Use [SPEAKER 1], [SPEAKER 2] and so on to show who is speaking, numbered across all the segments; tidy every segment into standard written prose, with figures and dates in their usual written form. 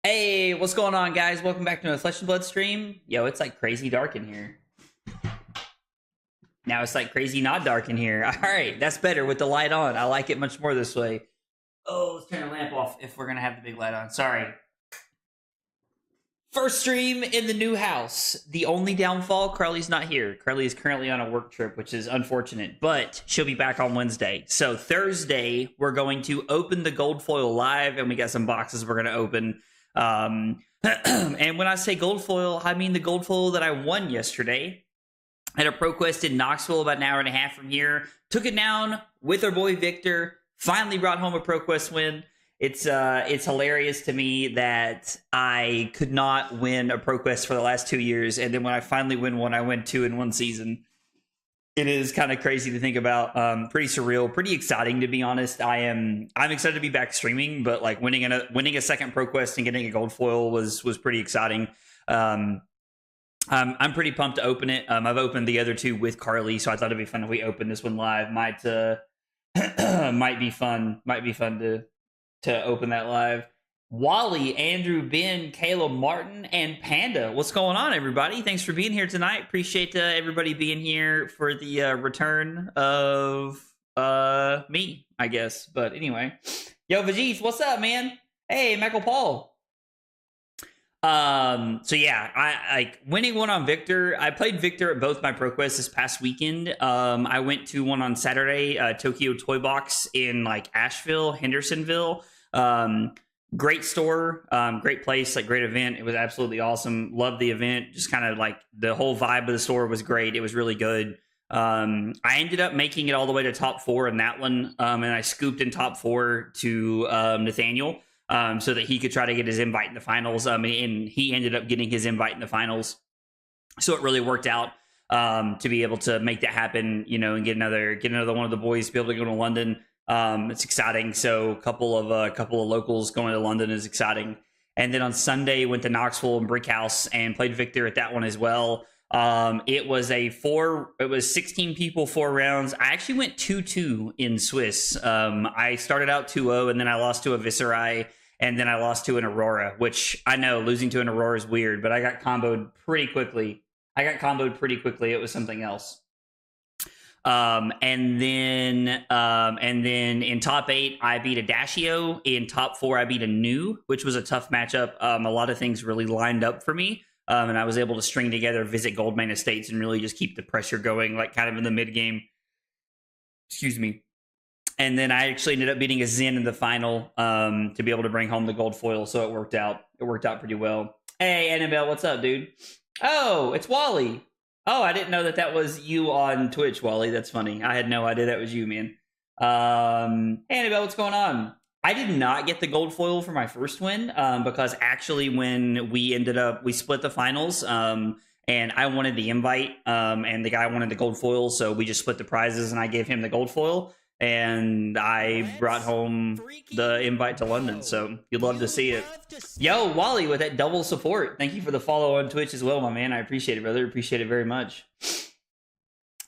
[SPEAKER 1] Hey, what's going on, guys? Welcome back to a Flesh and Blood stream. Yo, it's like crazy dark in here. Now it's like crazy not dark in here. All right, that's better with the light on. I like it much more this way. Oh, let's turn the lamp off if we're going to have the big light on. Sorry. First stream in the new house. The only downfall, Carly's not here. Carly is currently on a work trip, which is unfortunate, but she'll be back on Wednesday. So Thursday, we're going to open the gold foil live, and we got some boxes we're going to open. And when I say gold foil, I mean the gold foil that I won yesterday at a ProQuest in Knoxville, about an hour and a half from here. Took it down with our boy Victor. Finally brought home a ProQuest win. It's hilarious to me that I could not win a ProQuest for the last 2 years, and then when I finally win one, I win two in one season. It is kind of crazy to think about. Pretty surreal, pretty exciting, to be honest. I'm excited to be back streaming, but like winning a second ProQuest and getting a gold foil was pretty exciting. I'm pretty pumped to open it. I've opened the other two with Carly, so I thought it'd be fun if we open this one live. Might be fun to open that live. Wally, Andrew, Ben, Caleb, Martin, and Panda. What's going on, everybody? Thanks for being here tonight. Appreciate everybody being here for the return of me, I guess. But anyway, yo, Vajif, what's up, man? Hey, Michael Paul. So yeah, I like winning one on Victor. I played Victor at both my ProQuests this past weekend. I went to one on Saturday, Tokyo Toy Box in like Asheville, Hendersonville. Great store, great place, like great event. It was absolutely awesome. Loved the event. Just kind of like the whole vibe of the store was great. It was really good. I ended up making it all the way to top 4 in that one. And I scooped in top 4 to Nathaniel so that he could try to get his invite in the finals. And he ended up getting his invite in the finals. So it really worked out to be able to make that happen, you know, and get another one of the boys to be able to go to London. It's exciting. So a couple of locals going to London is exciting. And then on Sunday went to Knoxville and Brickhouse and played Victor at that one as well. It was 16 people, 4 rounds. I actually went 2-2 in Swiss. I started out 2-0 and then I lost to a Viserai and then I lost to an Aurora, which I know losing to an Aurora is weird, but I got comboed pretty quickly. It was something else. And then in top 8, I beat a Dashio. In top 4, I beat a New, which was a tough matchup. A lot of things really lined up for me. And I was able to string together Visit Goldmane Estates and really just keep the pressure going, like kind of in the mid game. Excuse me. And then I actually ended up beating a Zen in the final, to be able to bring home the gold foil. So it worked out. It worked out pretty well. Hey, Annabelle, what's up, dude? Oh, it's Wally. Oh, I didn't know that was you on Twitch, Wally. That's funny. I had no idea that was you, man. Hey, Annabelle, what's going on? I did not get the gold foil for my first win because actually when we split the finals and I wanted the invite and the guy wanted the gold foil. So we just split the prizes and I gave him the gold foil and I brought home the invite to London. So you'd love to see it. Yo, Wally, with that double support. Thank you for the follow on Twitch as well, my man. I appreciate it, brother. Appreciate it very much.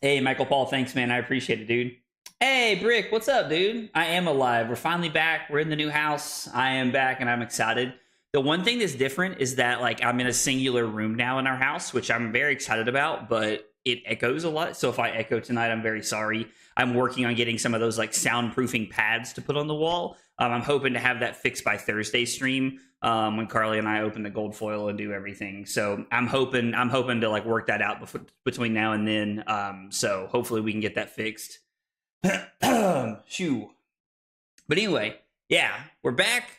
[SPEAKER 1] Hey, Michael Paul. Thanks, man. I appreciate it, dude. Hey, Brick. What's up, dude? I am alive. We're finally back. We're in the new house. I am back and I'm excited. The one thing that's different is that like I'm in a singular room now in our house, which I'm very excited about, but it echoes a lot. So if I echo tonight, I'm very sorry. I'm working on getting some of those like soundproofing pads to put on the wall. I'm hoping to have that fixed by Thursday stream when Carly and I open the gold foil and do everything. So I'm hoping to like work that out between now and then. So hopefully we can get that fixed. Shoo. But anyway, yeah, we're back.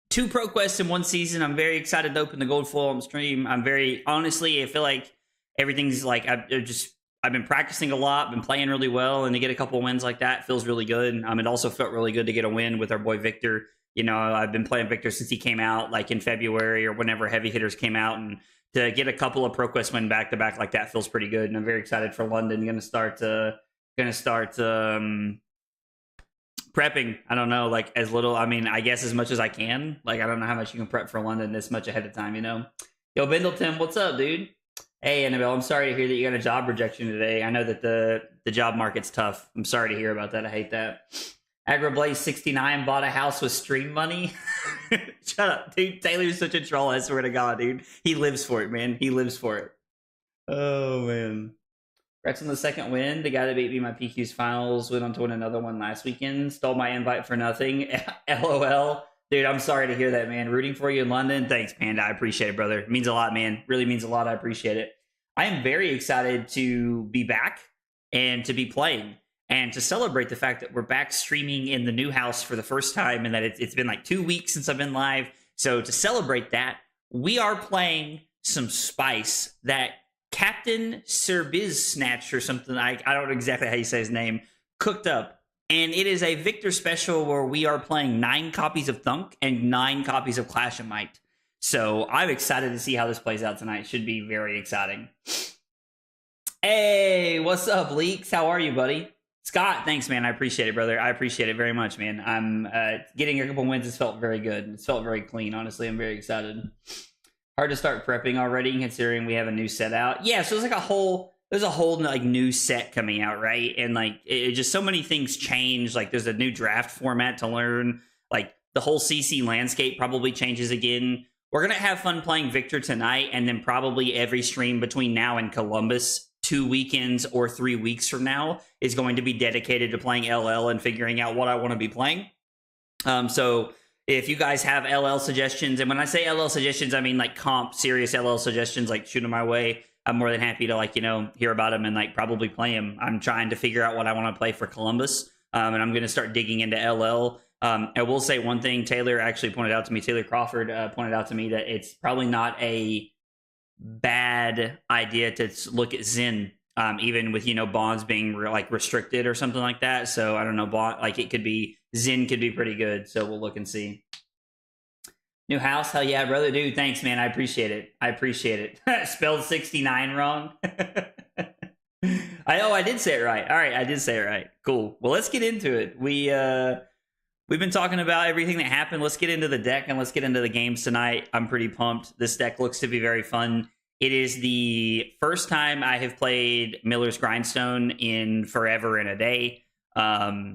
[SPEAKER 1] 2 ProQuests in one season. I'm very excited to open the gold foil on stream. I feel like everything's like, I'm just I've been practicing a lot, been playing really well, and to get a couple wins like that feels really good. It also felt really good to get a win with our boy Victor. You know, I've been playing Victor since he came out, like in February or whenever Heavy Hitters came out, and to get a couple of ProQuest win back to back like that feels pretty good. And I'm very excited for London. Going to start prepping. I don't know, like as little. I mean, I guess as much as I can. Like I don't know how much you can prep for London this much ahead of time. You know, yo, Bindleton, what's up, dude? Hey, Annabelle, I'm sorry to hear that you got a job rejection today. I know that the job market's tough. I'm sorry to hear about that. I hate that. AgraBlaze69 bought a house with stream money. Shut up, dude. Taylor's such a troll. I swear to God, dude. He lives for it, man. He lives for it. Oh, man. Congrats on the second win. The guy that beat me in my PQ's finals went on to win another one last weekend. Stole my invite for nothing. LOL. Dude, I'm sorry to hear that, man. Rooting for you in London. Thanks, Panda. I appreciate it, brother. It means a lot, man. Really means a lot. I appreciate it. I am very excited to be back and to be playing and to celebrate the fact that we're back streaming in the new house for the first time and that it's been like 2 weeks since I've been live. So to celebrate that, we are playing some Spice that Captain Sir Biz Snatch or something. I don't know exactly how you say his name. Cooked up. And it is a Victor special where we are playing 9 copies of Thunk and 9 copies of Clash of Might. So I'm excited to see how this plays out tonight. Should be very exciting. Hey, what's up, Leaks? How are you, buddy? Scott, thanks, man. I appreciate it, brother. I appreciate it very much, man. I'm getting a couple wins. It's felt very good. It's felt very clean, honestly. I'm very excited. Hard to start prepping already, considering we have a new set out. Yeah, so there's a whole like new set coming out, right? And like it just so many things change. Like there's a new draft format to learn. Like the whole CC landscape probably changes again. We're gonna have fun playing Victor tonight, and then probably every stream between now and Columbus, 2 weekends or 3 weeks from now, is going to be dedicated to playing LL and figuring out what I want to be playing. So if you guys have LL suggestions, and when I say LL suggestions, I mean like serious LL suggestions, like shoot them my way. I'm more than happy to hear about them and like probably play them. I'm trying to figure out what I want to play for Columbus, and I'm going to start digging into LL. I will say one thing. Taylor actually pointed out to me. Taylor Crawford pointed out to me that it's probably not a bad idea to look at Zen, even with bonds being restricted or something like that. So I don't know, Zen could be pretty good. So we'll look and see. New house, hell yeah, brother, dude. Thanks, man. I appreciate it. I appreciate it. Spelled 69 wrong. I did say it right. All right, I did say it right. Cool. Well, let's get into it. We've been talking about everything that happened. Let's get into the deck and let's get into the games tonight. I'm pretty pumped. This deck looks to be very fun. It is the first time I have played Miller's Grindstone in forever and a day. I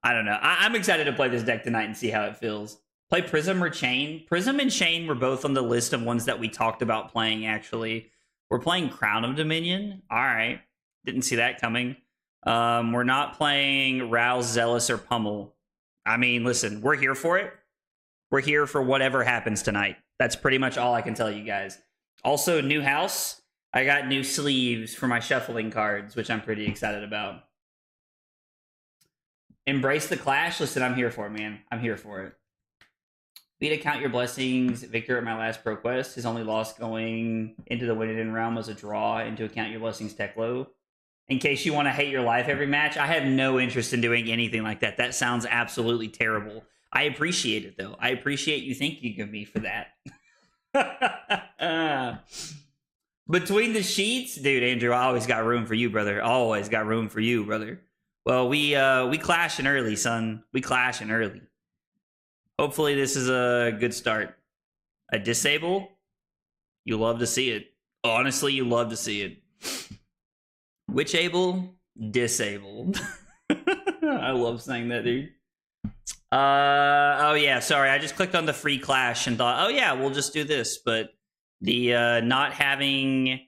[SPEAKER 1] don't know. I'm excited to play this deck tonight and see how it feels. Play Prism or Chain. Prism and Chain were both on the list of ones that we talked about playing, actually. We're playing Crown of Dominion. All right. Didn't see that coming. We're not playing Rouse, Zealous, or Pummel. I mean, listen, we're here for it. We're here for whatever happens tonight. That's pretty much all I can tell you guys. Also, new house. I got new sleeves for my shuffling cards, which I'm pretty excited about. Embrace the Clash. Listen, I'm here for it, man. I'm here for it. Beat a Count Your Blessings. Victor at my last ProQuest. His only loss going into the Winning Realm was a draw into a Count Your Blessings Teklo. In case you want to hate your life every match, I have no interest in doing anything like that. That sounds absolutely terrible. I appreciate it, though. I appreciate you thinking of me for that. Between the sheets, dude, Andrew, I always got room for you, brother. Always got room for you, brother. Well, we clashing early, son. We clashing early. Hopefully this is a good start. A disable? You love to see it. Honestly, you love to see it. Which able? Disabled. I love saying that, dude. Oh yeah, sorry. I just clicked on the free clash and thought, oh yeah, we'll just do this. But the not having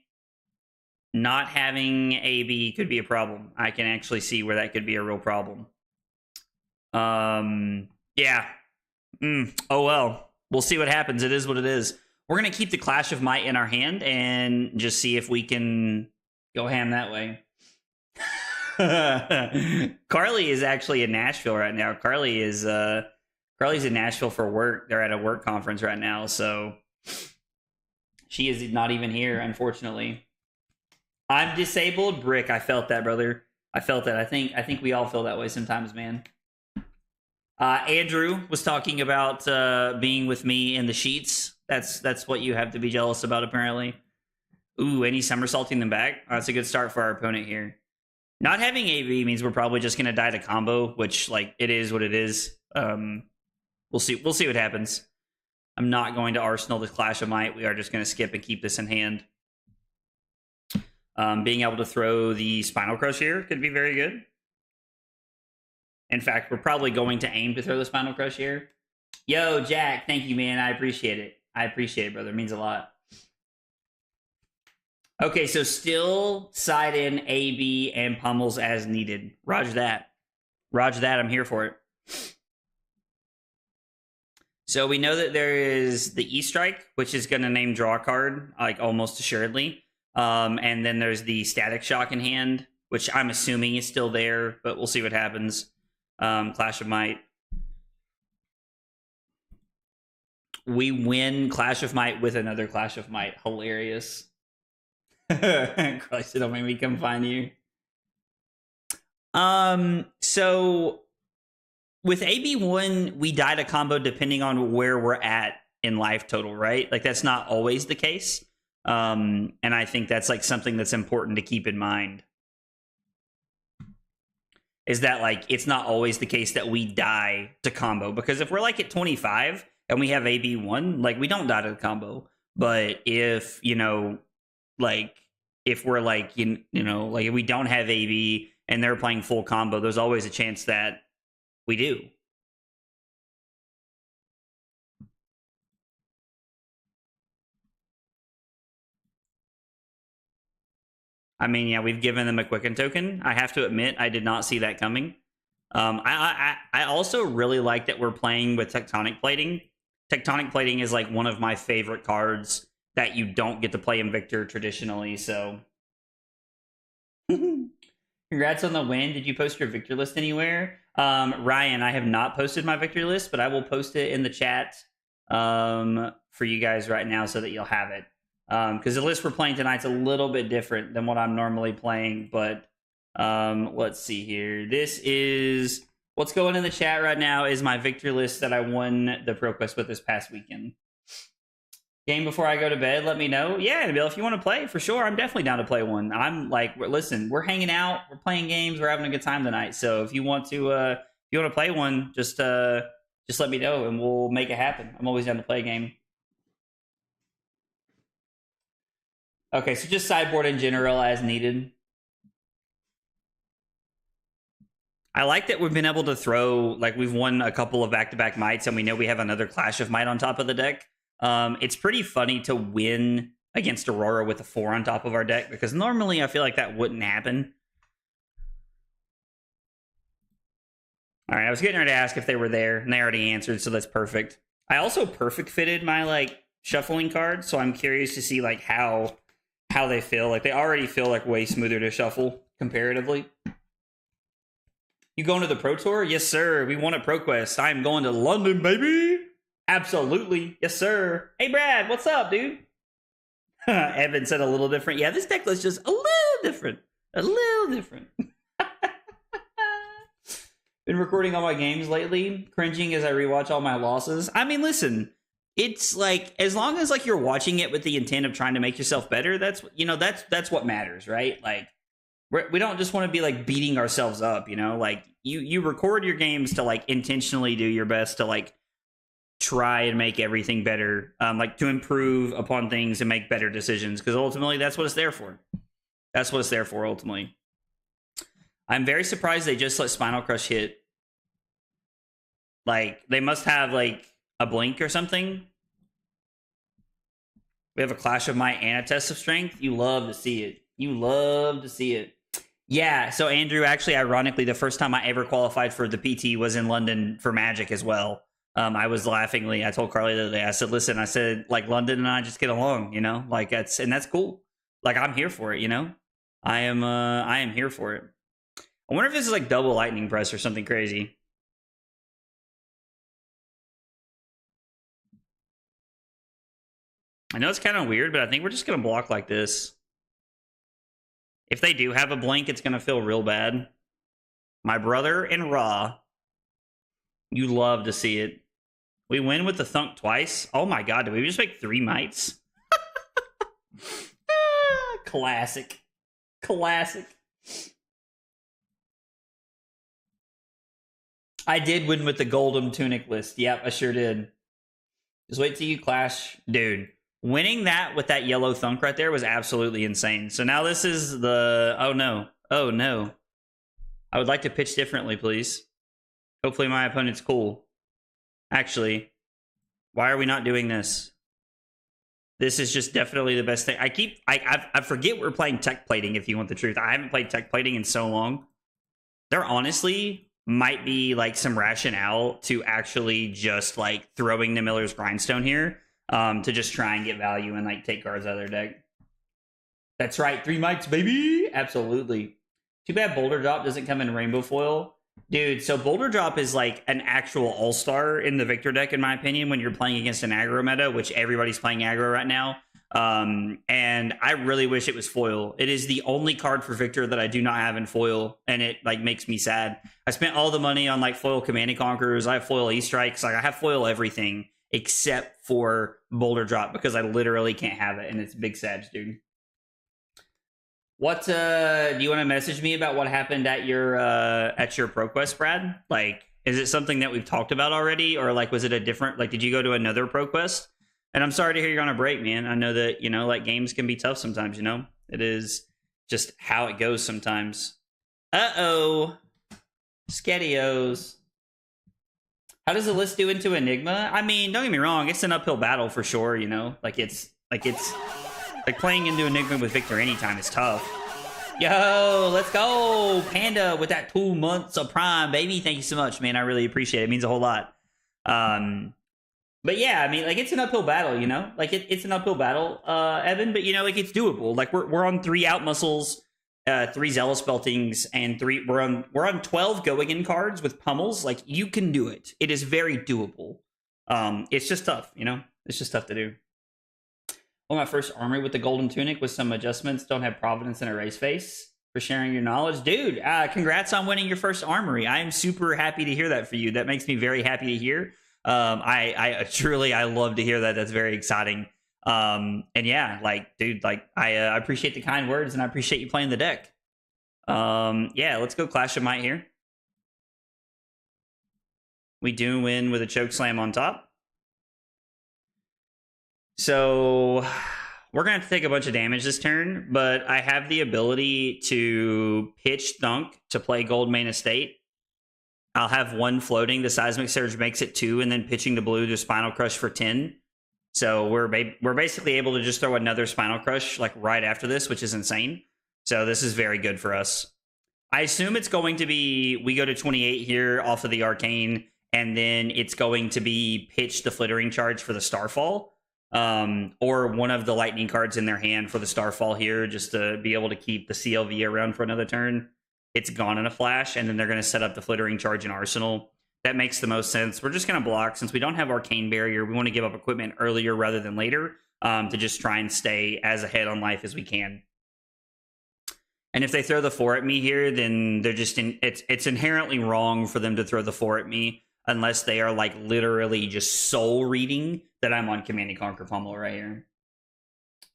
[SPEAKER 1] AB could be a problem. I can actually see where that could be a real problem. Yeah. Oh well. We'll see what happens. It is what it is. We're going to keep the Clash of Might in our hand and just see if we can go ham that way. Carly is actually in Nashville right now. Carly's in Nashville for work. They're at a work conference right now, so She is not even here, unfortunately. I'm disabled. Brick, I felt that, brother. I felt that. I think we all feel that way sometimes, man. Andrew was talking about being with me in the sheets. That's what you have to be jealous about, apparently. Ooh, any somersaulting them back? Oh, that's a good start for our opponent here. Not having AB means we're probably just going to die to combo, which, like, it is what it is. We'll see what happens. I'm not going to Arsenal this Clash of Might. We are just going to skip and keep this in hand. Being able to throw the Spinal Crush here could be very good. In fact, we're probably going to aim to throw the Spinal Crush here. Yo, Jack, thank you, man. I appreciate it. I appreciate it, brother. It means a lot. Okay, so still side in AB and pummels as needed. Roger that. Roger that. I'm here for it. So we know that there is the E-Strike, which is going to name draw a card, like almost assuredly. And then there's the Static Shock in hand, which I'm assuming is still there, but we'll see what happens. Clash of Might. We win Clash of Might with another Clash of Might. Hilarious. Christ, don't make me come find you. So with AB1, we die to combo depending on where we're at in life total, right? Like, that's not always the case. And I think that's like something that's important to keep in mind. Is that, like, it's not always the case that we die to combo, because if we're like at 25 and we have AB1, like, we don't die to the combo. But if, you know, like, if we're like, you know, like, if we don't have AB and they're playing full combo, there's always a chance that we do. I mean, yeah, we've given them a Quicken token. I have to admit, I did not see that coming. I also really like that we're playing with Tectonic Plating. Tectonic Plating is like one of my favorite cards that you don't get to play in Victor traditionally, so... Congrats on the win. Did you post your Victor list anywhere? Ryan, I have not posted my Victor list, but I will post it in the chat for you guys right now so that you'll have it. Because the list we're playing tonight's a little bit different than what I'm normally playing, but let's see here. This is... What's going in the chat right now is my Victor list that I won the Pro Quest with this past weekend. Game before I go to bed, let me know. Yeah, Bill, if you want to play, for sure, I'm definitely down to play one. I'm like, listen, we're hanging out, we're playing games, we're having a good time tonight. So if you want to play one, just let me know and we'll make it happen. I'm always down to play a game. Okay, so just sideboard in general as needed. I like that we've been able to throw, like, we've won a couple of back-to-back mites, and we know we have another Clash of Might on top of the deck. It's pretty funny to win against Aurora with a 4 on top of our deck, because normally I feel like that wouldn't happen. All right, I was getting ready to ask if they were there, and they already answered, so that's perfect. I also perfect fitted my, like, shuffling cards, so I'm curious to see, like, how they feel. Like, they already feel like way smoother to shuffle comparatively. You going to the Pro Tour? Yes, sir. We won a Pro Quest. I'm going to London, baby. Absolutely. Yes, sir. Hey, Brad, what's up, dude? Evan said a little different. Yeah, this deck list just a little different. A little different. Been recording all my games lately, cringing as I rewatch all my losses. I mean, listen, it's like, as long as like you're watching it with the intent of trying to make yourself better, that's what matters, right? Like, we don't just want to be like beating ourselves up, you know? Like, you record your games to like intentionally do your best to like try and make everything better, like to improve upon things and make better decisions, because ultimately that's what it's there for. That's what it's there for, ultimately. I'm very surprised they just let Spinal Crush hit. Like, they must have like a blink or something. We have a Clash of Might and a Test of Strength. You love to see it. You love to see it. Yeah, so Andrew, actually, ironically, the first time I ever qualified for the PT was in London for Magic as well. I was laughingly, I told Carly the other day, I said, listen, I said, like, London and I just get along, you know? Like, that's cool. Like, I'm here for it, you know? I am here for it. I wonder if this is like double lightning press or something crazy. I know it's kind of weird, but I think we're just going to block like this. If they do have a blink, it's going to feel real bad. My brother and Ra. You love to see it. We win with the thunk twice. Oh my god, did we just make 3 mites? Classic. Classic. I did win with the Golden Tunic list. Yep, I sure did. Just wait till you clash. Dude, winning that with that yellow thunk right there was absolutely insane. So now this is the... Oh, no. Oh, no. I would like to pitch differently, please. Hopefully my opponent's cool. Actually, why are we not doing this? This is just definitely the best thing. I forget we're playing tech plating, if you want the truth. I haven't played tech plating in so long. There honestly might be like some rationale to actually just like throwing the Miller's Grindstone here to just try and get value and like take cards out of their deck. That's right, 3 mites, baby! Absolutely. Too bad Boulder Drop doesn't come in Rainbow Foil. Dude, so Boulder Drop is like an actual all-star in the Victor deck, in my opinion, when you're playing against an aggro meta, which everybody's playing aggro right now. And I really wish it was foil. It is the only card for Victor that I do not have in foil, and it like makes me sad. I spent all the money on like foil Command and Conquerors. I have foil E-Strikes. Like I have foil everything except for Boulder Drop because I literally can't have it, and it's big sads, dude. What do you want to message me about what happened at your ProQuest, Brad? Like, is it something that we've talked about already, or like was it a different, like did you go to another ProQuest? And I'm sorry to hear you're on a break, man. I know that, you know, like games can be tough sometimes, you know? It is just how it goes sometimes. Uh-oh. Skettios. How does the list do into Enigma? I mean, don't get me wrong, it's an uphill battle for sure, you know? Like it's like playing into Enigma with Victor anytime is tough. Yo, let's go. Panda with that 2 months of Prime, baby. Thank you so much, man. I really appreciate it. It means a whole lot. But yeah, I mean, like it's an uphill battle, you know? Like it's an uphill battle, Evan, but you know, like it's doable. Like we're on 3 out muscles, 3 zealous beltings, and we're on 12 going in cards with pummels. Like you can do it. It is very doable. It's just tough, you know? It's just tough to do. Well, my first armory with the Golden Tunic with some adjustments. Don't have Providence and Erase Face. For sharing your knowledge. Dude, congrats on winning your first armory. I am super happy to hear that for you. That makes me very happy to hear. I truly, I love to hear that. That's very exciting. And yeah, like, dude, like, I appreciate the kind words and I appreciate you playing the deck. Yeah, let's go Clash of Might here. We do win with a choke slam on top. So we're going to have to take a bunch of damage this turn, but I have the ability to pitch Thunk to play Gold Main Estate. I'll have 1 floating. The Seismic Surge makes it 2, and then pitching the blue to Spinal Crush for 10. So we're basically able to just throw another Spinal Crush like right after this, which is insane. So this is very good for us. I assume it's going to be, we go to 28 here off of the Arcane, and then it's going to be pitch the Flittering Charge for the Starfall. Or one of the lightning cards in their hand for the Starfall here, just to be able to keep the CLV around for another turn. It's gone in a flash, and then they're going to set up the Flittering Charge in Arsenal. That makes the most sense. We're just going to block. Since we don't have Arcane Barrier, we want to give up equipment earlier rather than later to just try and stay as ahead on life as we can. And if they throw the 4 at me here, then they're just it's inherently wrong for them to throw the 4 at me unless they are like literally just soul reading that I'm on Command and Conquer Pummel right here.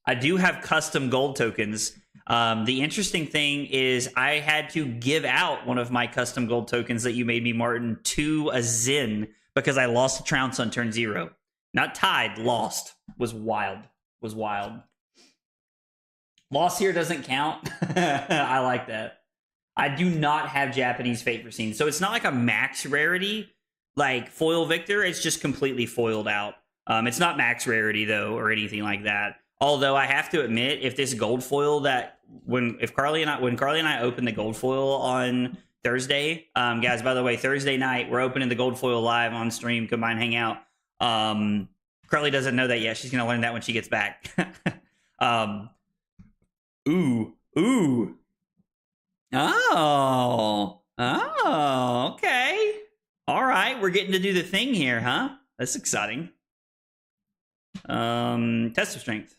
[SPEAKER 1] I do have custom gold tokens. The interesting thing is I had to give out one of my custom gold tokens that you made me, Martin, to a Zen because I lost a Trounce on turn 0. Not tied, lost. Was wild. Was wild. Loss here doesn't count. I like that. I do not have Japanese Fate Foreseen. So it's not like a max rarity like foil Victor. It's just completely foiled out. It's not max rarity though, or anything like that. Although I have to admit, if this gold foil that when Carly and I open the gold foil on Thursday, guys, by the way, Thursday night we're opening the gold foil live on stream. Combine Hangout. Carly doesn't know that yet. She's gonna learn that when she gets back. Ooh. Oh, okay. All right, we're getting to do the thing here, huh? That's exciting. Test of strength.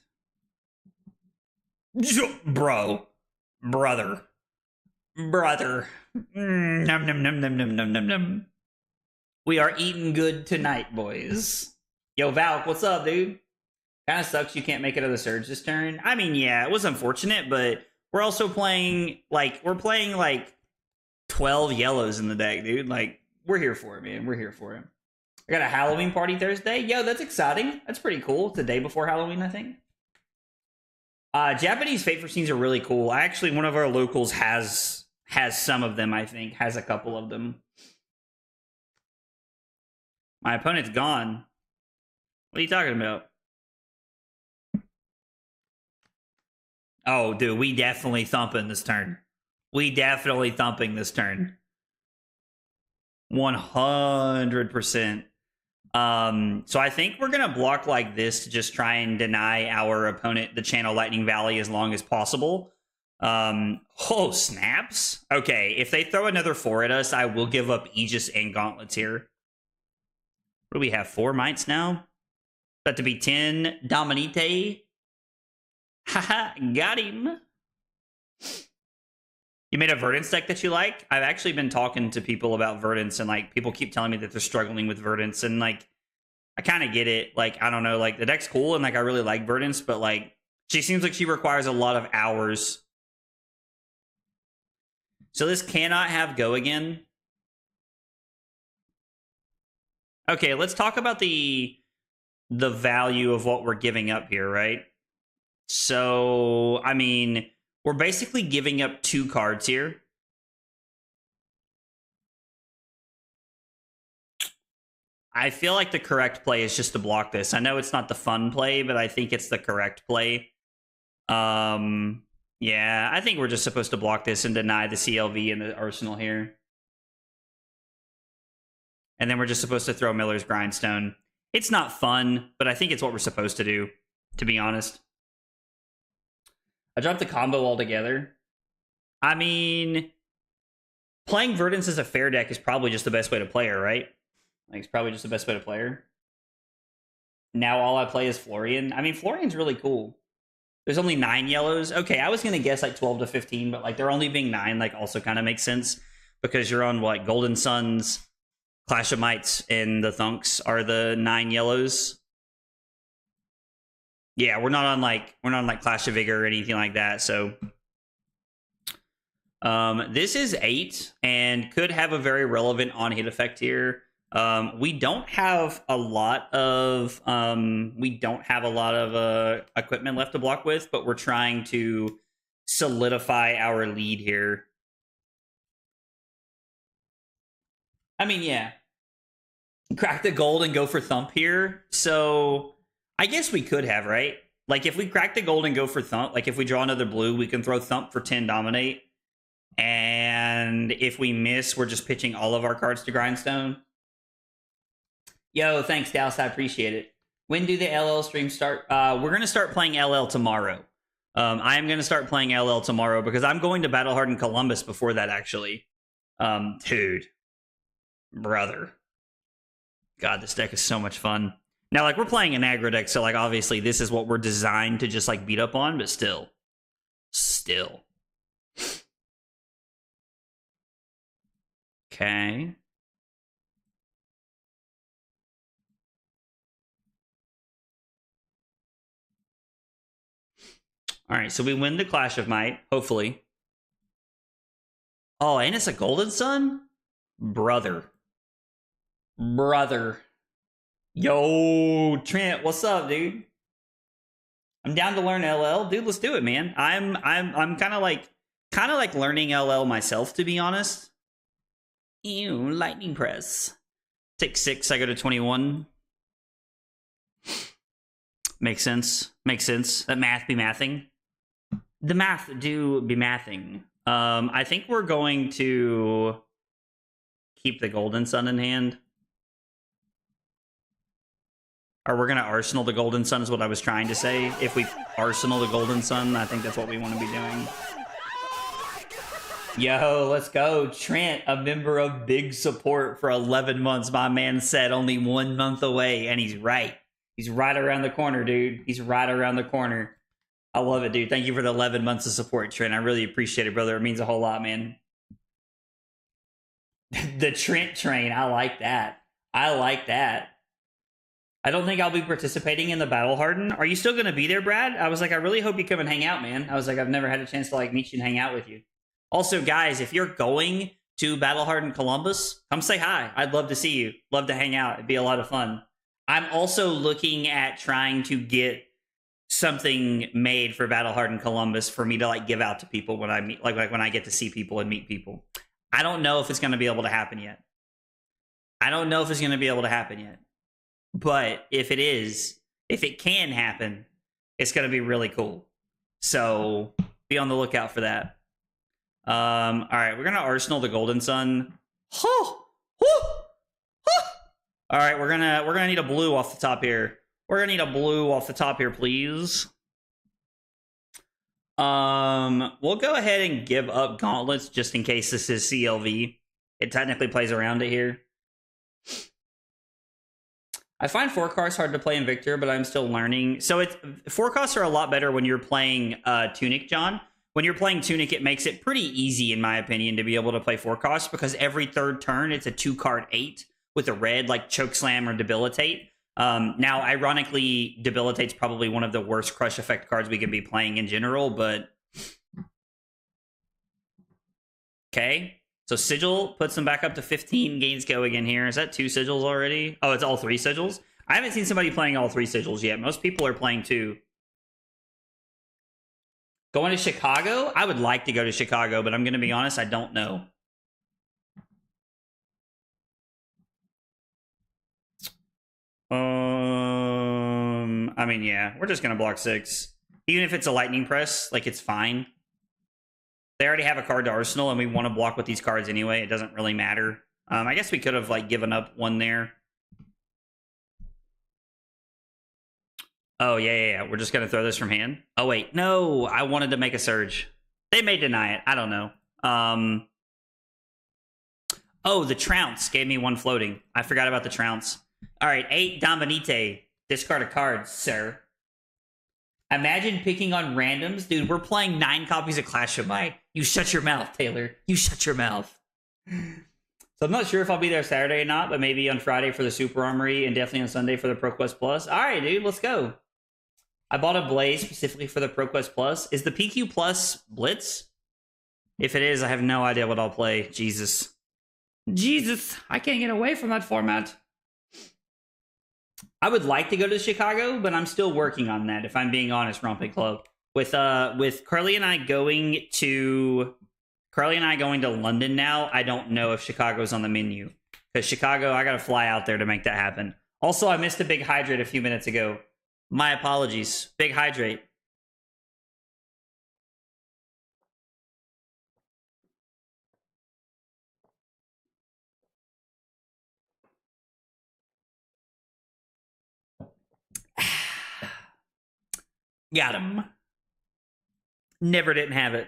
[SPEAKER 1] Brother. Num num num num num num num num. We are eating good tonight, boys. Yo, Valk, what's up, dude? Kind of sucks you can't make it to the Surge this turn. I mean, yeah, it was unfortunate, but we're also playing, like, 12 yellows in the deck, dude. Like, we're here for it, man. We're here for it. I got a Halloween party Thursday. Yo, that's exciting. That's pretty cool. It's the day before Halloween, I think. Japanese Fate scenes are really cool. One of our locals has some of them, I think. Has a couple of them. My opponent's gone. What are you talking about? Oh, dude, we definitely thumping this turn. We definitely thumping this turn. 100%. So I think we're going to block like this to just try and deny our opponent the Channel Lightning Valley as long as possible. Oh, snaps. Okay, if they throw another 4 at us, I will give up Aegis and Gauntlets here. What do we have? 4 mites now? About to be 10 Dominite. Haha, got him. You made a Verdance deck that you like? I've actually been talking to people about Verdance, and like people keep telling me that they're struggling with Verdance, and like I kind of get it. Like, I don't know, like the deck's cool and like I really like Verdance, but like she seems like she requires a lot of hours. So this cannot have go again. Okay, let's talk about the value of what we're giving up here, right? So, I mean, we're basically giving up 2 cards here. I feel like the correct play is just to block this. I know it's not the fun play, but I think it's the correct play. Yeah, I think we're just supposed to block this and deny the CLV and the Arsenal here. And then we're just supposed to throw Miller's Grindstone. It's not fun, but I think it's what we're supposed to do, to be honest. I dropped the combo altogether. I mean, playing Verdance as a fair deck is probably just the best way to play her, right? Like, it's probably just the best way to play her. Now all I play is Florian. I mean, Florian's really cool. There's only 9 yellows. Okay, I was going to guess like 12 to 15, but like there only being 9 like also kind of makes sense because you're on what? Golden Suns, Clash of Mites, and the Thunks are the 9 yellows. Yeah, we're not on like Clash of Vigor or anything like that. So this is 8 and could have a very relevant on-hit effect here. We don't have a lot of equipment left to block with, but we're trying to solidify our lead here. I mean, yeah. Crack the gold and go for Thump here. So I guess we could have, right? Like, if we crack the gold and go for Thump, like if we draw another blue, we can throw Thump for 10 Dominate. And if we miss, we're just pitching all of our cards to Grindstone. Yo, thanks, Dallas. I appreciate it. When do the LL streams start? We're going to start playing LL tomorrow. I am going to start playing LL tomorrow because I'm going to Battle Hardened Columbus before that, actually. Dude. Brother. God, this deck is so much fun. Now, like, we're playing an aggro deck, so, like, obviously this is what we're designed to just, like, beat up on, but still. Still. Okay. All right, so we win the Clash of Might, hopefully. Oh, and it's a Golden Sun? Brother. Yo, Trent, what's up, dude? I'm down to learn LL. Dude, let's do it, man. I'm kind of like learning LL myself, to be honest. Ew, lightning press. Take 6, I go to 21. Makes sense. That math be mathing. The math do be mathing. I think we're going to keep the Golden Sun in hand. Or we're going to Arsenal the Golden Sun is what I was trying to say. If we Arsenal the Golden Sun, I think that's what we want to be doing. Yo, let's go. Trent, a member of Big Support for 11 months. My man said only 1 month away, and he's right. He's right around the corner, dude. He's right around the corner. I love it, dude. Thank you for the 11 months of support, Trent. I really appreciate it, brother. It means a whole lot, man. The Trent train. I like that. I like that. I don't think I'll be participating in the Battle Harden. Are you still going to be there, Brad? I was like, I really hope you come and hang out, man. I was like, I've never had a chance to like meet you and hang out with you. Also, guys, if you're going to Battle Harden Columbus, come say hi. I'd love to see you. Love to hang out. It'd be a lot of fun. I'm also looking at trying to get something made for Battle Harden Columbus for me to like give out to people when I meet, like when I get to see people and meet people. I don't know if it's going to be able to happen yet. But if it can happen, it's going to be really cool. So be on the lookout for that. All right, we're going to Arsenal the Golden Sun. All right, we're gonna need a blue off the top here. We're gonna need a blue off the top here, please. We'll go ahead and give up Gauntlets just in case this is CLV. It technically plays around it here. I find forecasts hard to play in Victor, but I'm still learning. So forecasts are a lot better when you're playing Tunic, John. When you're playing Tunic, it makes it pretty easy, in my opinion, to be able to play forecasts because every third turn it's a 2-card 8 with a red, like Chokeslam or Debilitate. Now, ironically, Debilitate's probably one of the worst crush effect cards we can be playing in general, but okay. So Sigil puts them back up to 15. Gains go again here. Is that 2 sigils already? Oh, it's all 3 sigils? I haven't seen somebody playing all 3 sigils yet. Most people are playing 2. Going to Chicago? I would like to go to Chicago, but I'm going to be honest, I don't know. I mean, yeah, we're just going to block 6. Even if it's a lightning press, like, it's fine. They already have a card to Arsenal, and we want to block with these cards anyway. It doesn't really matter. I guess we could have, like, given up one there. Oh, yeah. We're just going to throw this from hand. Oh, wait. No, I wanted to make a surge. They may deny it. I don't know. Oh, the Trounce gave me 1 floating. I forgot about the Trounce. All right, 8 Dominite. Discard a card, sir. Imagine picking on randoms. Dude, we're playing 9 copies of Clash of Might. You shut your mouth, Taylor. You shut your mouth. So I'm not sure if I'll be there Saturday or not, but maybe on Friday for the Super Armory and definitely on Sunday for the ProQuest Plus. All right, dude, let's go. I bought a Blaze specifically for the ProQuest Plus. Is the PQ Plus Blitz? If it is, I have no idea what I'll play. Jesus, I can't get away from that format. I would like to go to Chicago, but I'm still working on that, if I'm being honest, Romping Club. With Carly and I going to London now, I don't know if Chicago's on the menu. Because Chicago, I gotta fly out there to make that happen. Also, I missed a big hydrate a few minutes ago. My apologies. Big hydrate. Got him. Never didn't have it.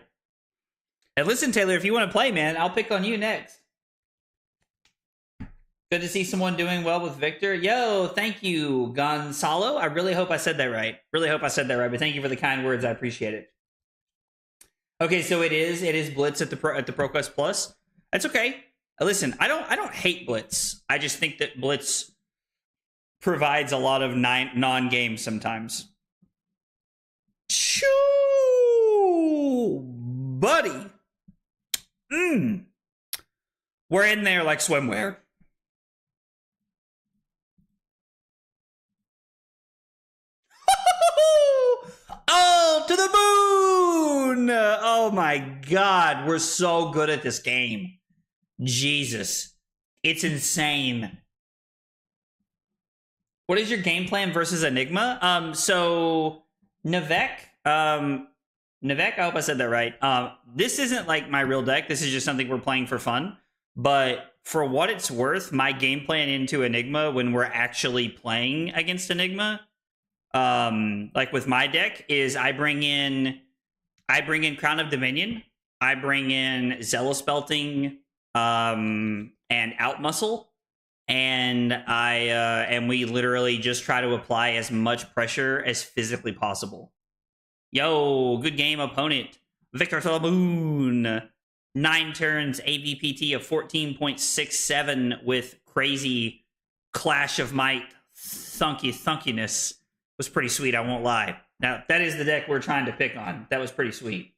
[SPEAKER 1] And listen, Taylor, if you want to play, man, I'll pick on you next. Good to see someone doing well with Victor. Yo, thank you, Gonzalo. I really hope I said that right. But thank you for the kind words. I appreciate it. Okay, so it is Blitz at the ProQuest Plus. That's okay. Listen, I don't hate Blitz. I just think that Blitz provides a lot of non-games sometimes. Shoo, buddy. We're in there like swimwear. Oh, to the moon! Oh my God, we're so good at this game. Jesus, it's insane. What is your game plan versus Enigma? So Navek, I hope I said that right. This isn't like my real deck. This is just something we're playing for fun. But for what it's worth, my game plan into Enigma when we're actually playing against Enigma, like with my deck, is I bring in Crown of Dominion, I bring in Zealous Belting, and Outmuscle, and we literally just try to apply as much pressure as physically possible. Yo, good game, opponent. Victor to the moon. 9 turns, AVPT of 14.67 with crazy Clash of Might thunkiness. Was pretty sweet, I won't lie. Now, that is the deck we're trying to pick on. That was pretty sweet.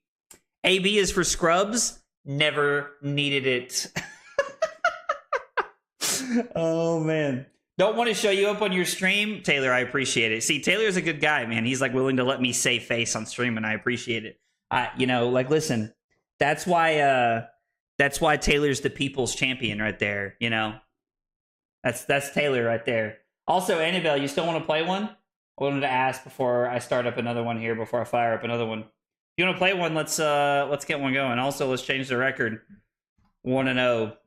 [SPEAKER 1] AB is for scrubs. Never needed it. Oh, man. Don't want to show you up on your stream? Taylor, I appreciate it. See, Taylor's a good guy, man. He's like willing to let me save face on stream, and I appreciate it. Like, listen, that's why Taylor's the people's champion right there, you know? That's Taylor right there. Also, Annabelle, you still want to play one? I wanted to ask before I start up another one here, before I fire up another one. If you want to play one, let's get one going. Also, let's change the record. 1-0.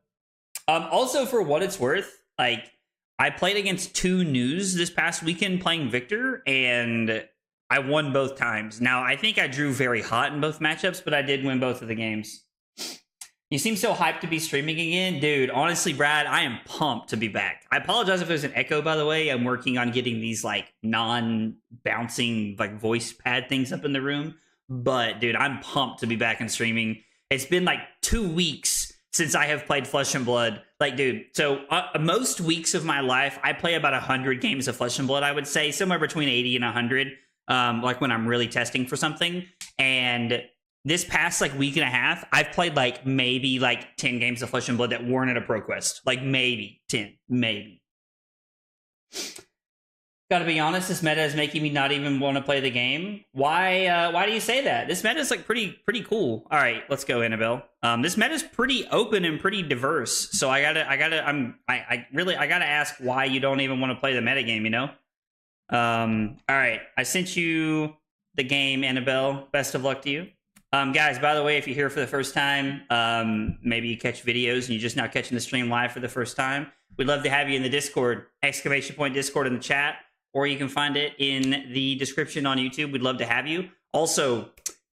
[SPEAKER 1] Also, for what it's worth, like, I played against 2 news this past weekend playing Victor, and I won both times. Now, I think I drew very hot in both matchups, but I did win both of the games. You seem so hyped to be streaming again. Dude, honestly, Brad, I am pumped to be back. I apologize if there's an echo, by the way. I'm working on getting these, like, non-bouncing, like, voice pad things up in the room. But, dude, I'm pumped to be back in streaming. It's been, like, 2 weeks since I have played Flesh and Blood. Like, dude, so most weeks of my life, I play about 100 games of Flesh and Blood, I would say. Somewhere between 80 and 100, like, when I'm really testing for something. And this past, like, week and a half, I've played, like, maybe, like, 10 games of Flesh and Blood that weren't at a Pro Quest. Like, maybe 10. Maybe. Gotta be honest, this meta is making me not even want to play the game. Why do you say that? This meta is, like, pretty cool. All right, let's go, Annabelle. This meta is pretty open and pretty diverse. So I gotta ask why you don't even want to play the meta game, you know? All right, I sent you the game, Annabelle. Best of luck to you. Guys, by the way, if you're here for the first time, maybe you catch videos and you're just now catching the stream live for the first time, we'd love to have you in the Discord, !Discord in the chat, or you can find it in the description on YouTube. We'd love to have you. Also,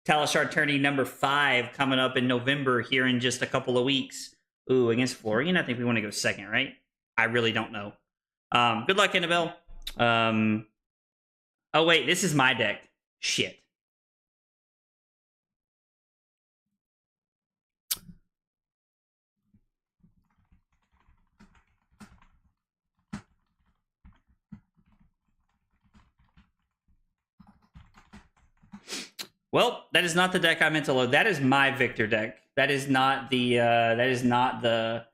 [SPEAKER 1] Talishar tourney number 5 coming up in November here in just a couple of weeks. Ooh, against Florian, I think we want to go second, right? I really don't know. Good luck, Annabelle. Oh, wait, this is my deck. Shit. Well, that is not the deck I meant to load. That is my Victor deck. That is not the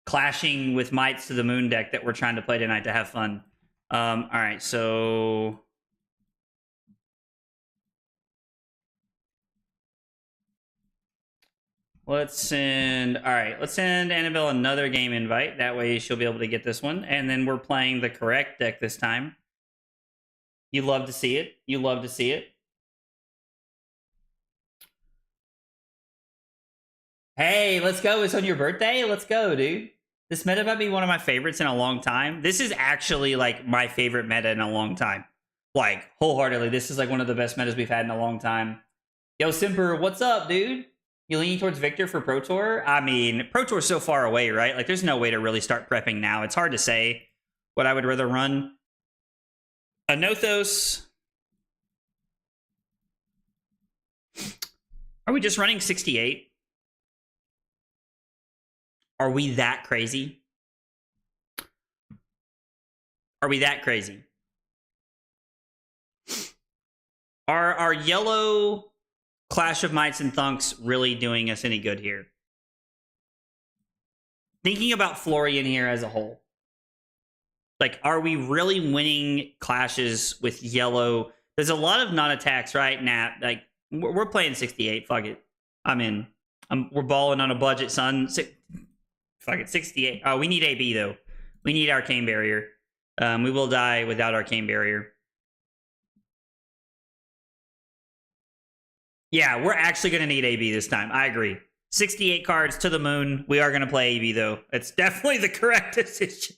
[SPEAKER 1] clashing with mites to the moon deck that we're trying to play tonight to have fun. All right, so let's send Annabelle another game invite. That way she'll be able to get this one. And then we're playing the correct deck this time. You love to see it. You love to see it. Hey, let's go. It's on your birthday? Let's go, dude. This meta might be one of my favorites in a long time. This is actually, like, my favorite meta in a long time. Like, wholeheartedly, this is, like, one of the best metas we've had in a long time. Yo, Simper, what's up, dude? You leaning towards Victor for Pro Tour? I mean, Pro Tour's so far away, right? Like, there's no way to really start prepping now. It's hard to say what I would rather run. Anothos. Are we just running 68? Are we that crazy? Are we that crazy? Are our yellow Clash of Mites and Thunks really doing us any good here? Thinking about Florian here as a whole. Like, are we really winning clashes with yellow? There's a lot of non-attacks, right? Nah, like, we're playing 68. Fuck it. I'm in. We're balling on a budget, son. Fuck it, 68. Oh, we need AB, though. We need Arcane Barrier. We will die without Arcane Barrier. Yeah, we're actually going to need AB this time. I agree. 68 cards to the moon. We are going to play AB, though. It's definitely the correct decision.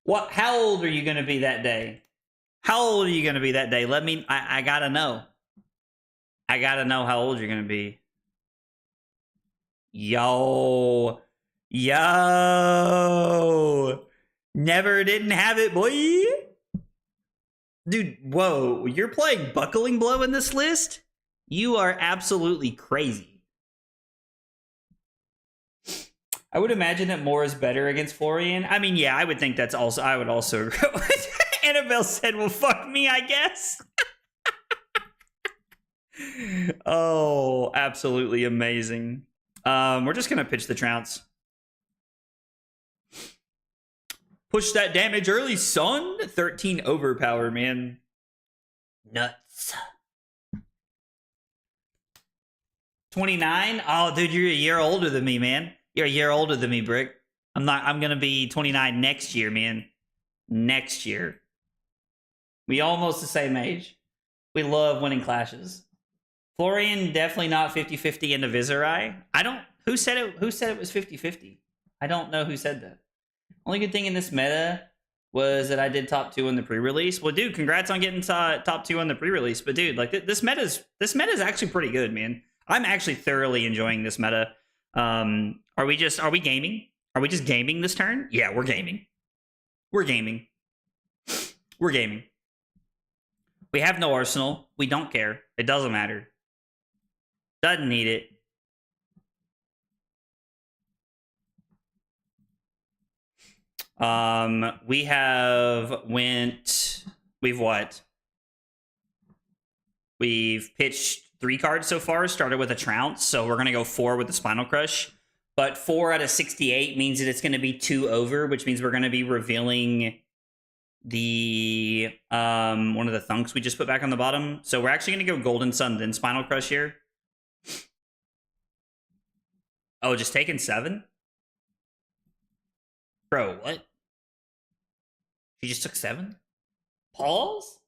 [SPEAKER 1] What? How old are you going to be that day? How old are you going to be that day? I got to know. I got to know how old you're going to be. Yo. Yo. Never didn't have it, boy. Dude, whoa. You're playing Buckling Blow in this list? You are absolutely crazy. I would imagine that more is better against Florian. I mean, yeah, I would think that's also... I would also... Annabelle said, well, fuck me, I guess. Oh, absolutely amazing. We're just going to pitch the Trounce. Push that damage early, son. 13 overpower, man. Nuts. 29? Oh, dude, you're a year older than me, man. You're a year older than me, Brick. I'm going to be 29 next year, man. Next year. We almost the same age. We love winning clashes. Florian, definitely not 50-50 into Viserai. I don't... Who said it was 50-50? I don't know who said that. Only good thing in this meta was that I did top 2 in the pre-release. Well, dude, congrats on getting top 2 on the pre-release. But dude, like this meta is actually pretty good, man. I'm actually thoroughly enjoying this meta. Are we gaming? Are we just gaming this turn? Yeah, we're gaming. We're gaming. We're gaming. We have no arsenal. We don't care. It doesn't matter. Doesn't need it. We've pitched 3 cards so far, started with a Trounce, so we're going to go 4 with the Spinal Crush. But 4 out of 68 means that it's going to be 2 over, which means we're going to be revealing the one of the Thunks we just put back on the bottom. So we're actually going to go Golden Sun, then Spinal Crush here. Oh, just taking 7? Bro, what? She just took 7? Pause?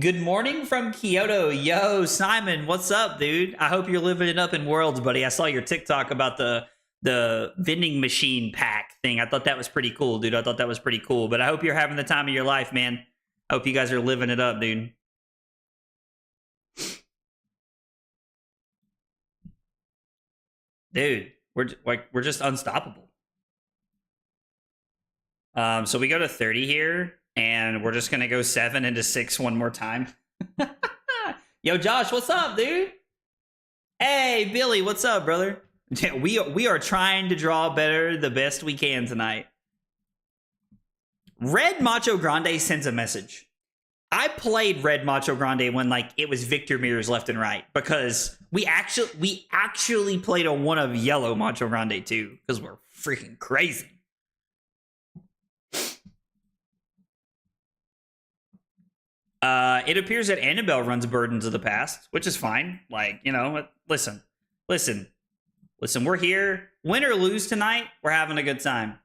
[SPEAKER 1] Good morning from Kyoto. Yo, Simon, what's up, dude? I hope you're living it up in Worlds, buddy. I saw your TikTok about the vending machine pack thing. I thought that was pretty cool, dude. I thought that was pretty cool. But I hope you're having the time of your life, man. I hope you guys are living it up, dude. Dude, we're just unstoppable. So we go to 30 here, and we're just gonna go 7 into 6 one more time. Yo, Josh, what's up, dude? Hey, Billy, what's up, brother? We are trying to draw better, the best we can tonight. Red Macho Grande sends a message. I played Red Macho Grande when like it was Victor mirrors left and right because we actually played a one of Yellow Macho Grande too because we're freaking crazy. It appears that Annabelle runs Burdens of the Past, which is fine. Like, you know, listen, we're here. Win or lose tonight, we're having a good time.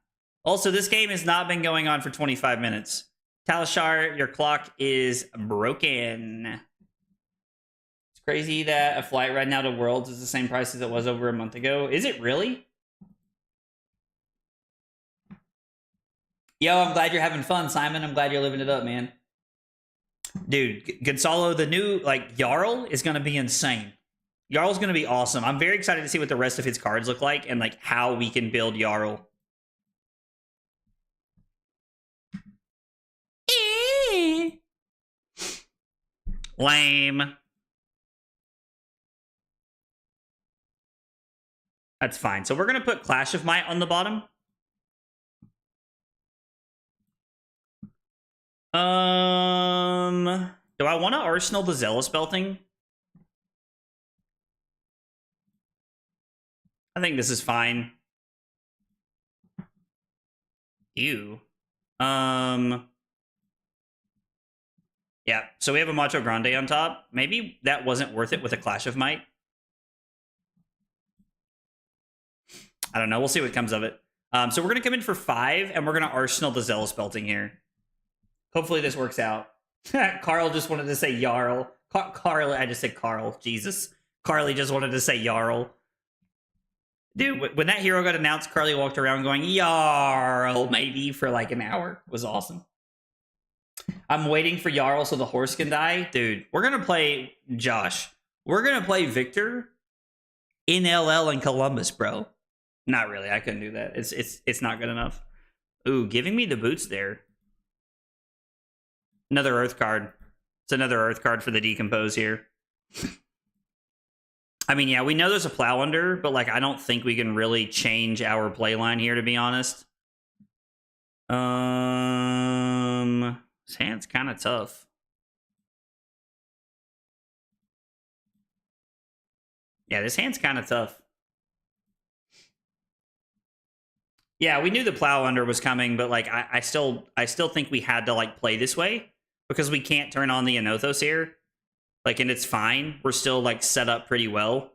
[SPEAKER 1] Also, this game has not been going on for 25 minutes. Talishar, your clock is broken. It's crazy that a flight right now to Worlds is the same price as it was over a month ago. Is it really? Yo, I'm glad you're having fun, Simon. I'm glad you're living it up, man. Dude, Gonzalo, the new, like, Jarl is going to be insane. Jarl's going to be awesome. I'm very excited to see what the rest of his cards look like and, like, how we can build Jarl. Lame. That's fine. So we're going to put Clash of Might on the bottom. Do I want to Arsenal the Zealous Belting? I think this is fine. Ew. Yeah, so we have a Macho Grande on top. Maybe that wasn't worth it with a Clash of Might. I don't know. We'll see what comes of it. So we're going to come in for 5, and we're going to Arsenal the Zealous Belting here. Hopefully this works out. Carl just wanted to say Jarl. Carl, I just said Carl. Jesus. Carly just wanted to say Jarl. Dude, when that hero got announced, Carly walked around going, Jarl, maybe, for like an hour. It was awesome. I'm waiting for Jarl so the horse can die. Dude, we're going to play Josh. We're going to play Victor NLL in Columbus, bro. Not really. I couldn't do that. It's not good enough. Ooh, giving me the boots there. Another Earth card. It's another Earth card for the Decompose here. I mean, yeah, we know there's a Plow Under, but like I don't think we can really change our play line here, to be honest. This hand's kind of tough. Yeah, this hand's kind of tough. Yeah, we knew the Plow Under was coming, but like I still think we had to like play this way because we can't turn on the Anothos here. Like, and it's fine. We're still like set up pretty well.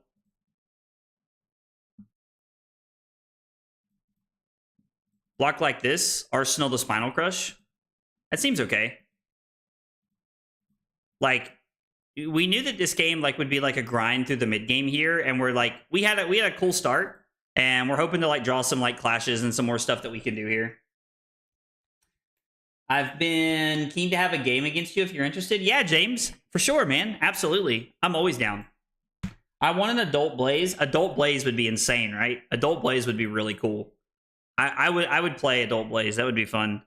[SPEAKER 1] Block like this, Arsenal the Spinal Crush. That seems okay. Like, we knew that this game like would be like a grind through the mid game here, and we're like we had a cool start, and we're hoping to like draw some like clashes and some more stuff that we can do here. I've been keen to have a game against you if you're interested. Yeah, James, for sure, man. Absolutely. I'm always down. I want an Adult Blaze. Adult Blaze would be insane, right? Adult Blaze would be really cool. I would play Adult Blaze. That would be fun.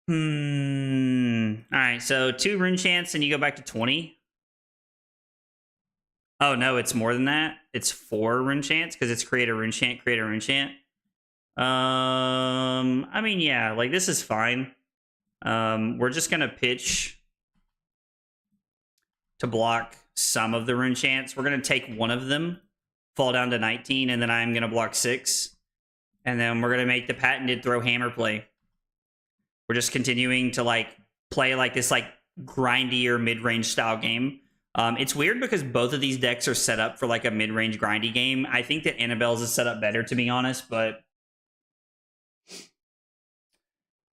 [SPEAKER 1] All right, so 2 rune chants and you go back to 20. Oh no, it's more than that. It's 4 rune chants because it's create a rune chant, create a rune chant. I mean, yeah, like this is fine. We're just gonna pitch to block some of the rune chants. We're gonna take one of them, fall down to 19, and then I'm gonna block 6. And then we're gonna make the patented throw hammer play. We're just continuing to like play like this like grindier mid-range style game. It's weird because both of these decks are set up for like a mid-range grindy game. I think that Annabelle's is set up better, to be honest, but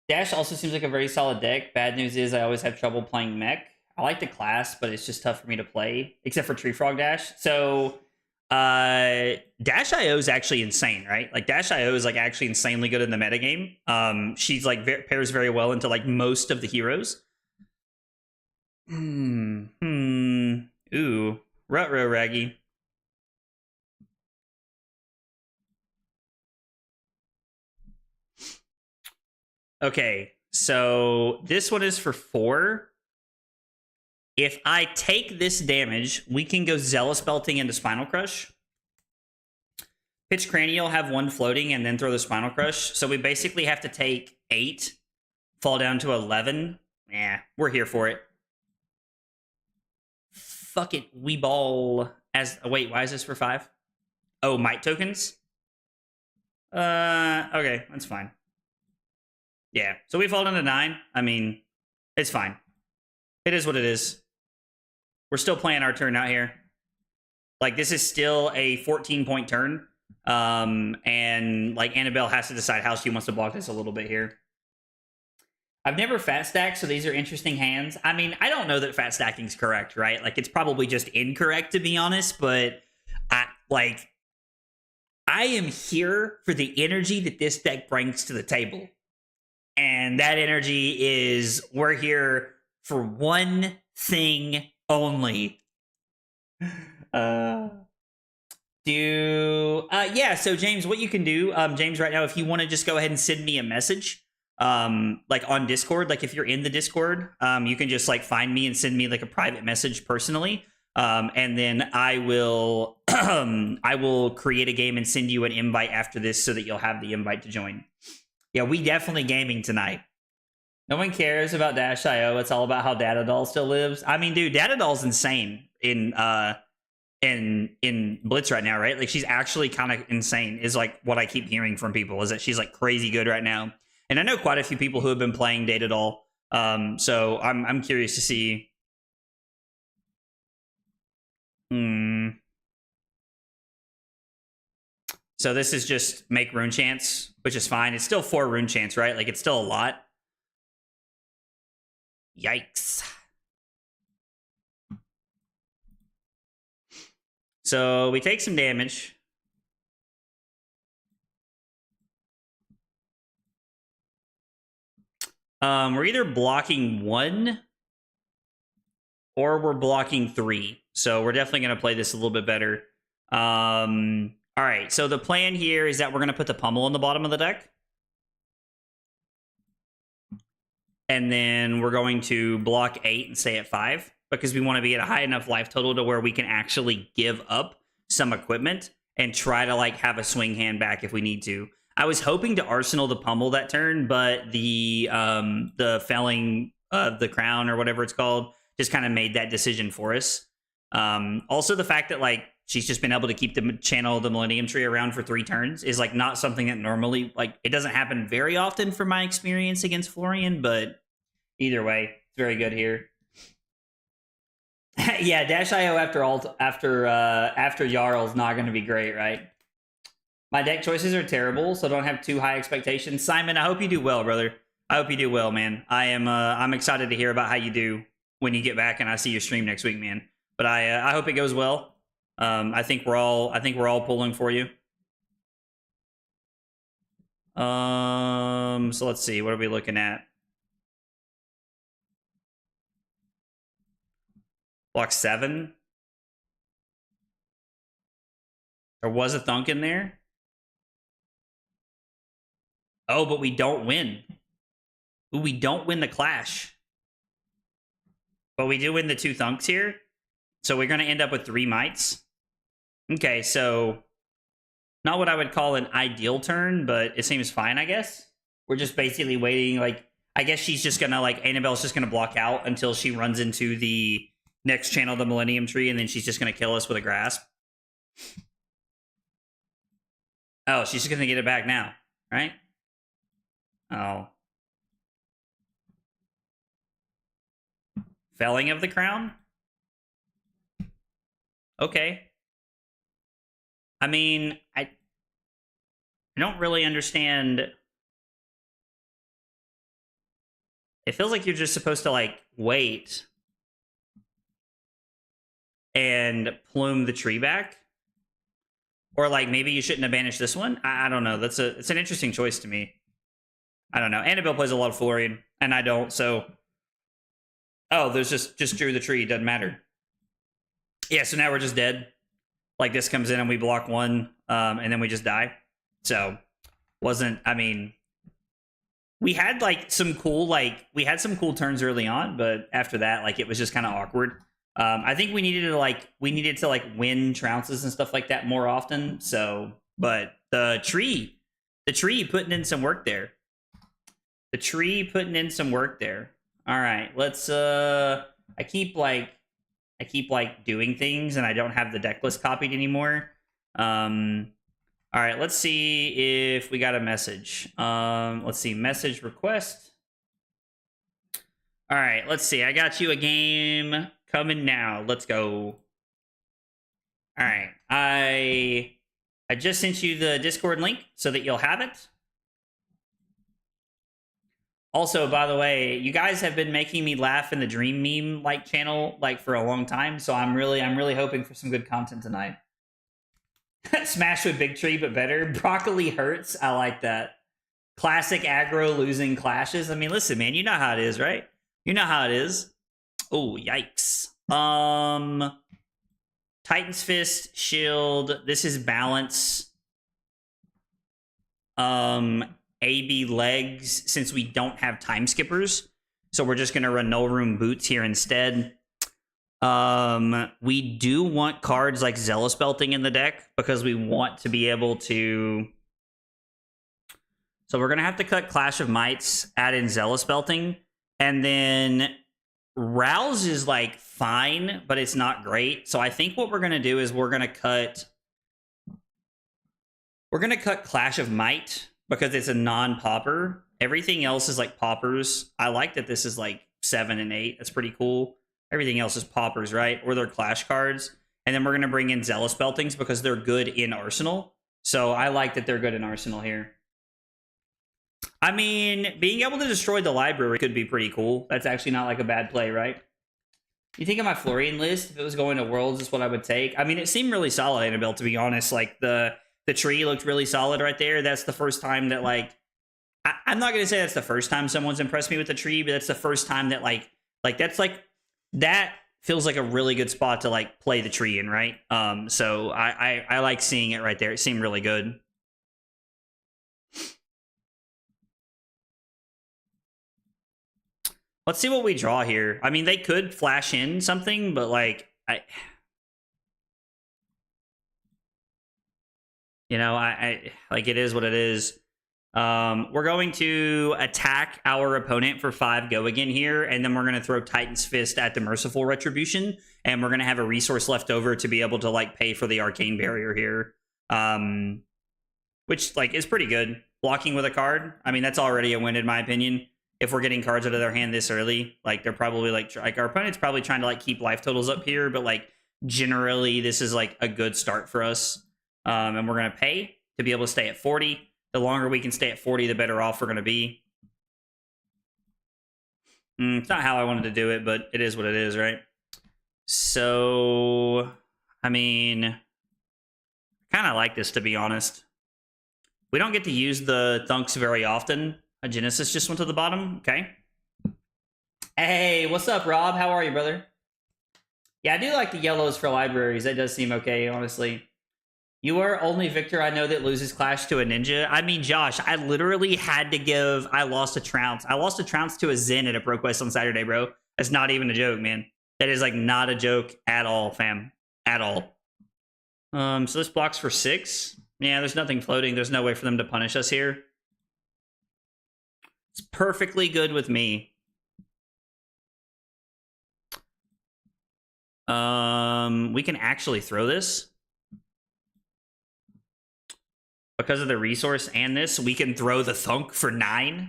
[SPEAKER 1] Dash also seems like a very solid deck. Bad news is I always have trouble playing mech. I like the class, but it's just tough for me to play, except for Tree Frog Dash. So Dash IO is actually insane, right? Like Dash IO is like actually insanely good in the metagame. She's like pairs very well into like most of the heroes. Ooh, Rutro Raggy. Okay, so this one is for 4. If I take this damage, we can go Zealous Belting into Spinal Crush. Pitch Cranial, have 1 floating, and then throw the Spinal Crush. So we basically have to take 8, fall down to 11. Yeah, we're here for it. Fuck it, we ball as... Oh, wait, why is this for 5? Oh, Might tokens? Okay, that's fine. Yeah, so we fall down to 9. I mean, it's fine. It is what it is. We're still playing our turn out here. Like, this is still a 14-point turn. And, like, Annabelle has to decide how she wants to block this a little bit here. I've never fat stacked, so these are interesting hands. I mean, I don't know that fat stacking is correct, right? Like, it's probably just incorrect, to be honest, but I am here for the energy that this deck brings to the table. And that energy is, we're here for one thing only. Yeah, so James, what you can do, James, right now, if you want to just go ahead and send me a message, like on Discord, like if you're in the Discord, you can just like find me and send me like a private message personally. And then I will I will create a game and send you an invite after this so that you'll have the invite to join. Yeah, we definitely gaming tonight. No one cares about Dash.io. It's all about how Data Doll still lives. I mean, dude, Data Doll's insane in Blitz right now, right? Like, she's actually kind of insane, is like what I keep hearing from people, is that she's like crazy good right now. And I know quite a few people who have been playing Data Doll. So I'm curious to see. So this is just make rune chants, which is fine. It's still 4 rune chants, right? Like, it's still a lot. Yikes. So we take some damage. We're either blocking 1 or we're blocking 3. So we're definitely going to play this a little bit better. All right, so the plan here is that we're going to put the pummel on the bottom of the deck. And then we're going to block 8 and stay at 5 because we want to be at a high enough life total to where we can actually give up some equipment and try to like have a swing hand back if we need to. I was hoping to arsenal the pummel that turn, but the felling of the crown or whatever it's called just kind of made that decision for us. Also, the fact that like she's just been able to keep the channel of the Millennium Tree around for 3 turns is like not something that normally like it doesn't happen very often from my experience against Florian, but either way, it's very good here. Yeah, Dash IO after Jarl's not going to be great, right? My deck choices are terrible, so don't have too high expectations. Simon, I hope you do well, brother. I hope you do well, man. I'm excited to hear about how you do when you get back and I see your stream next week, man. But I hope it goes well. I think we're all pulling for you. So let's see. What are we looking at? Block 7. There was a thunk in there. Oh, but we don't win. Ooh, we don't win the clash. But we do win the 2 thunks here. So we're going to end up with 3 mites. Okay, so not what I would call an ideal turn, but it seems fine, I guess. We're just basically waiting. Like, I guess she's just going to, like, Annabelle's just going to block out until she runs into the next channel, the Millennium Tree, and then she's just going to kill us with a grasp. Oh, she's just going to get it back now, right? Oh. Felling of the crown? Okay. I mean, I don't really understand. It feels like you're just supposed to, like, wait and plume the tree back. Or, like, maybe you shouldn't have banished this one. I don't know. It's an interesting choice to me. I don't know. Annabelle plays a lot of Florian, and I don't, so... Oh, there's just drew the tree. Doesn't matter. Yeah, so now we're just dead. Like, this comes in and we block 1, and then we just die. So, I mean... We had, like, some cool turns early on, but after that, like, it was just kind of awkward. I think we needed to win trounces and stuff like that more often. So, but the tree putting in some work there. All right, let's. I keep doing things, and I don't have the deck list copied anymore. All right, let's see if we got a message. Let's see, message request. All right, let's see. I got you a game coming now. Let's go. All right, I just sent you the Discord link so that you'll have it. Also, by the way, you guys have been making me laugh in the Dream Meme like channel like for a long time, so I'm really hoping for some good content tonight. Smash with Big Tree, but better. Broccoli hurts. I like that. Classic aggro losing clashes. I mean, listen, man, you know how it is, right? You know how it is. Oh, yikes. Titan's Fist, Shield. This is balance. AB legs, since we don't have time skippers. So we're just going to run No Room Boots here instead. We do want cards like Zealous Belting in the deck because we want to be able to... So we're going to have to cut Clash of Mites, add in Zealous Belting, and then Rouse is like fine, but it's not great. So I think what we're going to do is we're going to cut Clash of Might because it's a non-popper. Everything else is like poppers. I like that this is like 7 and 8. That's pretty cool. Everything else is poppers, right? Or they're Clash cards. And then we're going to bring in Zealous Beltings because they're good in Arsenal. So I like that they're good in Arsenal here. I mean, being able to destroy the library could be pretty cool. That's actually not like a bad play, right? You think of my Florian list, if it was going to Worlds, is what I would take. I mean, it seemed really solid, Annabelle, to be honest. Like, the tree looked really solid right there. That's the first time that, like... I'm not going to say that's the first time someone's impressed me with the tree, but that's the first time that, like that's, like... That feels like a really good spot to like play the tree in, right? So I like seeing it right there. It seemed really good. Let's see what we draw here. I mean, they could flash in something, but like I like it is what it is. We're going to attack our opponent for 5 go again here, and then we're going to throw Titan's Fist at the Merciful Retribution, and we're going to have a resource left over to be able to like pay for the Arcane Barrier here, which like is pretty good. Blocking with a card, I mean, that's already a win in my opinion. If we're getting cards out of their hand this early, like they're probably like our opponent's probably trying to like keep life totals up here, but like generally this is like a good start for us. And we're going to pay to be able to stay at 40. The longer we can stay at 40, the better off we're going to be. It's not how I wanted to do it, but it is what it is, right? So, I mean, I kind of like this, to be honest. We don't get to use the Thunks very often. A Genesis just went to the bottom. Okay. Hey, what's up, Rob? How are you, brother? Yeah, I do like the yellows for libraries. That does seem okay, honestly. You are only Victor I know that loses Clash to a Ninja. I mean, Josh, I literally had to give... I lost a Trounce. I lost a Trounce to a Zen at a ProQuest on Saturday, bro. That's not even a joke, man. That is, like, not a joke at all, fam. At all. So this blocks for 6. Yeah, there's nothing floating. There's no way for them to punish us here. It's perfectly good with me. We can actually throw this. Because of the resource and this, we can throw the Thunk for 9.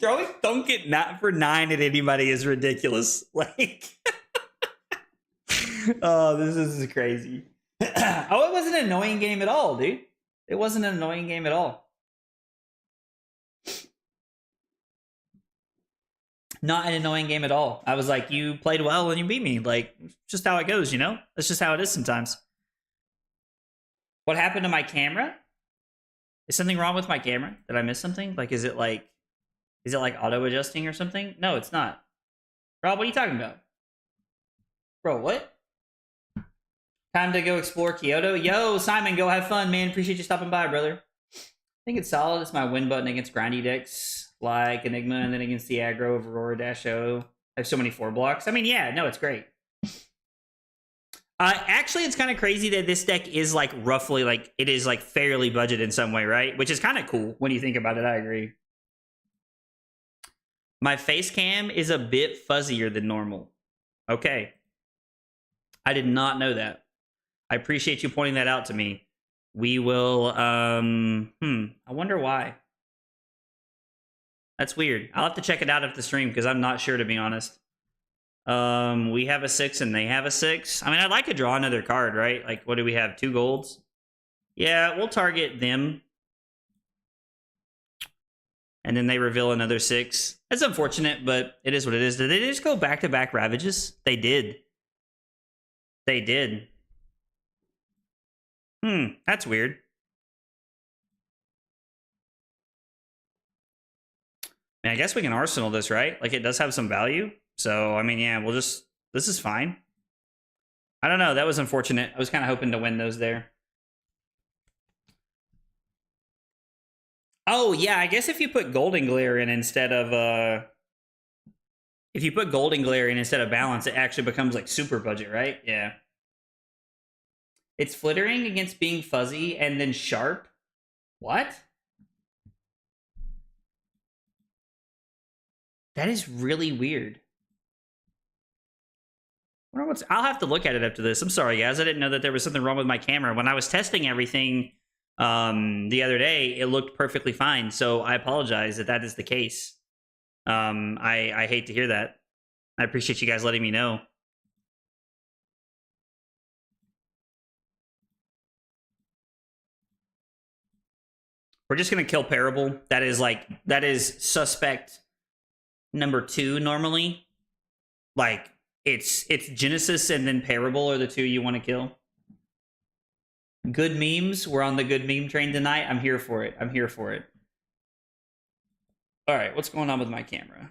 [SPEAKER 1] Throwing Thunk for 9 at anybody is ridiculous. Like, oh, this is crazy. Oh, it wasn't an annoying game at all, dude. It wasn't an annoying game at all. Not an annoying game at all. I was like, you played well and you beat me. Like, just how it goes, you know? That's just how it is sometimes. What happened to my camera? Is something wrong with my camera? Did I miss something? Like, is it like auto-adjusting or something? No, it's not. Rob, what are you talking about? Bro, what? Time to go explore Kyoto? Yo, Simon, go have fun, man. Appreciate you stopping by, brother. I think it's solid. It's my win button against grindy decks like Enigma, and then against the aggro of Aurora-O. I have so many 4 blocks. I mean, yeah, no, it's great. Actually, it's kind of crazy that this deck is like roughly like it is like fairly budgeted in some way, right? Which is kind of cool when you think about it. I agree. My face cam is a bit fuzzier than normal. Okay. I did not know that. I appreciate you pointing that out to me. We will, I wonder why. That's weird. I'll have to check it out after the stream because I'm not sure, to be honest. We have a 6 and they have a 6. I mean, I'd like to draw another card, right? Like, what do we have? 2 golds? Yeah, we'll target them. And then they reveal another 6. That's unfortunate, but it is what it is. Did they just go back-to-back Ravages? They did. They did. That's weird. I mean, I guess we can Arsenal this, right? Like, it does have some value. So, I mean, yeah, we'll just... This is fine. I don't know. That was unfortunate. I was kind of hoping to win those there. Oh, yeah, I guess if you put Golden Glare in instead of... If you put Golden Glare in instead of Balance, it actually becomes, like, super budget, right? Yeah. It's flittering against being fuzzy and then sharp. What? That is really weird. I'll have to look at it after this. I'm sorry, guys. I didn't know that there was something wrong with my camera. When I was testing everything the other day, it looked perfectly fine. So I apologize that that is the case. I hate to hear that. I appreciate you guys letting me know. We're just going to kill Parable. That is suspect number 2 normally. Like, it's Genesis and then Parable are the 2 you want to kill. Good memes. We're on the good meme train tonight. I'm here for it. I'm here for it. All right, what's going on with my camera?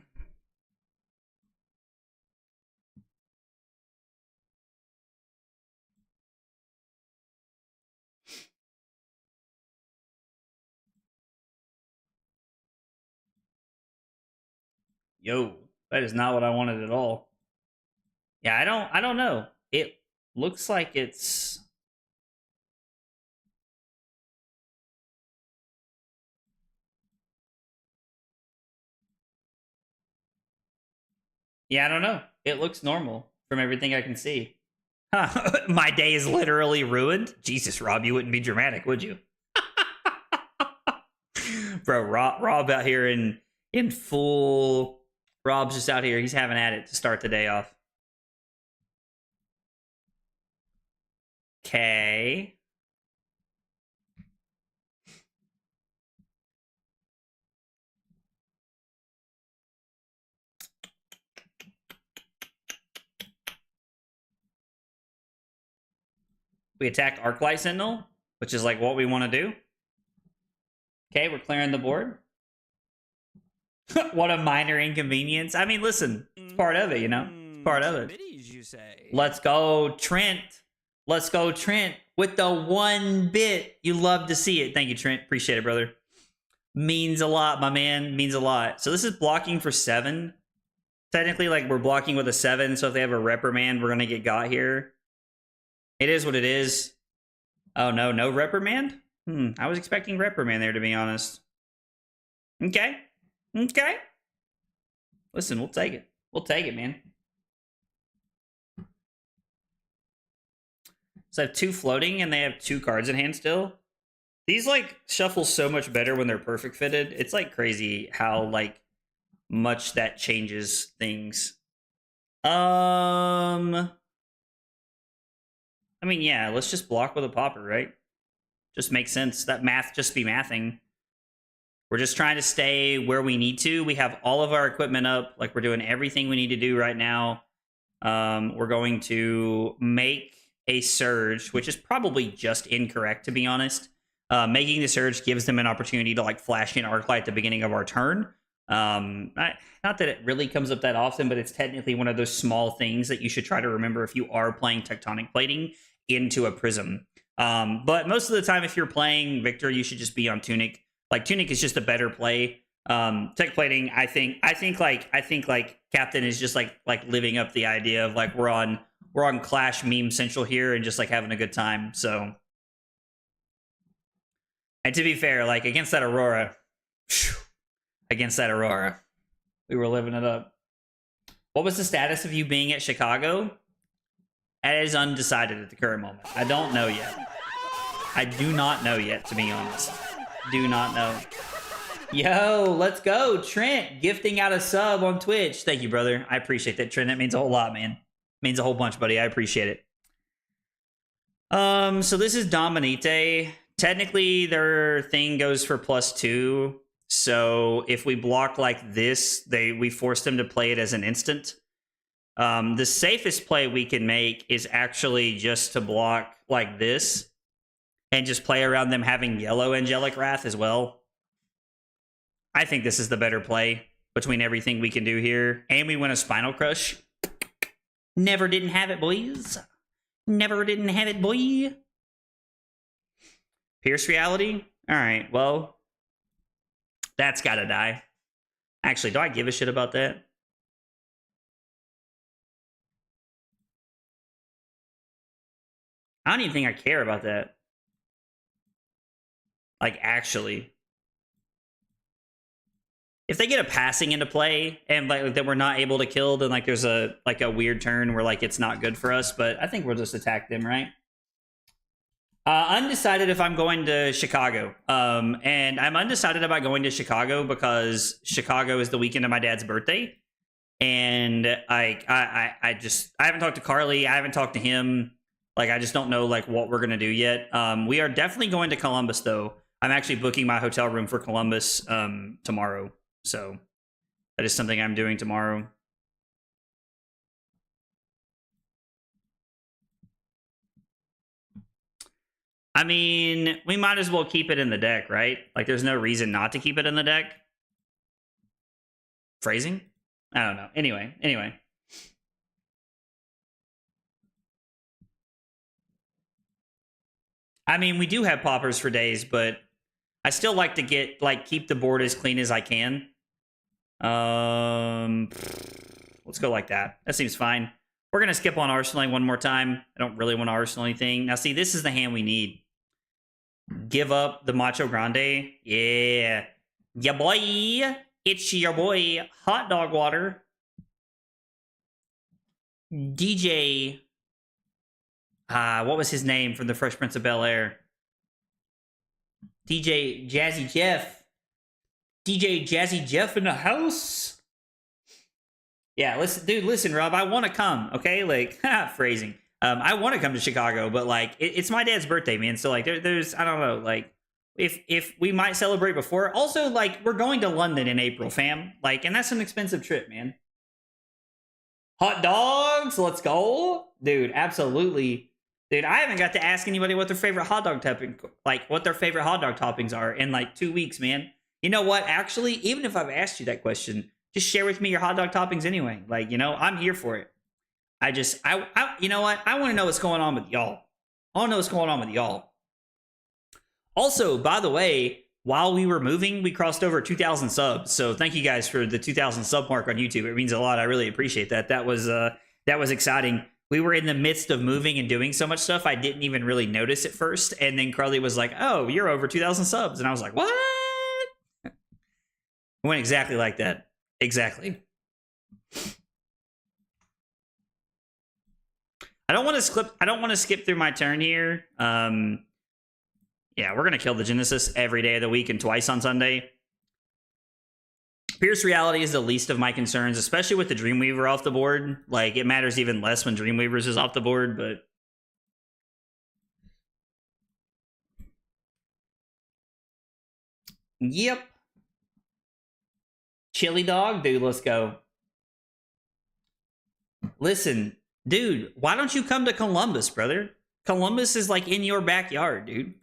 [SPEAKER 1] Yo, that is not what I wanted at all. Yeah, I don't know. It looks like it's... Yeah, I don't know. It looks normal from everything I can see. Huh. My day is literally ruined. Jesus, Rob, you wouldn't be dramatic, would you? Bro, Rob out here in full... Rob's just out here. He's having at it to start the day off. Okay. We attacked Arclight Sentinel, which is like what we want to do. Okay, we're clearing the board. What a minor inconvenience. I mean, listen, it's part of it, you know? It's part of it.
[SPEAKER 2] You say.
[SPEAKER 1] Let's go, Trent. Let's go, Trent, with the 1 bit. You love to see it. Thank you, Trent. Appreciate it, brother. Means a lot, my man. Means a lot. So this is blocking for 7. Technically, like, we're blocking with a 7, so if they have a reprimand, we're going to get got here. It is what it is. Oh, no, no reprimand? I was expecting reprimand there, to be honest. Okay. Okay. Listen, we'll take it. We'll take it, man. So I have 2 floating, and they have 2 cards in hand still. These, like, shuffle so much better when they're perfect fitted. It's, like, crazy how, like, much that changes things. I mean, yeah, let's just block with a popper, right? Just makes sense. That math just be mathing. We're just trying to stay where we need to. We have all of our equipment up. Like, we're doing everything we need to do right now. We're going to make a surge, which is probably just incorrect, to be honest. Making the surge gives them an opportunity to, like, flash in Arclight at the beginning of our turn. Not that it really comes up that often, but it's technically one of those small things that you should try to remember if you are playing Tectonic Plating into a Prism. But most of the time, if you're playing Victor, you should just be on Tunic. Like, Tunic is just a better play. Tech Plating, I think Captain is just like living up the idea of, like, we're on Clash meme central here and just, like, having a good time. So, and to be fair, like, against that Aurora, we were living it up. What was the status of you being at Chicago? That is undecided at the current moment. I don't know yet. I do not know yet, to be honest. Do not know. Yo, let's go. Trent, gifting out a sub on Twitch. Thank you, brother. I appreciate that, Trent. That means a whole lot, man. Means a whole bunch, buddy. I appreciate it. So this is Dominite. Technically, their thing goes for +2. So if we block like this, we force them to play it as an instant. The safest play we can make is actually just to block like this and just play around them having yellow Angelic Wrath as well. I think this is the better play between everything we can do here. And we win a Spinal Crush. Never didn't have it, boys. Never didn't have it, boy. Pierce Reality? Alright, well, that's gotta die. Actually, do I give a shit about that? I don't even think I care about that. Like, actually. If they get a passing into play and like that we're not able to kill, then like there's a weird turn where like it's not good for us, but I think we'll just attack them, right? Undecided if I'm going to Chicago. And I'm undecided about going to Chicago because Chicago is the weekend of my dad's birthday. And I haven't talked to Carly, I haven't talked to him. Like, I just don't know like what we're gonna do yet. We are definitely going to Columbus though. I'm actually booking my hotel room for Columbus tomorrow. So that is something I'm doing tomorrow. I mean, we might as well keep it in the deck, right? Like, there's no reason not to keep it in the deck. Phrasing? I don't know. Anyway. I mean, we do have poppers for days, but I still like to keep the board as clean as I can. Let's go like that. That seems fine. We're gonna skip on arsenaling one more time. I don't really want to arsenal anything. Now, see, this is the hand we need. Give up the Macho Grande. Yeah. Yeah, boy. It's your boy, Hot Dog Water. DJ. What was his name from the Fresh Prince of Bel-Air? DJ Jazzy Jeff. DJ Jazzy Jeff in the house. Yeah, listen, dude, listen, Rob, I want to come, okay? Like, phrasing. I want to come to Chicago, but like, it's my dad's birthday, man. So like, there's, I don't know, like, if we might celebrate before. Also, like, we're going to London in April, fam. Like, and that's an expensive trip, man. Hot dogs, let's go, dude. Absolutely, dude. I haven't got to ask anybody what their favorite hot dog topping, like, what their favorite hot dog toppings are in like 2 weeks, man. You know what? Actually, even if I've asked you that question, just share with me your hot dog toppings anyway. Like, you know, I'm here for it. You know what? I want to know what's going on with y'all. I want to know what's going on with y'all. Also, by the way, while we were moving, we crossed over 2,000 subs. So thank you guys for the 2,000 sub mark on YouTube. It means a lot. I really appreciate that. That was exciting. We were in the midst of moving and doing so much stuff, I didn't even really notice at first. And then Carly was like, "Oh, you're over 2,000 subs," and I was like, "What?" It went exactly like that. Exactly. I don't want to skip through my turn here. Yeah, we're gonna kill the Genesis every day of the week and twice on Sunday. Pierce Reality is the least of my concerns, especially with the Dreamweaver off the board. Like, it matters even less when Dreamweavers is off the board, but yep. Chili dog, dude, let's go. Listen, dude, why don't you come to Columbus, brother? Columbus is like in your backyard, dude.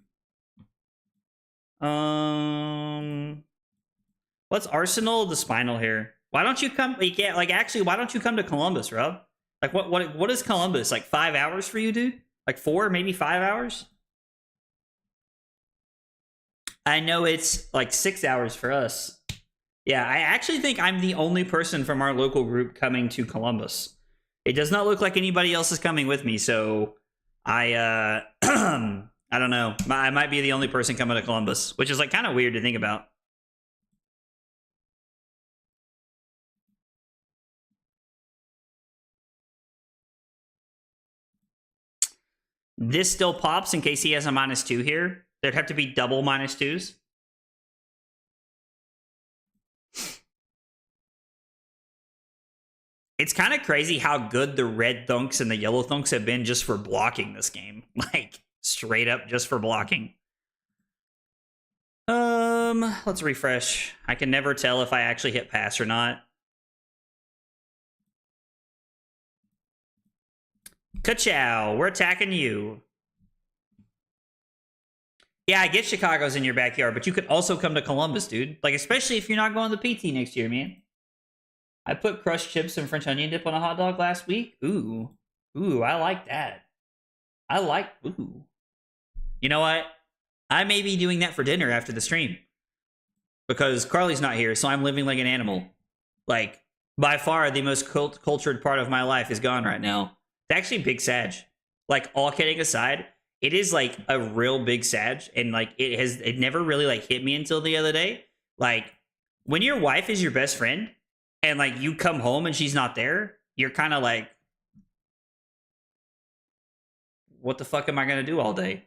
[SPEAKER 1] Let's Arsenal the Spinal here. Why don't you come? Yeah, like, actually, why don't you come to Columbus, Rob? Like, what is Columbus? Like 5 hours for you, dude? Like 4, maybe 5 hours? I know it's like 6 hours for us. Yeah, I actually think I'm the only person from our local group coming to Columbus. It does not look like anybody else is coming with me, so I I don't know. I might be the only person coming to Columbus, which is like kind of weird to think about. This still pops in case he has a -2 here. There'd have to be double -2s. It's kind of crazy how good the red thunks and the yellow thunks have been just for blocking this game. Like, straight up just for blocking. Let's refresh. I can never tell if I actually hit pass or not. Ka-chow, we're attacking you. Yeah, I get Chicago's in your backyard, but you could also come to Columbus, dude. Like, especially if you're not going to PT next year, man. I put crushed chips and French onion dip on a hot dog last week. Ooh. Ooh, I like that. Ooh. You know what? I may be doing that for dinner after the stream. Because Carly's not here, so I'm living like an animal. Like, by far, the most cultured part of my life is gone right now. It's actually big Sag. Like, all kidding aside, it is like a real big Sag, and like it never really like hit me until the other day. Like, when your wife is your best friend, and like you come home and she's not there, you're kind of like, what the fuck am I gonna do all day?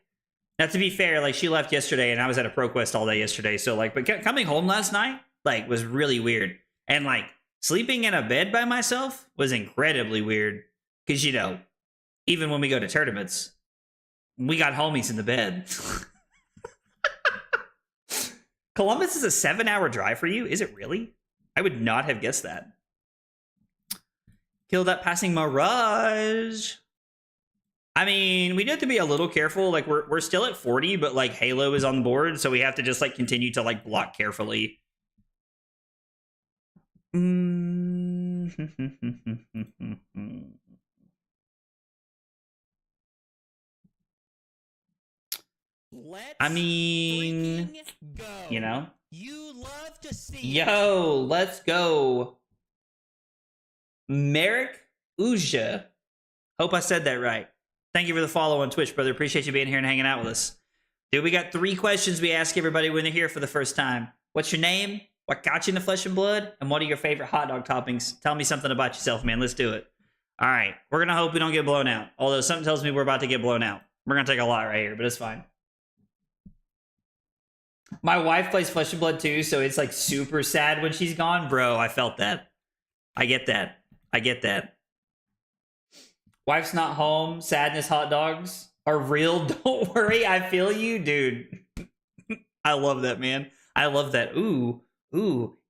[SPEAKER 1] Now, to be fair, like, she left yesterday and I was at a ProQuest all day yesterday. So like, but coming home last night, like, was really weird. And like, sleeping in a bed by myself was incredibly weird. Cause, you know, even when we go to tournaments, we got homies in the bed. Columbus is a 7-hour drive for you? Is it really? I would not have guessed that. Kill that passing Mirage. I mean, we do have to be a little careful. Like, we're still at 40, but like Halo is on board, so we have to just like continue to like block carefully. I mean, you know, You love to see. Yo, let's go. Merrick Uja. Hope I said that right. Thank you for the follow on Twitch, brother. Appreciate you being here and hanging out with us. Dude, we got 3 questions we ask everybody when they're here for the first time. What's your name? What got you into Flesh and Blood? And what are your favorite hot dog toppings? Tell me something about yourself, man. Let's do it. All right. We're going to hope we don't get blown out. Although something tells me we're about to get blown out. We're going to take a lot right here, but it's fine. My wife plays Flesh and Blood too, so it's like super sad when she's gone. Bro, I felt that. I get that. I get that. Wife's not home. Sadness hot dogs are real. Don't worry. I feel you, dude. I love that, man. I love that. Ooh.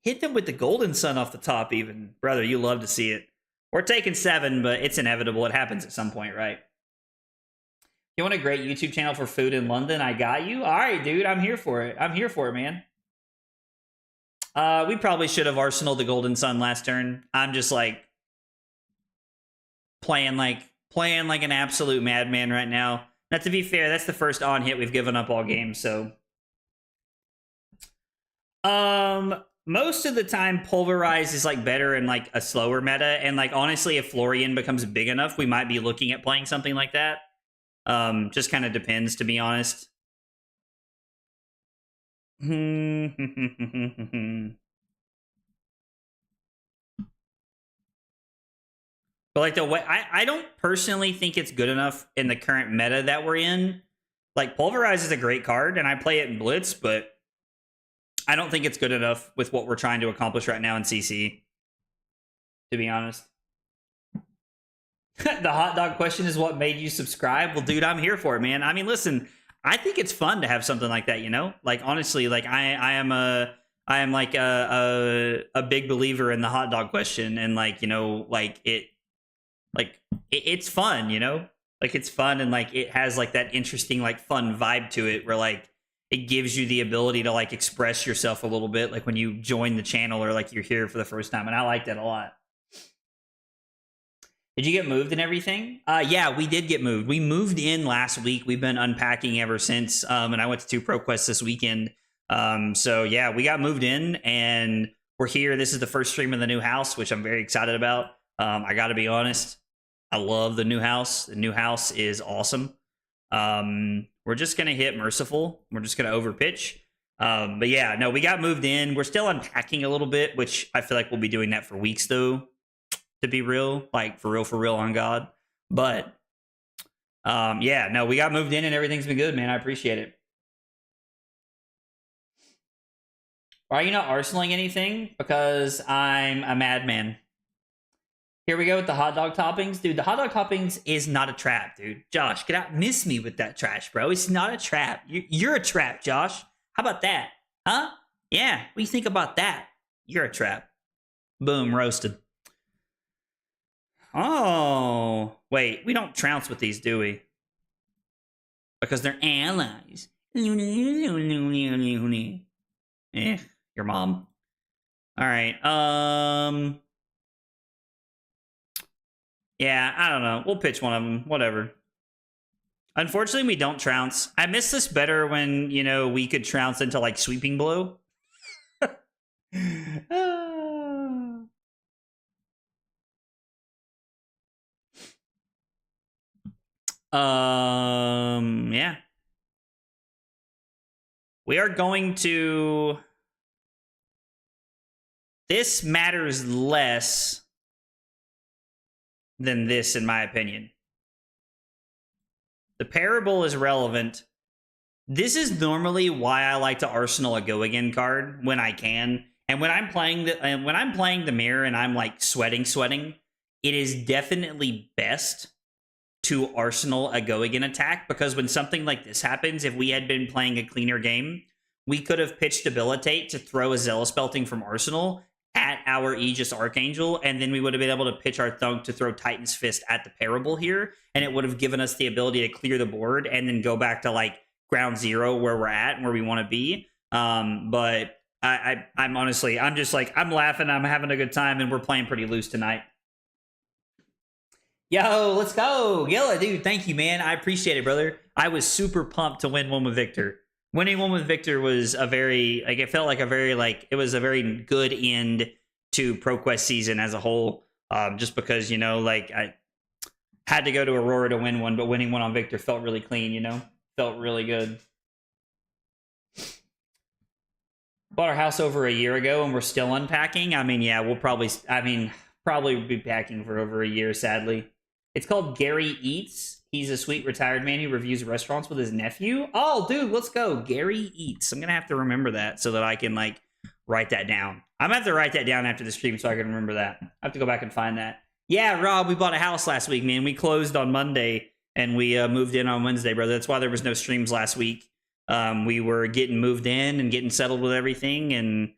[SPEAKER 1] Hit them with the golden sun off the top even. Brother, you love to see it. We're taking 7, but it's inevitable. It happens at some point, right? You want a great YouTube channel for food in London? I got you. All right, dude. I'm here for it. I'm here for it, man. We probably should have Arsenal the Golden Sun last turn. I'm just like playing like an absolute madman right now. Now, to be fair, that's the first on hit we've given up all game, so. Most of the time, Pulverize is like better in like a slower meta, and like honestly, if Florian becomes big enough, we might be looking at playing something like that. Just kind of depends, to be honest. But like the way I don't personally think it's good enough in the current meta that we're in. Like Pulverize is a great card, and I play it in Blitz, but I don't think it's good enough with what we're trying to accomplish right now in CC. To be honest. The hot dog question is what made you subscribe? Well, dude, I'm here for it, man. I mean, listen, I think it's fun to have something like that, you know? Like, honestly, like I am like a big believer in the hot dog question, and like, you know, it's fun, you know? Like, it's fun, and like it has like that interesting, like fun vibe to it where like it gives you the ability to like express yourself a little bit, like when you join the channel or like you're here for the first time. And I like that a lot. Did you get moved and everything? Yeah, we did get moved. We moved in last week. We've been unpacking ever since. And I went to 2 Pro Quests this weekend. So yeah, we got moved in and we're here. This is the first stream in the new house, which I'm very excited about. I got to be honest. I love the new house. The new house is awesome. We're just going to hit Merciful. We're just going to overpitch. But yeah, no, we got moved in. We're still unpacking a little bit, which I feel like we'll be doing that for weeks though. To be real, like for real on God. But yeah, no, we got moved in and everything's been good, man. I appreciate it. Are you not arsenaling anything? Because I'm a madman. Here we go with the hot dog toppings. Dude, the hot dog toppings is not a trap, dude. Josh, get out. Miss me with that trash, bro. It's not a trap. You're a trap, Josh. How about that? Huh? Yeah, what do you think about that? You're a trap. Boom, roasted. Oh, wait. We don't trounce with these, do we? Because they're allies. Eh, your mom. All right. Yeah, I don't know. We'll pitch one of them. Whatever. Unfortunately, we don't trounce. I miss this better when, you know, we could trounce into, like, Sweeping Blow. Yeah. We are going to... This matters less than this, in my opinion. The Parable is relevant. This is normally why I like to Arsenal a Go Again card when I can. And when I'm playing the mirror and I'm like sweating, it is definitely best to Arsenal a Go Again attack, because when something like this happens, if we had been playing a cleaner game, we could have pitched Debilitate to throw a Zealous Belting from Arsenal at our Aegis Archangel, and then we would have been able to pitch our Thunk to throw Titan's Fist at the Parable here, and it would have given us the ability to clear the board and then go back to like ground zero where we're at and where we want to be. But I'm honestly, I'm just like, I'm laughing, I'm having a good time, and we're playing pretty loose tonight. Yo, let's go. Gilla, dude, thank you, man. I appreciate it, brother. I was super pumped to win one with Victor. winning one with Victor was a very like it felt like a very like it was a very good end to ProQuest season as a whole. Just because like I had to go to Aurora to win one, but winning one on Victor felt really clean. Felt really good. Bought our house over a year ago and we're still unpacking. I mean, yeah, we'll probably be packing for over a year, sadly. It's called Gary Eats. He's a sweet retired man who reviews restaurants with his nephew. Oh, dude, let's go. Gary Eats. I'm going to have to remember that so that I can, write that down. I'm going to have to write that down after the stream so I can remember that. I have to go back and find that. Yeah, Rob, we bought a house last week, man. We closed on Monday and we moved in on Wednesday, brother. That's why there was no streams last week. We were getting moved in and getting settled with everything and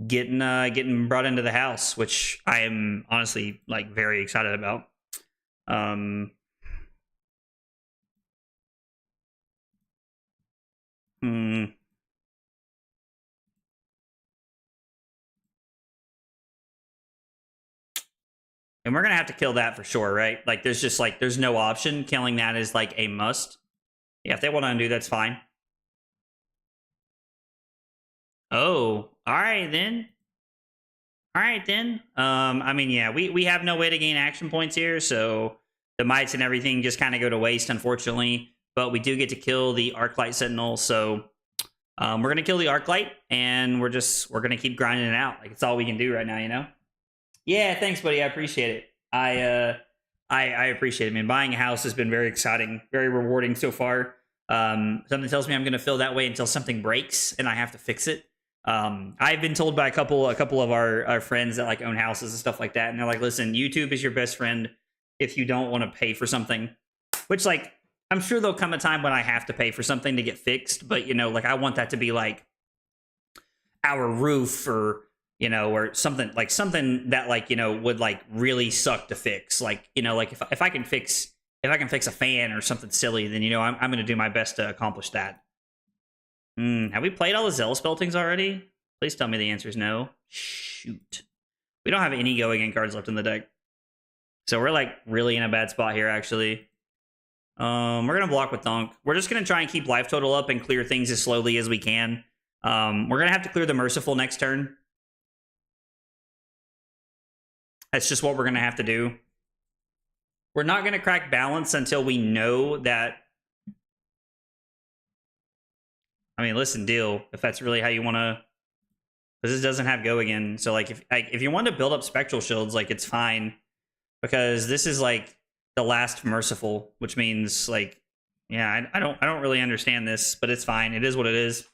[SPEAKER 1] getting brought into the house, which I am honestly very excited about. And we're gonna have to kill that for sure, right? There's no option. Killing that is a must. Yeah, if they want to undo, that's fine. Oh, all right then. All right then. I mean, yeah, we have no way to gain action points here, so the mites and everything just kind of go to waste, unfortunately. But we do get to kill the Arclight Sentinel, so we're gonna kill the Arclight, and we're gonna keep grinding it out. It's all we can do right now, Yeah, thanks, buddy. I appreciate it. I appreciate it, man. Buying a house has been very exciting, very rewarding so far. Something tells me I'm gonna feel that way until something breaks and I have to fix it. I've been told by a couple of our friends that own houses and stuff like that, and they're like, listen, YouTube is your best friend if you don't want to pay for something, which I'm sure there'll come a time when I have to pay for something to get fixed, but I want that to be our roof or something that would really suck to fix, if I can fix a fan or something silly, then I'm going to do my best to accomplish that. Have we played all the Zealous Beltings already? Please tell me the answer is no. Shoot. We don't have any Go Again cards left in the deck. So we're really in a bad spot here, actually. We're going to block with Thunk. We're just going to try and keep life total up and clear things as slowly as we can. We're going to have to clear the Merciful next turn. That's just what we're going to have to do. We're not going to crack balance until we know that. I mean, listen, deal, if that's really how you want to. Because this doesn't have Go Again. So, if you want to build up Spectral Shields, it's fine. Because this is, the last Merciful, which means, yeah, I don't really understand this, but it's fine. It is what it is.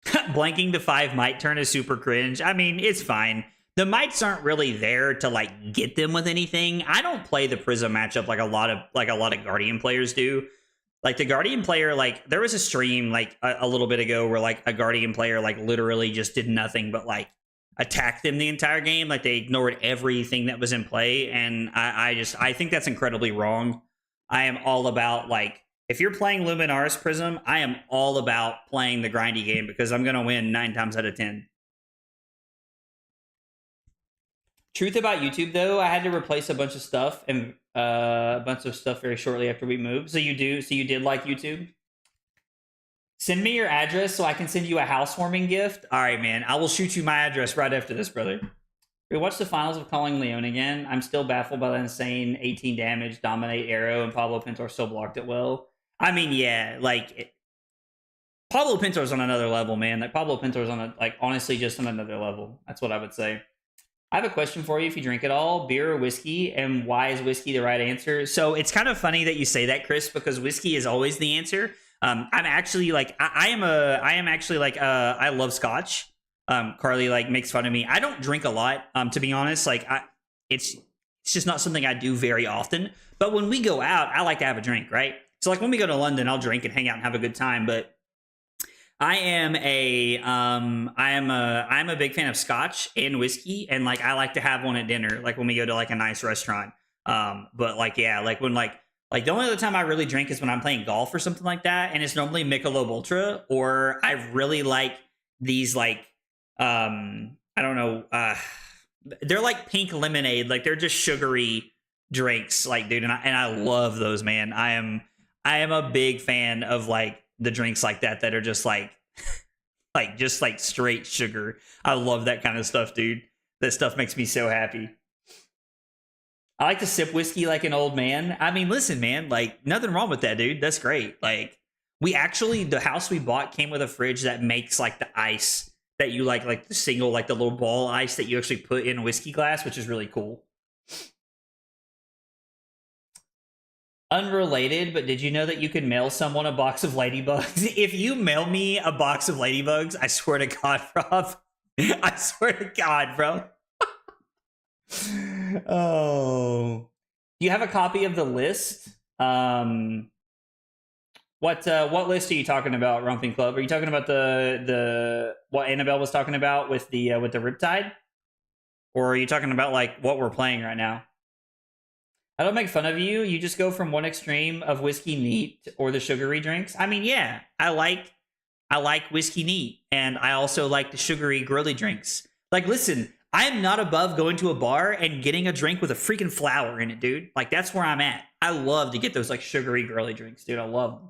[SPEAKER 1] Blanking the 5 Might turn is super cringe. I mean, it's fine. The Mites aren't really there to get them with anything. I don't play the Prism matchup like a lot of Guardian players do. The Guardian player, there was a stream a little bit ago where a Guardian player literally just did nothing but attack them the entire game. They ignored everything that was in play, and I think that's incredibly wrong. I am all about if you're playing Luminaris Prism, I am all about playing the grindy game because I'm gonna win 9 times out of 10. Truth about YouTube, though, I had to replace a bunch of stuff and very shortly after we moved. So you did like YouTube? Send me your address so I can send you a housewarming gift. All right, man. I will shoot you my address right after this, brother. We watched the finals of Calling Leon again. I'm still baffled by the insane 18 damage, dominate arrow, and Pablo Pintor still blocked it well. I mean, yeah, Pablo Pintor's on another level, man. Pablo Pintor's on honestly just on another level. That's what I would say. I have a question for you. If you drink it all, beer or whiskey, and why is whiskey the right answer? So it's kind of funny that you say that, Chris, because whiskey is always the answer. I'm actually I love Scotch. Carly makes fun of me. I don't drink a lot, to be honest. It's just not something I do very often. But when we go out, I like to have a drink, right? So when we go to London, I'll drink and hang out and have a good time. But I am a big fan of Scotch and whiskey, and I like to have one at dinner, when we go to a nice restaurant. But yeah, when the only other time I really drink is when I'm playing golf or something like that, and it's normally Michelob Ultra, or I really like these I don't know, they're pink lemonade, they're just sugary drinks, dude, and I love those, man. I am a big fan of like the drinks like that that are just like just like straight sugar. I love that kind of stuff, dude. That stuff makes me so happy. I like to sip whiskey like an old man. I mean, listen, man, like nothing wrong with that, dude. That's great. Like we actually, the house we bought came with a fridge that makes like the ice that you like the single, like the little ball ice that you actually put in a whiskey glass, which is really cool. Unrelated, but did you know that you can mail someone a box of ladybugs? If you mail me a box of ladybugs, I swear to God, Rob. I swear to God, bro. Oh, do you have a copy of the list? What list are you talking about, Romping Club? Are you talking about the what Annabelle was talking about with the Riptide, or are you talking about like what we're playing right now? I don't make fun of you. You just go from one extreme of whiskey neat or the sugary drinks. I mean, yeah, I like whiskey neat, and I also like the sugary girly drinks. Like, listen, I am not above going to a bar and getting a drink with a freaking flower in it, dude. Like, that's where I'm at. I love to get those like sugary girly drinks, dude. I love them.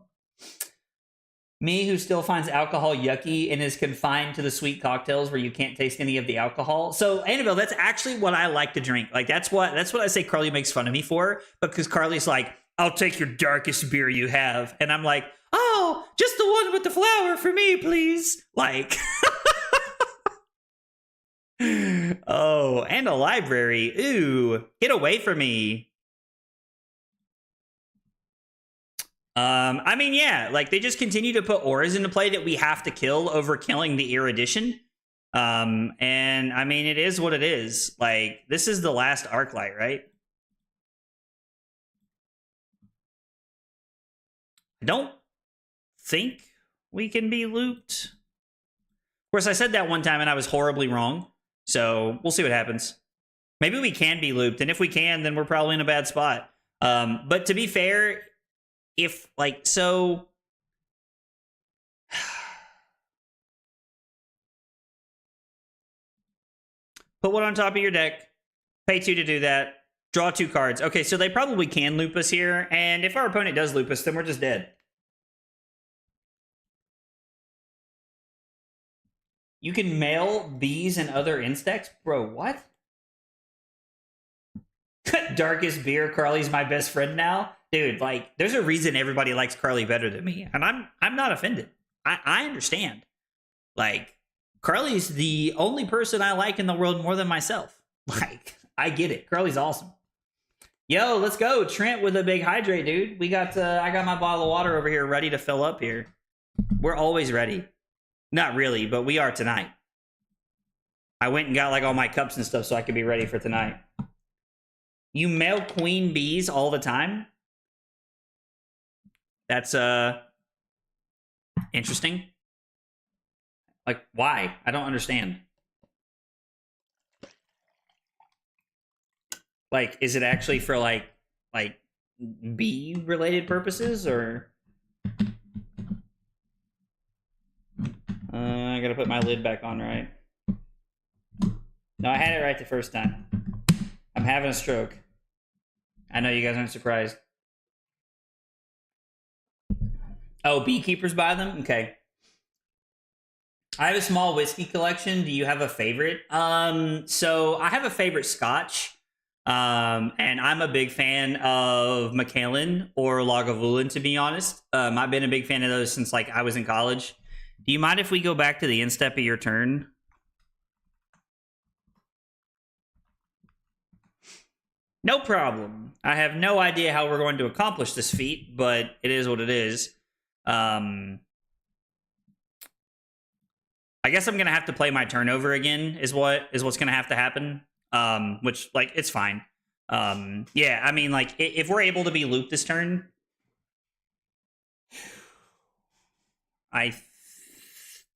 [SPEAKER 1] Me, who still finds alcohol yucky and is confined to the sweet cocktails where you can't taste any of the alcohol. So, Annabelle, that's actually what I like to drink. Like, that's what I say Carly makes fun of me for, because Carly's like, I'll take your darkest beer you have. And I'm like, oh, just the one with the flower for me, please. Like, oh, and a library. Ooh, get away from me. I mean, yeah, like they just continue to put auras into play that we have to kill over killing the erudition. And I mean, it is what it is. Like, this is the last Arclight, right? I don't think we can be looped. Of course, I said that one time and I was horribly wrong. So we'll see what happens. Maybe we can be looped, and if we can, then we're probably in a bad spot. But to be fair, if like so put one on top of your deck, pay 2 to do that, draw 2 cards. Okay, so they probably can loop us here, and if our opponent does loop us, then we're just dead. You can mail bees and other insects? Bro, what? Darkest beer, Carly's my best friend now. Dude, like, there's a reason everybody likes Carly better than me, and I'm not offended. I understand. Like, Carly's the only person I like in the world more than myself. Like, I get it. Carly's awesome. Yo, let's go. Trent with a big hydrate, dude. We got I got my bottle of water over here ready to fill up here. We're always ready. Not really, but we are tonight. I went and got like all my cups and stuff so I could be ready for tonight. You mail queen bees all the time? That's interesting. Like, why? I don't understand. Like, is it actually for like bee related purposes, or I gotta put my lid back on right. No, I had it right the first time. I'm having a stroke. I know you guys aren't surprised. Oh, beekeepers buy them? Okay. I have a small whiskey collection. Do you have a favorite? So I have a favorite Scotch. And I'm a big fan of Macallan or Lagavulin, to be honest. I've been a big fan of those since like I was in college. Do you mind if we go back to the end step of your turn? No problem. I have no idea how we're going to accomplish this feat, but it is what it is. I guess I'm gonna have to play my turnover again. Is what's gonna have to happen. Which like it's fine. Yeah, I mean like if we're able to be looped this turn, I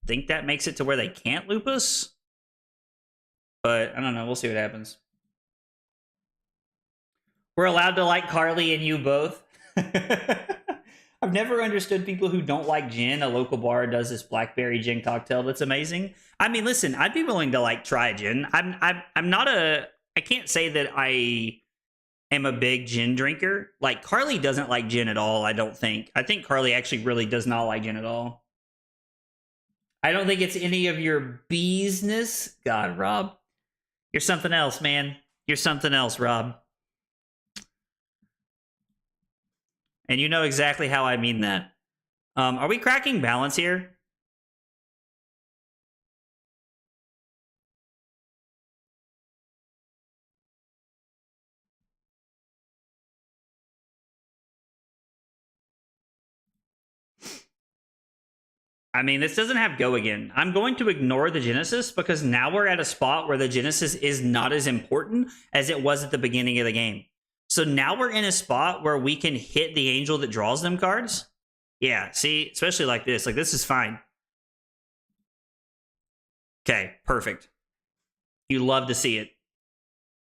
[SPEAKER 1] think that makes it to where they can't loop us. But I don't know. We'll see what happens. We're allowed to like Carly and you both. I've never understood people who don't like gin. A local bar does this blackberry gin cocktail that's amazing. I mean, listen, I'd be willing to like try a gin. I'm not a. I can't say that I am a big gin drinker. Like, Carly doesn't like gin at all, I don't think. I think Carly actually really does not like gin at all. I don't think it's any of your business. God, Rob. You're something else, man. You're something else, Rob. And you know exactly how I mean that. Are we cracking balance here? I mean, this doesn't have go again. I'm going to ignore the Genesis because now we're at a spot where the Genesis is not as important as it was at the beginning of the game. So now we're in a spot where we can hit the angel that draws them cards. Yeah, see, especially like this. Like, this is fine. Okay, perfect. You love to see it.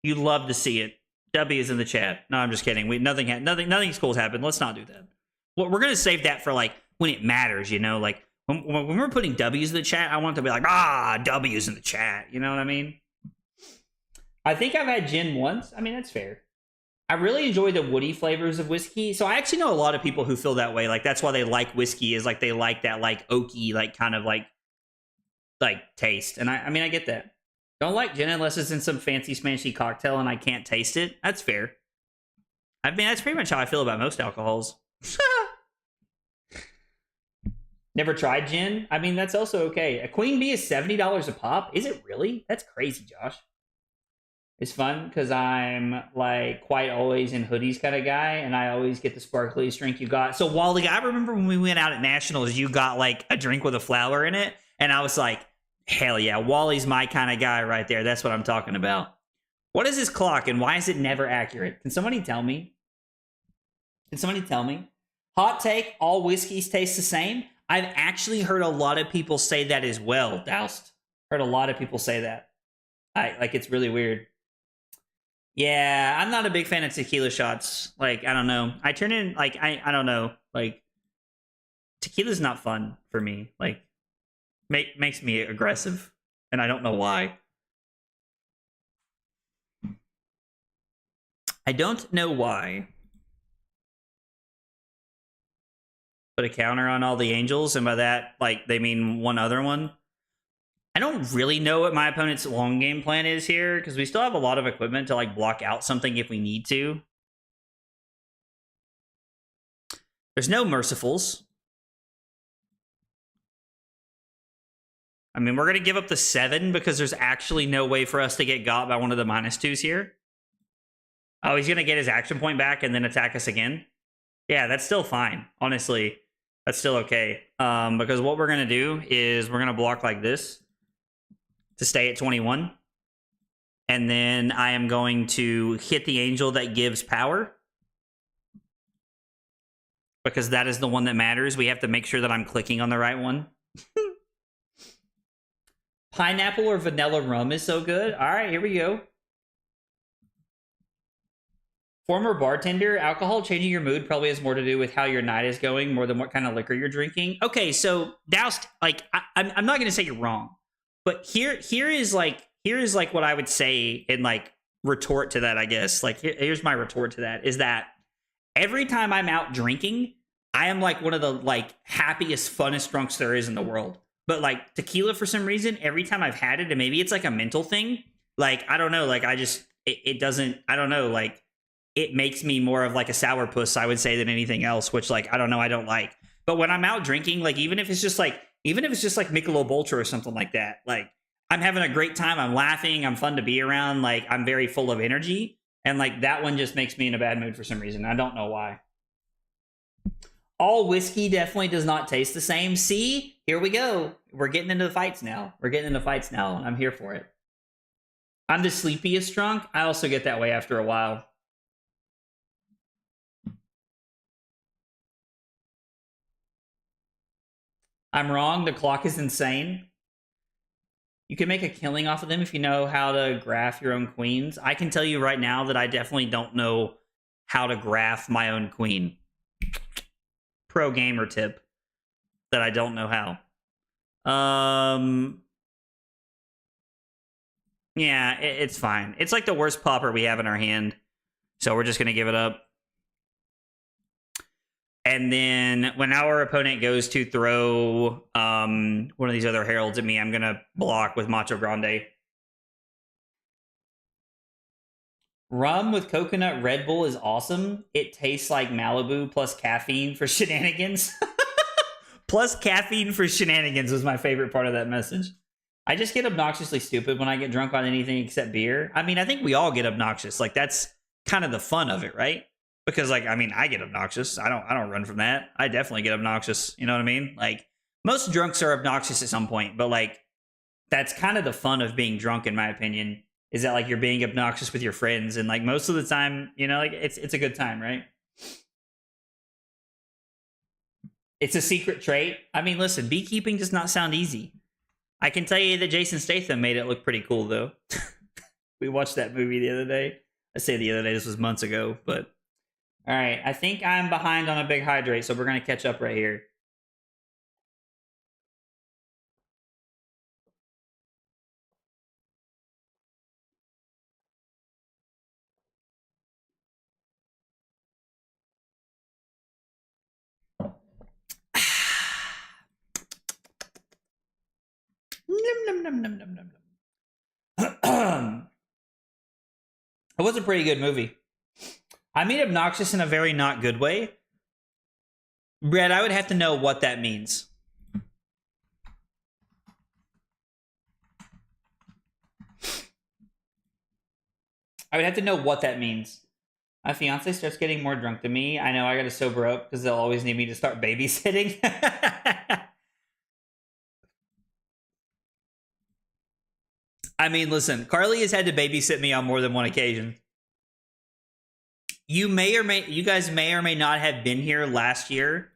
[SPEAKER 1] You love to see it. W is in the chat. No, I'm just kidding. Nothing cool's happened. Let's not do that. Well, we're gonna save that for like when it matters. You know, like when we're putting W's in the chat, I want to be like, W's in the chat. You know what I mean? I think I've had gin once. I mean, that's fair. I really enjoy the woody flavors of whiskey. So I actually know a lot of people who feel that way. Like, that's why they like whiskey, is like they like that like oaky, like kind of like taste. And I mean, I get that. Don't like gin unless it's in some fancy smashy cocktail and I can't taste it. That's fair. I mean, that's pretty much how I feel about most alcohols. Never tried gin? I mean, that's also okay. A queen bee is $70 a pop? Is it really? That's crazy, Josh. It's fun because I'm like quite always in hoodies kind of guy, and I always get the sparkliest drink you got. So Wally, I remember when we went out at Nationals, you got like a drink with a flower in it, and I was like, hell yeah, Wally's my kind of guy right there. That's what I'm talking about. What is this clock, and why is it never accurate? Can somebody tell me? Can somebody tell me? Hot take, all whiskeys taste the same. I've actually heard a lot of people say that as well, Doused. Heard a lot of people say that. Like, it's really weird. Yeah, I'm not a big fan of tequila shots. Like, I don't know. I turn in, like, I don't know. Like, tequila's not fun for me. Like, makes me aggressive, and I don't know why. I don't know why. Put a counter on all the angels, and by that, like, they mean one other one. I don't really know what my opponent's long game plan is here, because we still have a lot of equipment to like block out something if we need to. There's no mercifuls. I mean, we're going to give up the 7 because there's actually no way for us to get got by one of the -2s here. Oh, he's going to get his action point back and then attack us again? Yeah, that's still fine. Honestly, that's still okay. Because what we're going to do is we're going to block like this to stay at 21. And then I am going to hit the angel that gives power, because that is the one that matters. We have to make sure that I'm clicking on the right one. Pineapple or vanilla rum is so good. All right, here we go. Former bartender, alcohol changing your mood probably has more to do with how your night is going more than what kind of liquor you're drinking. Okay, so Doused, like, I'm not going to say you're wrong, but here is like what I would say in like retort to that, I guess. Like, here's my retort to that, is that every time I'm out drinking, I am like one of the like happiest, funnest drunks there is in the world. But like tequila, for some reason, every time I've had it, and maybe it's like a mental thing, like, I don't know, like it doesn't, I don't know, like it makes me more of like a sourpuss, I would say, than anything else, which, like, I don't know, I don't like. But when I'm out drinking, like, even if it's just like Michelob Ultra or something like that, like, I'm having a great time, I'm laughing, I'm fun to be around, like, I'm very full of energy, and like that one just makes me in a bad mood for some reason. I don't know why. All whiskey definitely does not taste the same. See, here we go. We're getting into the fights now. And I'm here for it. I'm the sleepiest drunk. I also get that way after a while. I'm wrong. The clock is insane. You can make a killing off of them if you know how to graph your own queens. I can tell you right now that I definitely don't know how to graph my own queen. Pro gamer tip that I don't know how. Yeah, it's fine. It's like the worst popper we have in our hand. So we're just going to give it up. And then when our opponent goes to throw one of these other heralds at me, I'm going to block with Macho Grande. Rum with coconut Red Bull is awesome. It tastes like Malibu plus caffeine for shenanigans. Plus caffeine for shenanigans was my favorite part of that message. I just get obnoxiously stupid when I get drunk on anything except beer. I mean, I think we all get obnoxious. Like, that's kind of the fun of it, right? Because, like, I mean, I get obnoxious. I don't run from that. I definitely get obnoxious. You know what I mean? Like, most drunks are obnoxious at some point, but, like, that's kind of the fun of being drunk, in my opinion, is that, like, you're being obnoxious with your friends. And, like, most of the time, you know, like, it's a good time, right? It's a secret trait. I mean, listen, beekeeping does not sound easy. I can tell you that Jason Statham made it look pretty cool, though. We watched that movie the other day. I say the other day, this was months ago, but... All right, I think I'm behind on a big hydrate, so we're going to catch up right here. Nom, nom, nom, nom, nom, nom, nom. It was a pretty good movie. I mean obnoxious in a very not good way. Brad, I would have to know what that means. I would have to know what that means. My fiance starts getting more drunk than me. I know I got to sober up because they'll always need me to start babysitting. I mean, listen, Carly has had to babysit me on more than one occasion. You guys may or may not have been here last year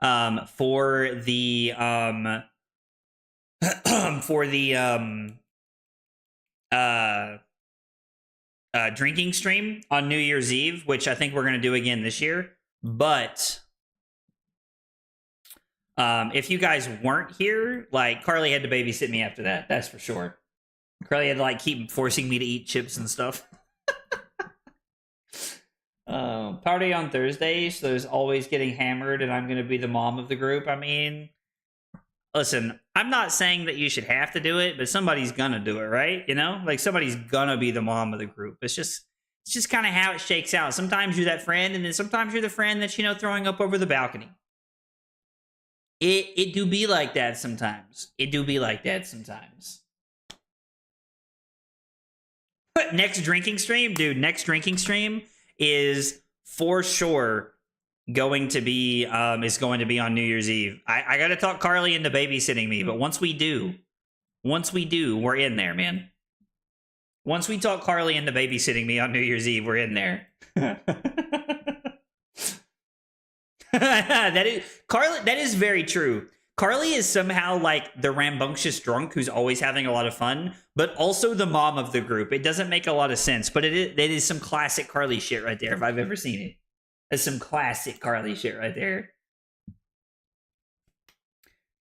[SPEAKER 1] for the for the drinking stream on New Year's Eve, which I think we're going to do again this year. But if you guys weren't here, like, Carly had to babysit me after that. That's for sure. Carly had to, like, keep forcing me to eat chips and stuff. Party on Thursday, so there's always getting hammered, and I'm going to be the mom of the group. I mean, listen, I'm not saying that you should have to do it, but somebody's gonna do it, right? You know, like, somebody's gonna be the mom of the group. It's just kind of how it shakes out. Sometimes you're that friend, and then sometimes you're the friend that's, you know, throwing up over the balcony. It do be like that sometimes. It do be like that sometimes. But next drinking stream, dude, next drinking stream is for sure going to be on New Year's Eve. I gotta talk Carly into babysitting me, but once we do, we're in there, man. Once we talk Carly into babysitting me on New Year's Eve, we're in there. That is very true. Carly is somehow like the rambunctious drunk who's always having a lot of fun, but also the mom of the group. It doesn't make a lot of sense, but it is some classic Carly shit right there, if I've ever seen it. That's some classic Carly shit right there.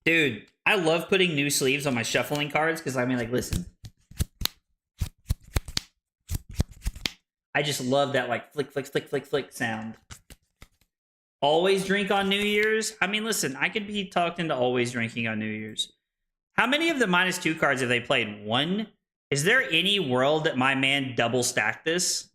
[SPEAKER 1] Dude, I love putting new sleeves on my shuffling cards because, I mean, like, listen. I just love that, like, flick, flick, flick, flick, flick sound. Always drink on New Year's? I mean, listen, I could be talked into always drinking on New Year's. How many of the -2 cards have they played? One? Is there any world that my man double stacked this?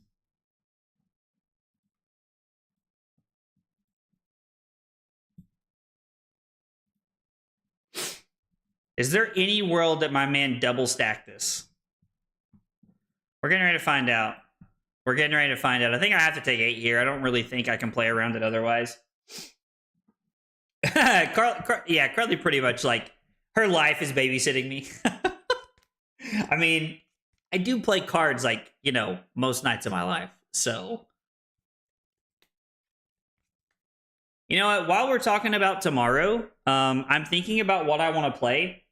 [SPEAKER 1] Is there any world that my man double stacked this? We're getting ready to find out. We're getting ready to find out. I think I have to take 8 here. I don't really think I can play around it otherwise. Carly pretty much, like, her life is babysitting me. I mean, I do play cards, like, you know, most nights of my life. So, you know what? While we're talking about tomorrow, I'm thinking about what I want to play.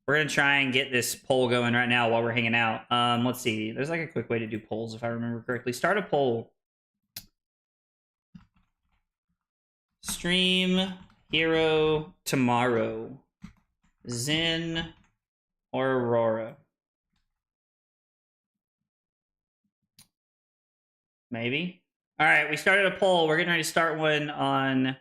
[SPEAKER 1] We're going to try and get this poll going right now while we're hanging out. Let's see. There's like a quick way to do polls, if I remember correctly. Start a poll. Stream hero tomorrow. Zen or Aurora? Maybe. All right, we started a poll. We're getting ready to start one on...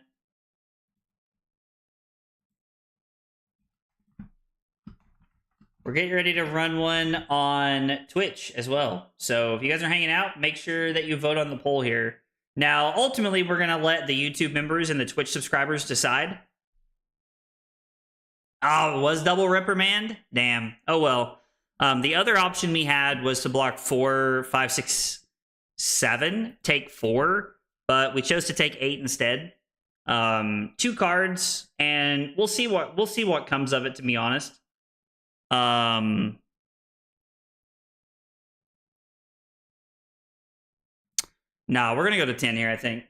[SPEAKER 1] We're getting ready to run one on Twitch as well. So if you guys are hanging out, make sure that you vote on the poll here. Now, ultimately, we're going to let the YouTube members and the Twitch subscribers decide. Oh, it was double reprimand? Damn. Oh, well. The other option we had was to block 4, 5, 6, 7, take 4, but we chose to take 8 instead. 2 cards, and we'll see what comes of it, to be honest. No, we're gonna go to 10 here, I think.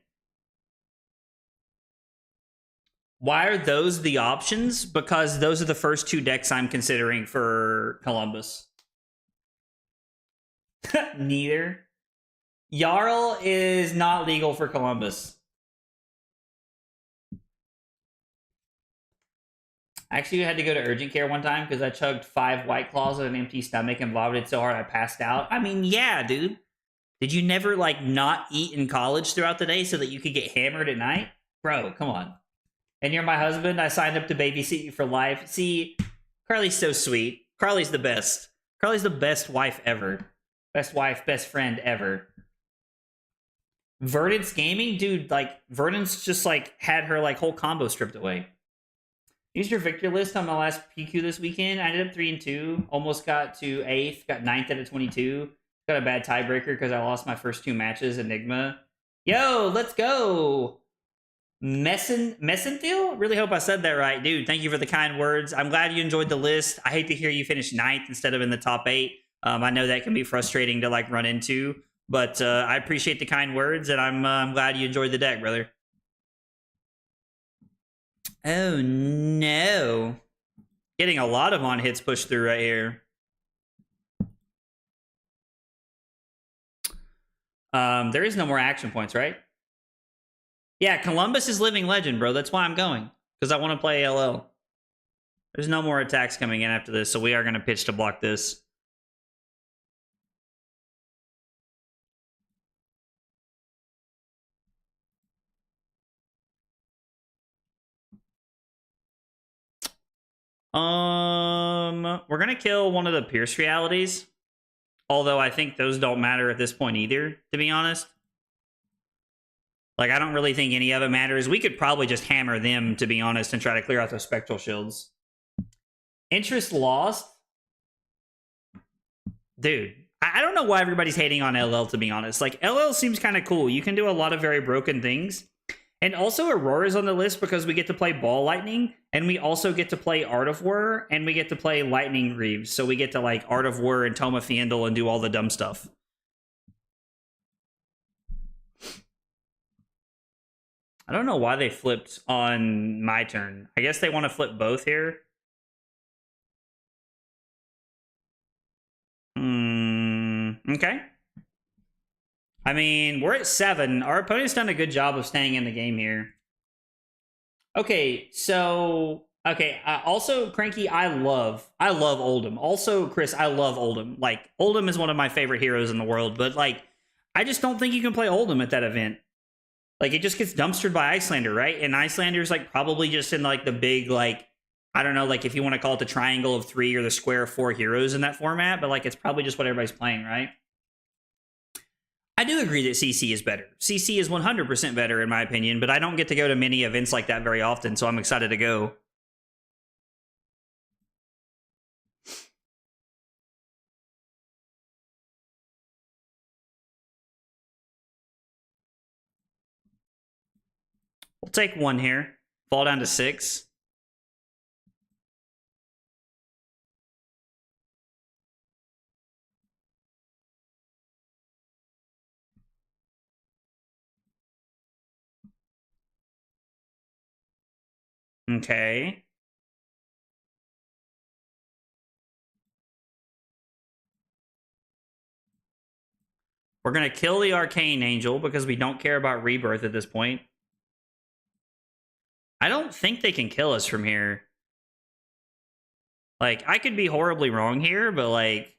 [SPEAKER 1] Why are those the options? Because those are the first 2 decks I'm considering for Columbus. Neither. Jarl is not legal for Columbus. I actually had to go to urgent care one time because I chugged 5 White Claws on an empty stomach and vomited so hard I passed out. I mean, yeah, dude. Did you never, like, not eat in college throughout the day so that you could get hammered at night? Bro, come on. And you're my husband. I signed up to babysit you for life. See, Carly's so sweet. Carly's the best. Carly's the best wife ever. Best wife, best friend ever. Verdant's gaming? Dude, like, Verdant's just, like, had her, like, whole combo stripped away. Used your victory list on my last PQ this weekend. I ended up 3-2. Almost got to 8th. Got 9th out of 22. Got a bad tiebreaker because I lost my first 2 matches. Enigma. Yo, let's go. Messenthil? Really hope I said that right. Dude, thank you for the kind words. I'm glad you enjoyed the list. I hate to hear you finish 9th instead of in the top 8. I know that can be frustrating to, like, run into. But I appreciate the kind words, and I'm glad you enjoyed the deck, brother. Oh, no. Getting a lot of on-hits pushed through right here. There is no more action points, right? Yeah, Columbus is living legend, bro. That's why I'm going. Because I want to play LL. There's no more attacks coming in after this, so we are going to pitch to block this. We're going to kill one of the Pierce realities. Although I think those don't matter at this point either, to be honest. Like, I don't really think any of it matters. We could probably just hammer them, to be honest, and try to clear out those Spectral Shields. Interest lost? Dude, I don't know why everybody's hating on LL, to be honest. Like, LL seems kind of cool. You can do a lot of very broken things. And also, Aurora's on the list because we get to play Ball Lightning, and we also get to play Art of War, and we get to play Lightning Reeves. So we get to, like, Art of War and Toma Fiendel and do all the dumb stuff. I don't know why they flipped on my turn. I guess they want to flip both here. Okay. I mean, we're at 7. Our opponent's done a good job of staying in the game here. Okay, so... Okay, also, Cranky, I love Oldhim. Also, Chris, I love Oldhim. Like, Oldhim is one of my favorite heroes in the world, but, like, I just don't think you can play Oldhim at that event. Like, it just gets dumpstered by Icelander, right? And Icelander's, like, probably just in, like, the big, like, I don't know, like, if you want to call it the triangle of 3 or the square of 4 heroes in that format, but, like, it's probably just what everybody's playing, right? I do agree that CC is better. CC is 100% better, in my opinion, but I don't get to go to many events like that very often, so I'm excited to go. We'll take 1 here. Fall down to 6. Okay. We're going to kill the Arcane Angel because we don't care about Rebirth at this point. I don't think they can kill us from here. Like, I could be horribly wrong here, but, like,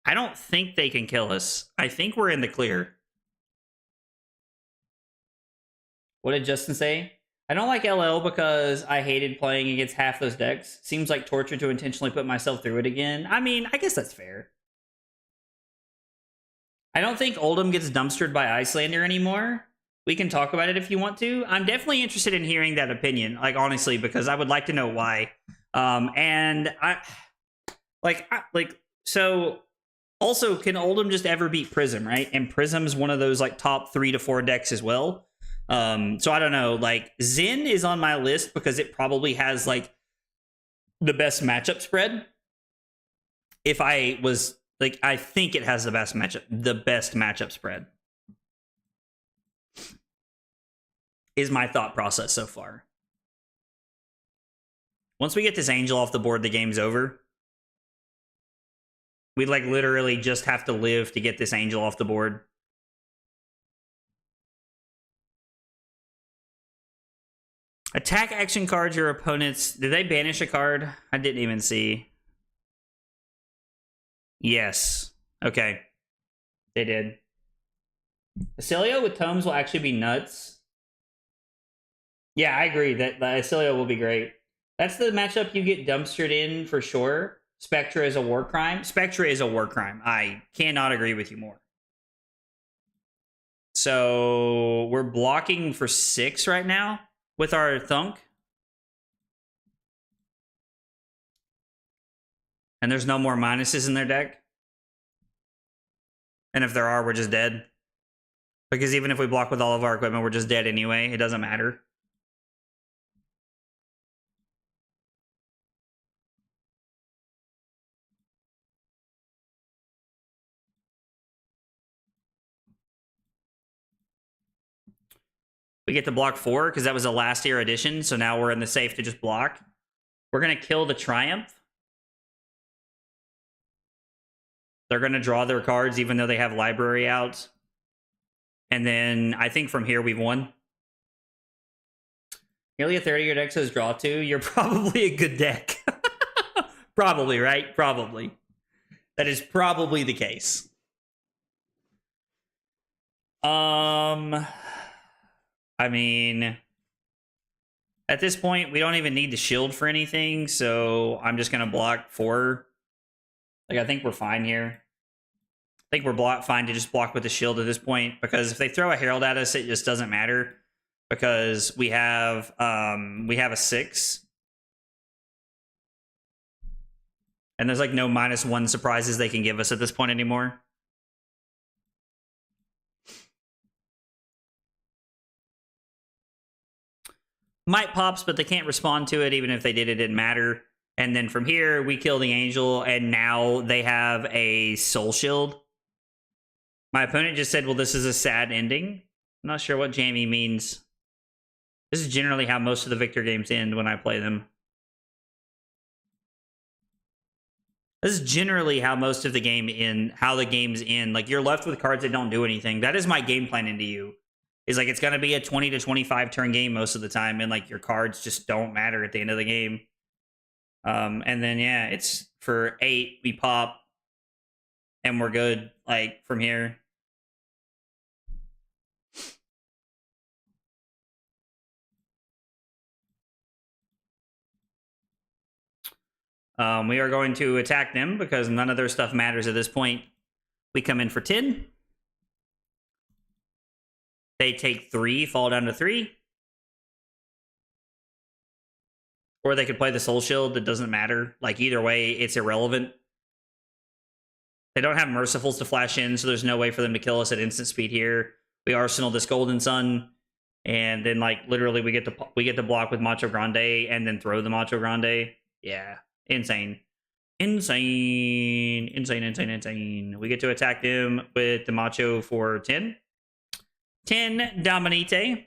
[SPEAKER 1] I don't think they can kill us. I think we're in the clear. What did Justin say? I don't like LL because I hated playing against half those decks. Seems like torture to intentionally put myself through it again. I mean, I guess that's fair. I don't think Oldham gets dumpstered by Icelander anymore. We can talk about it if you want to. I'm definitely interested in hearing that opinion, like honestly, because I would like to know why. And so also, can Oldham just ever beat Prism, right? And Prism's one of those like top 3 to 4 decks as well. So I don't know. Like Zen is on my list because it probably has like the best matchup spread. If I was like, I think it has the best matchup spread. Is my thought process so far. Once we get this Angel off the board, the game's over. We'd like literally just have to live to get this Angel off the board. Attack action cards your opponents. Did they banish a card? I didn't even see. Yes. Okay. They did. Acilio with Tomes will actually be nuts. Yeah, I agree that Acilio will be great. That's the matchup you get dumpstered in for sure. Spectra is a war crime. Spectra is a war crime. I cannot agree with you more. So we're blocking for 6 right now with our Thunk. And there's no more minuses in their deck. And if there are, we're just dead. Because even if we block with all of our equipment, we're just dead anyway. It doesn't matter. We get to block 4 because that was a last year edition. So now we're in the safe to just block. We're going to kill the Triumph. They're going to draw their cards even though they have library out. And then I think from here we've won. Nearly a third of your deck says draw 2. You're probably a good deck. Probably, right? Probably. That is probably the case. I mean, at this point, we don't even need to shield for anything, so I'm just going to block 4. Like, I think we're fine here. I think we're fine to just block with the shield at this point, because if they throw a Herald at us, it just doesn't matter, because we have a 6. And there's like no -1 surprises they can give us at this point anymore. Might pops, but they can't respond to it. Even if they did, it didn't matter. And then from here, we kill the Angel, and now they have a Soul Shield. My opponent just said, well, this is a sad ending. I'm not sure what Jamie means. This is generally how most of the Victor games end when I play them. This is generally how most of the games end. Like, you're left with cards that don't do anything. That is my game plan into you. Is like, it's going to be a 20 to 25 turn game most of the time, and like your cards just don't matter at the end of the game. And then yeah, it's for 8 we pop and we're good like from here. We are going to attack them because none of their stuff matters at this point. We come in for 10. They take 3, fall down to 3. Or they could play the Soul Shield. That doesn't matter. Like, either way, it's irrelevant. They don't have Mercifuls to flash in, so there's no way for them to kill us at instant speed here. We arsenal this Golden Sun, and then, like, literally we get to block with Macho Grande and then throw the Macho Grande. Yeah, insane. Insane. Insane, insane, insane. We get to attack them with the Macho for 10. 10 Dominite.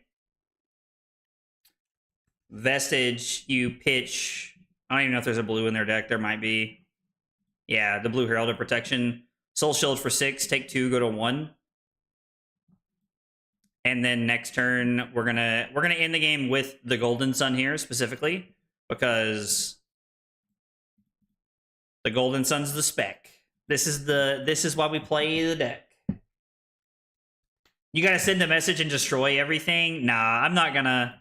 [SPEAKER 1] Vestige, you pitch. I don't even know if there's a blue in their deck. There might be. Yeah, the blue Herald of Protection. Soul Shield for 6. Take 2, go to 1. And then next turn, we're gonna end the game with the Golden Sun here specifically, because the Golden Sun's the spec. This is why we play the deck. You gotta send a message and destroy everything? Nah, I'm not gonna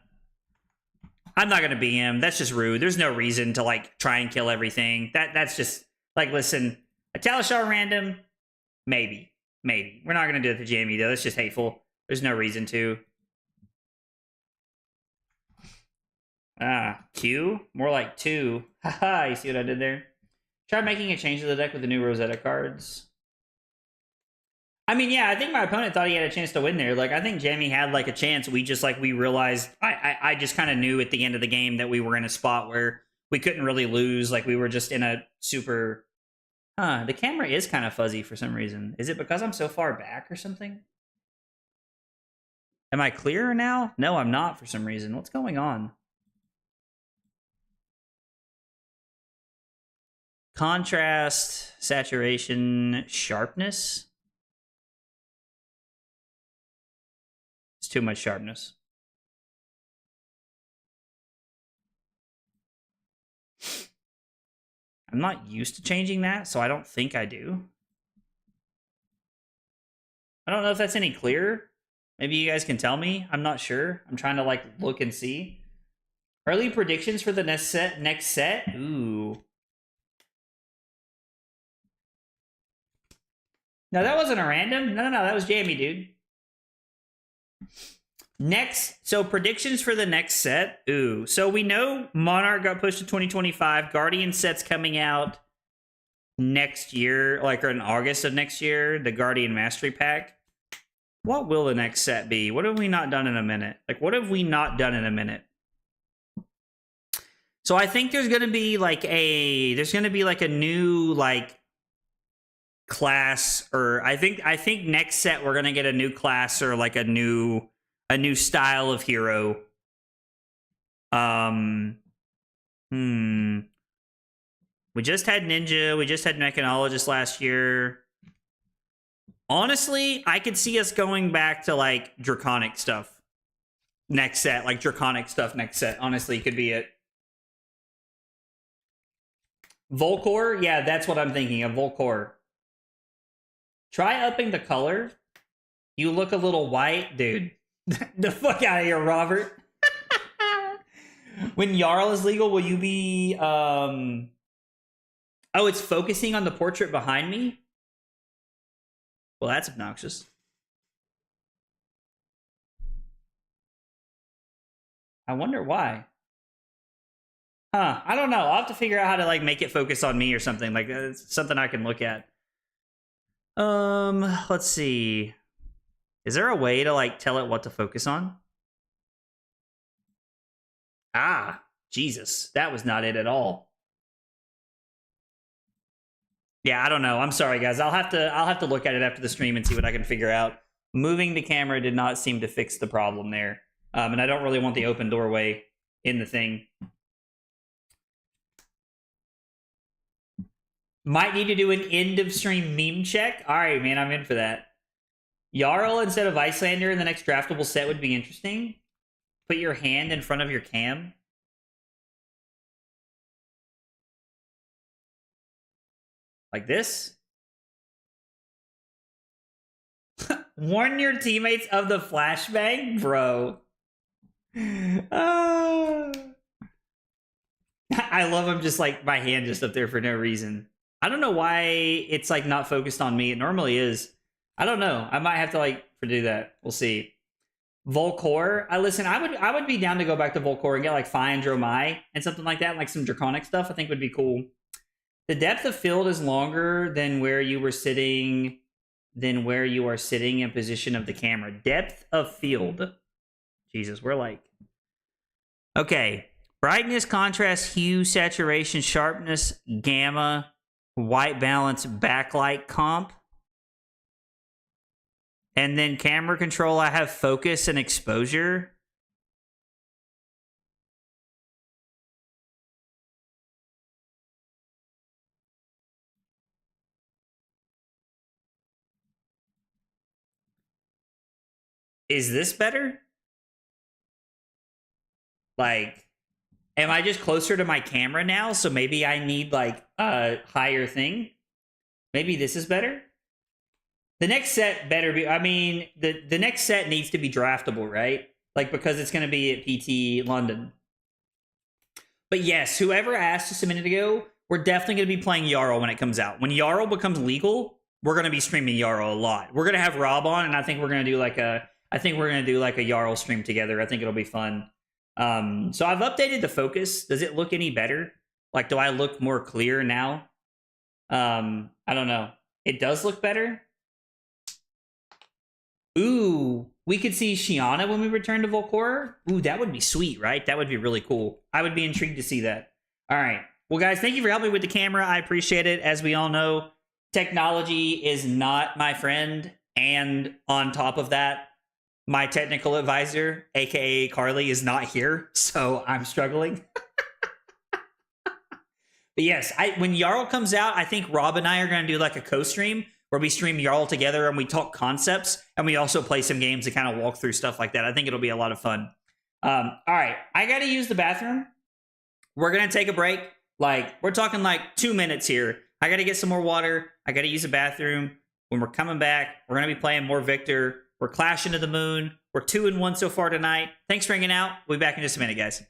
[SPEAKER 1] be him. That's just rude. There's no reason to like try and kill everything. That's just like, listen, a Talishar random, maybe. We're not gonna do it to Jamie though. That's just hateful. There's no reason to. Q? More like 2. Haha, you see what I did there? Try making a change to the deck with the new Rosetta cards. I mean, yeah, I think my opponent thought he had a chance to win there. Like, I think Jamie had, like, a chance. We just, like, we realized... I just kind of knew at the end of the game that we were in a spot where we couldn't really lose. Like, we were just in a super... the camera is kind of fuzzy for some reason. Is it because I'm so far back or something? Am I clearer now? No, I'm not for some reason. What's going on? Contrast, saturation, sharpness. It's too much sharpness. I'm not used to changing that, so I don't think I do. I don't know if that's any clearer. Maybe you guys can tell me. I'm not sure. I'm trying to like look and see. Early predictions for the next set. Ooh. No, that wasn't a random. No, that was Jamie, dude. So predictions for the next set. Ooh. So we know Monarch got pushed to 2025. Guardian set's coming out next year, like or in August of next year, the Guardian Mastery Pack. What will the next set be? What have we not done in a minute? Like, what have we not done in a minute? So I think there's gonna be like a new like class, or I think next set we're gonna get a new class or like a new style of hero. We just had Ninja, we just had Mechanologist last year. Honestly, I could see us going back to like Draconic stuff next set, like Draconic stuff next set. Honestly, could be it. Volcor? Yeah, that's what I'm thinking of, Volcor. Try upping the color. You look a little white, dude. The fuck out of here, Robert. When Jarl is legal, will you be... Oh, it's focusing on the portrait behind me? Well, that's obnoxious. I wonder why. Huh, I don't know. I'll have to figure out how to, like, make it focus on me or something. Like, it's something I can look at. Let's see. Is there a way to, like, tell it what to focus on? Ah, Jesus. That was not it at all. Yeah, I don't know. I'm sorry, guys. I'll have to look at it after the stream and see what I can figure out. Moving the camera did not seem to fix the problem there. And I don't really want the open doorway in the thing. Might need to do an end of stream meme check. All right, man, I'm in for that. Jarl instead of Icelander in the next draftable set would be interesting. Put your hand in front of your cam. Like this. Warn your teammates of the flashbang? Bro. I love him just like my hand just up there for no reason. I don't know why it's like not focused on me. It normally is. I don't know. I might have to like do that. We'll see. Volcor. Listen, I would be down to go back to Volcor and get like Fine Dromai and something like that, like some Draconic stuff. I think would be cool. The depth of field is longer than where you were sitting, in position of the camera. Depth of field. Jesus, we're like... Okay. Brightness, contrast, hue, saturation, sharpness, gamma, white balance, backlight comp. And then camera control, I have focus and exposure. Is this better? Like, am I just closer to my camera now? So maybe I need like a higher thing. Maybe this is better. The next set better be. I mean, the next set needs to be draftable, right? Like because it's going to be at PT London. But yes, whoever asked us a minute ago, we're definitely going to be playing Jarl when it comes out. When Jarl becomes legal, we're going to be streaming Jarl a lot. We're going to have Rob on, and I think we're going to do like a Jarl stream together. I think it'll be fun. So I've updated the focus. Does it look any better? Like, do I look more clear now? I don't know. It does look better. Ooh, we could see Shiana when we return to Volcora. Ooh, that would be sweet, right? That would be really cool. I would be intrigued to see that. All right. Well, guys, thank you for helping me with the camera. I appreciate it. As we all know, technology is not my friend. And on top of that, my technical advisor, aka Carly, is not here. So I'm struggling. But yes, when Jarl comes out, I think Rob and I are going to do like a co-stream where we stream Jarl together and we talk concepts and we also play some games to kind of walk through stuff like that. I think it'll be a lot of fun. All right, I got to use the bathroom. We're going to take a break. Like, we're talking like 2 minutes here. I got to get some more water. I got to use the bathroom. When we're coming back, we're going to be playing more Victor. We're clashing to the moon. We're 2-1 so far tonight. Thanks for hanging out. We'll be back in just a minute, guys.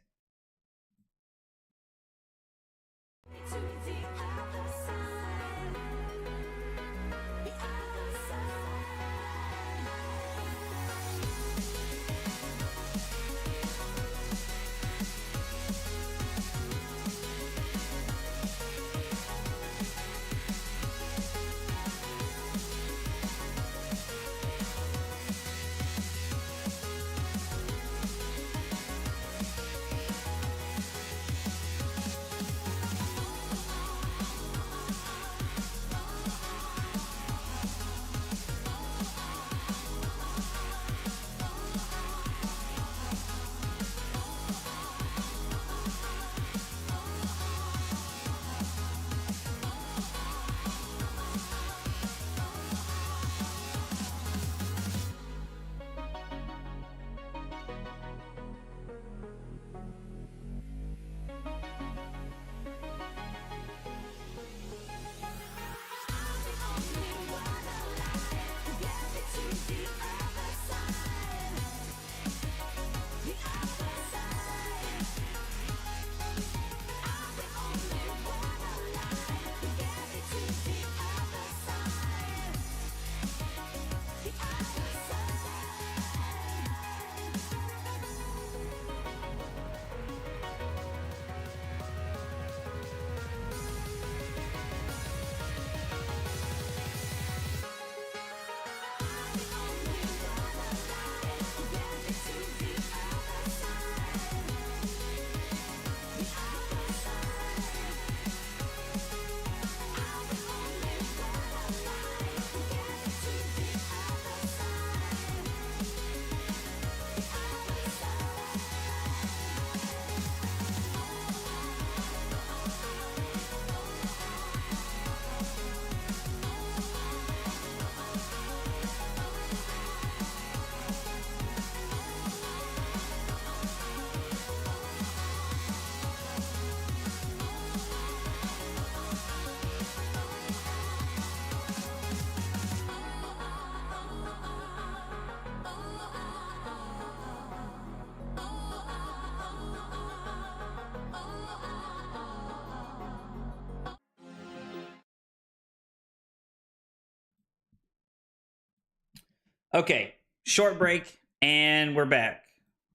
[SPEAKER 1] Okay, short break, and we're back.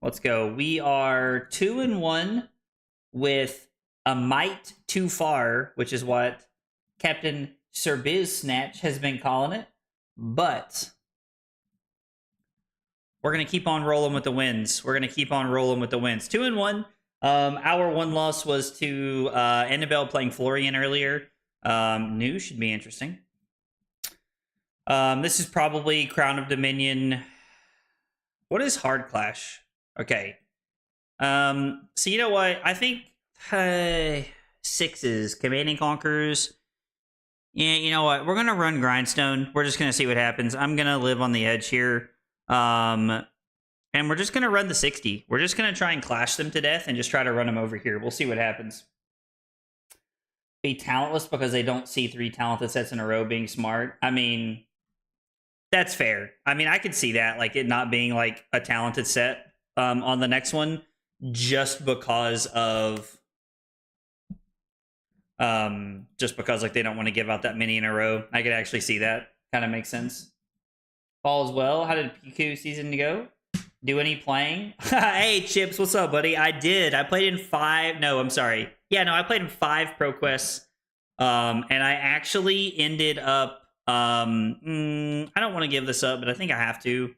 [SPEAKER 1] Let's go. We are 2-1 with a mite too far, which is what Captain Sir Biz Snatch has been calling it. But we're going to keep on rolling with the wins. 2-1. Our one loss was to Annabelle playing Florian earlier. New should be interesting. This is probably Crown of Dominion. What is Hard Clash? Okay. So you know what? I think 6s. Command and Conquerors. Yeah, you know what? We're going to run Grindstone. We're just going to see what happens. I'm going to live on the edge here. And we're just going to run the 60. We're just going to try and clash them to death and just try to run them over here. We'll see what happens. Be talentless because they don't see 3 talented sets in a row being smart. I mean, That's fair. I mean, I could see that, like it not being like a talented set on the next one, just because of like they don't want to give out that many in a row. I could actually see that. Kind of makes sense. All is well. How did PQ season go? Do any playing? Hey, Chips, what's up, buddy? I did. I played in 5. No, I'm sorry. Yeah, no, I played in 5 Pro Quests. And I actually ended up I don't want to give this up, but I think I have to.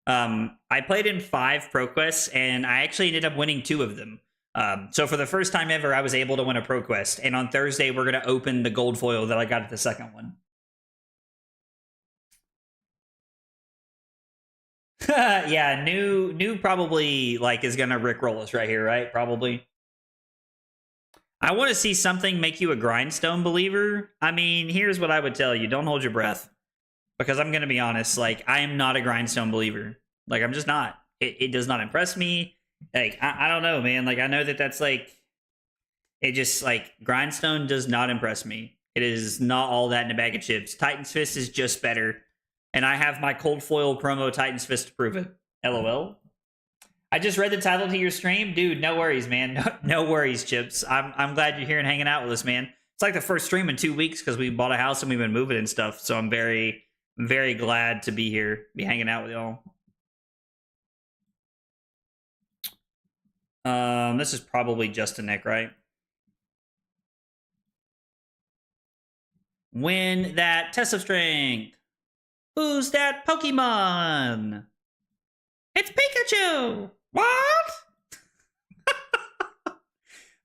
[SPEAKER 1] I played in 5 Pro Quests, and I actually ended up winning 2 of them. So for the first time ever, I was able to win a Pro Quest. And on Thursday, we're going to open the gold foil that I got at the second one. Yeah, new probably like is gonna rickroll us right here, right? Probably. I want to see something make you a grindstone believer. I mean, here's what I would tell you: don't hold your breath, because I'm gonna be honest. Like, I am not a grindstone believer. Like, I'm just not. It does not impress me. Like, I don't know, man. Like, I know that's like, it just like grindstone does not impress me. It is not all that in a bag of chips. Titan's Fist is just better. And I have my cold foil promo Titan's Fist to prove it. LOL. I just read the title to your stream. Dude, no worries, man. No worries, Chips. I'm glad you're here and hanging out with us, man. It's like the first stream in 2 weeks because we bought a house and we've been moving and stuff. So I'm very, very glad to be here, be hanging out with y'all. This is probably just a neck, right? Win that test of strength. Who's that Pokemon? It's Pikachu! What?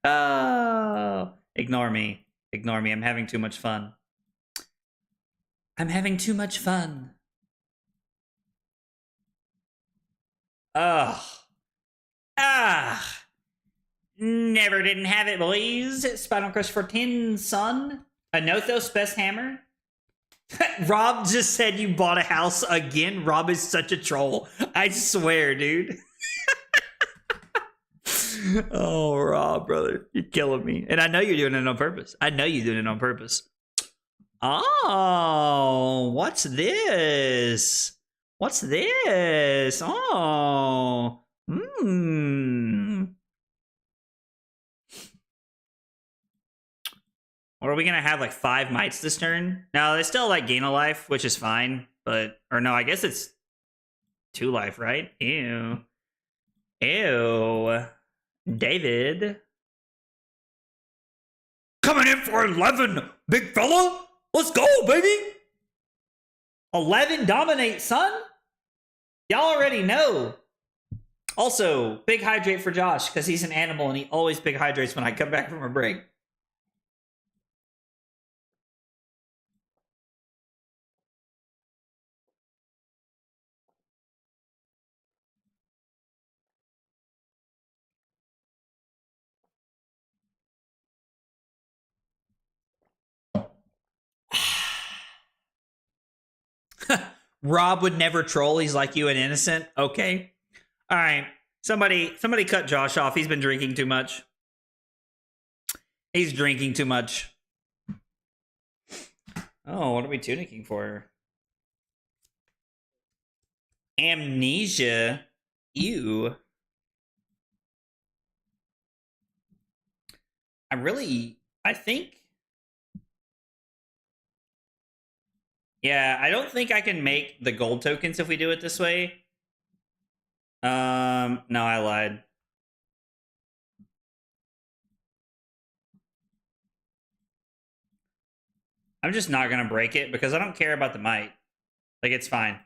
[SPEAKER 1] Oh, ignore me. Ignore me. I'm having too much fun. I'm having too much fun. Ugh. Ah. Never didn't have it, boys. Spinal Crush for 10, son. A Nothos best hammer. Rob just said you bought a house again. Rob is such a troll. I swear, dude. Oh, Rob, brother. You're killing me. And I know you're doing it on purpose. I know you're doing it on purpose. Oh, what's this? What's this? Oh. Or are we gonna have like 5 mites this turn? No, they still like gain a life, which is fine. But or no, I guess it's 2 life, right? Ew. Ew. David. Coming in for 11, big fella. Let's go, baby. 11 dominate, son. Y'all already know. Also, big hydrate for Josh, because he's an animal and he always big hydrates when I come back from a break. Rob would never troll. He's like, you an innocent? Okay. All right. Somebody cut Josh off. He's been drinking too much. He's drinking too much. Oh, what are we tunicking for? Amnesia. Ew. I think. Yeah, I don't think I can make the gold tokens if we do it this way. No, I lied. I'm just not gonna break it because I don't care about the mite. Like, it's fine.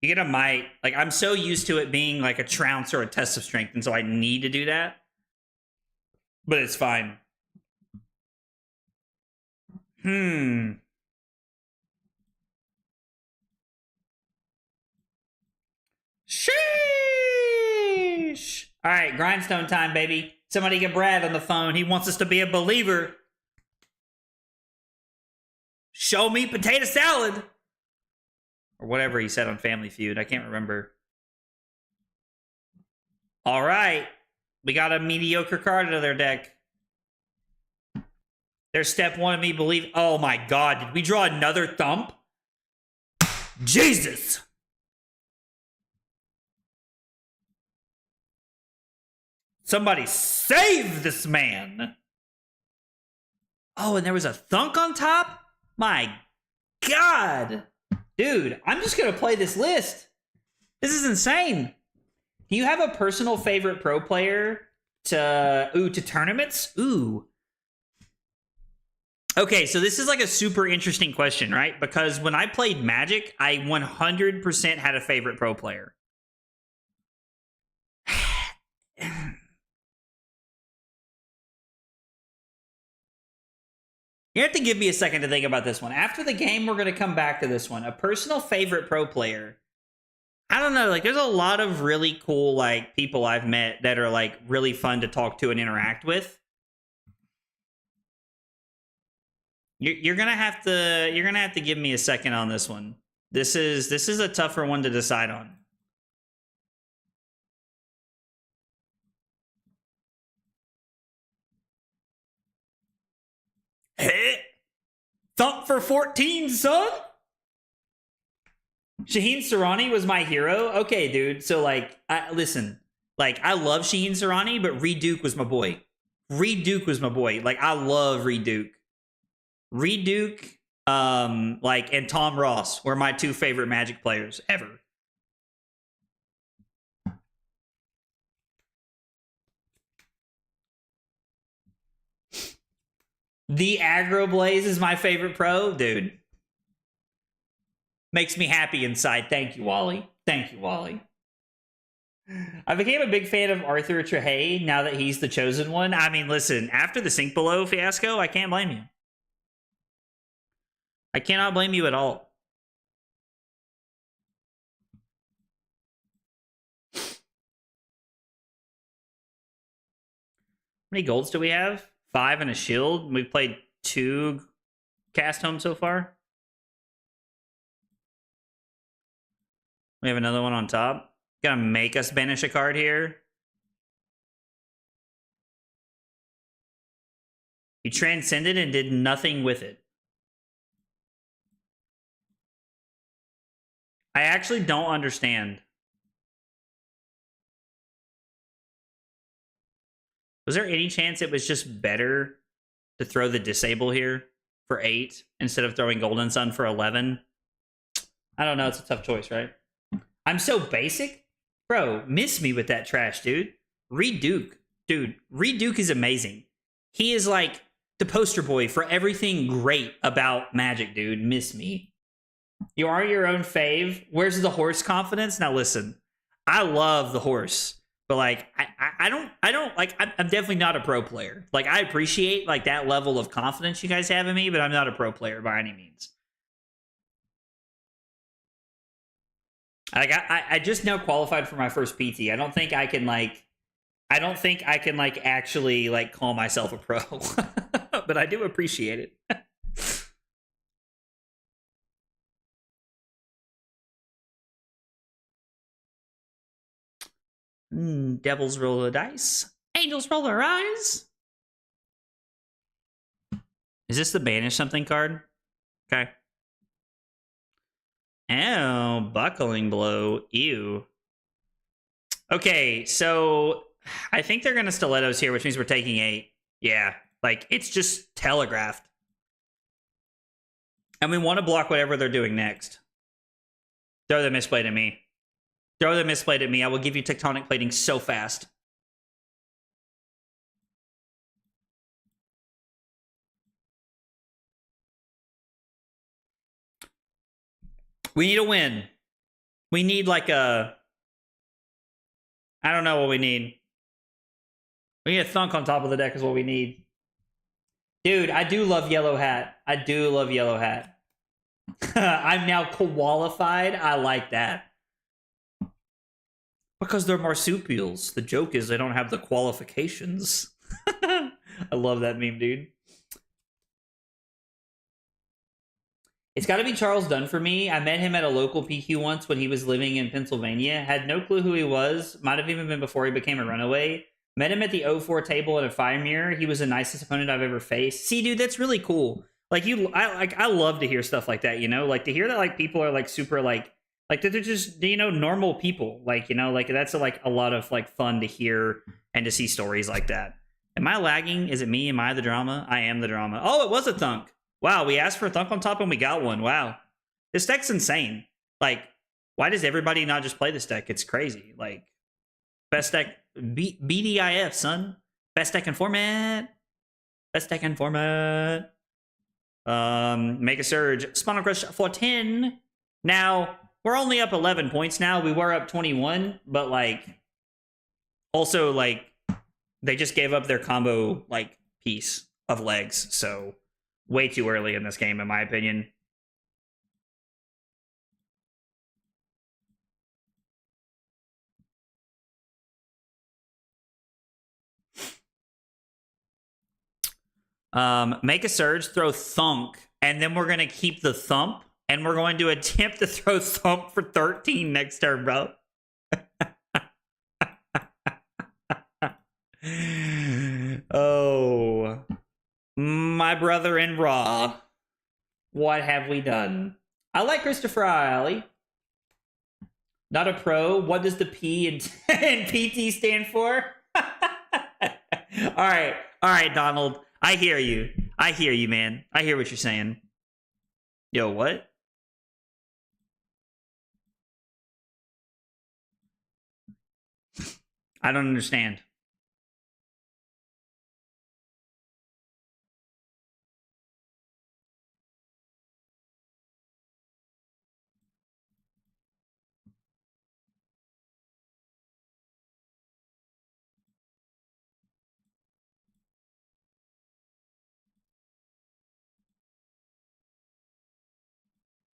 [SPEAKER 1] You get a mite. Like, I'm so used to it being like a trounce or a test of strength, and so I need to do that. But it's fine. Sheesh. All right, grindstone time, baby. Somebody get Brad on the phone. He wants us to be a believer. Show me potato salad. Or whatever he said on Family Feud. I can't remember. All right. We got a mediocre card out of their deck. There's step 1 of me believe. Oh my god, did we draw another thump? Jesus! Somebody save this man! Oh, and there was a thunk on top? My God! Dude, I'm just gonna play this list. This is insane. Do you have a personal favorite pro player to tournaments? Ooh. Okay, so this is like a super interesting question, right? Because when I played Magic, I 100% had a favorite pro player. You have to give me a second to think about this one. After the game, we're going to come back to this one. A personal favorite pro player. I don't know, like there's a lot of really cool like people I've met that are like really fun to talk to and interact with. You're gonna have to give me a second on this one. This is a tougher one to decide on. Hey, thump for 14, son. Shaheen Sarani was my hero. Okay, dude. So like, listen, like I love Shaheen Sarani, but Reed Duke was my boy. Reed Duke was my boy. Like I love Reed Duke. Reed Duke, like, and Tom Ross were my two favorite Magic players ever. The Aggro Blaze is my favorite pro, dude. Makes me happy inside. Thank you, Wally. Thank you, Wally. I became a big fan of Arthur Trehey now that he's the chosen one. I mean, listen, after the Sink Below fiasco, I can't blame you. I cannot blame you at all. How many golds do we have? 5 and a shield. We've played 2 cast home so far. We have another one on top. Gonna make us banish a card here. He transcended and did nothing with it. I actually don't understand. Was there any chance it was just better to throw the disable here for 8 instead of throwing Golden Sun for 11? I don't know. It's a tough choice, right? I'm so basic. Bro, miss me with that trash, dude. Reed Duke. Dude, Reed Duke is amazing. He is like the poster boy for everything great about Magic, dude. Miss me. You are your own fave. Where's the horse confidence? Now listen, I love the horse, but like I don't like I'm definitely not a pro player. Like I appreciate like that level of confidence you guys have in me, but I'm not a pro player by any means. Like I just now qualified for my first PT. I don't think I can actually like call myself a pro. But I do appreciate it. Devils roll the dice. Angels roll their eyes. Is this the banish something card? Okay. Oh, buckling blow. Ew. Okay, so I think they're going to stilettos here, which means we're taking 8. Yeah, like it's just telegraphed. And we want to block whatever they're doing next. Throw the misplay at me. Throw the misplay at me. I will give you tectonic plating so fast. We need a win. We need like a... I don't know what we need. We need a thunk on top of the deck is what we need. Dude, I do love Yellow Hat. I do love Yellow Hat. I'm now qualified. I like that. Because they're marsupials. The joke is they don't have the qualifications. I love that meme, dude. It's got to be Charles Dunn for me. I met him at a local PQ once when he was living in Pennsylvania. Had no clue who he was. Might have even been before he became a runaway. Met him at the 04 table at a fire mirror. He was the nicest opponent I've ever faced. See, dude, that's really cool. Like I love to hear stuff like that, you know, like to hear that like people are like super like that they're just, you know, normal people, like, you know, like that's like a lot of like fun to hear and to see stories like that. Am I lagging? Is it me? Am I the drama? I am the drama. Oh, it was a thunk. Wow, we asked for a thunk on top and we got one. Wow, this deck's insane. Like, why does everybody not just play this deck? It's crazy. Like, best deck, BDIF, son. Best deck in format. Best deck in format. Make a surge. Spinal Crush for 10. Now, we're only up 11 points now. We were up 21, but like, also like, they just gave up their combo like piece of legs, so way too early in this game, in my opinion. Make a surge, throw thunk, and then we're gonna keep the thump, and we're going to attempt to throw thump for 13 next turn, bro. Oh, my brother in Raw. What have we done? I like Christopher Alley. Not a pro. What does the P and PT stand for? All right, Donald. I hear you. I hear you, man. I hear what you're saying. Yo, what? I don't understand.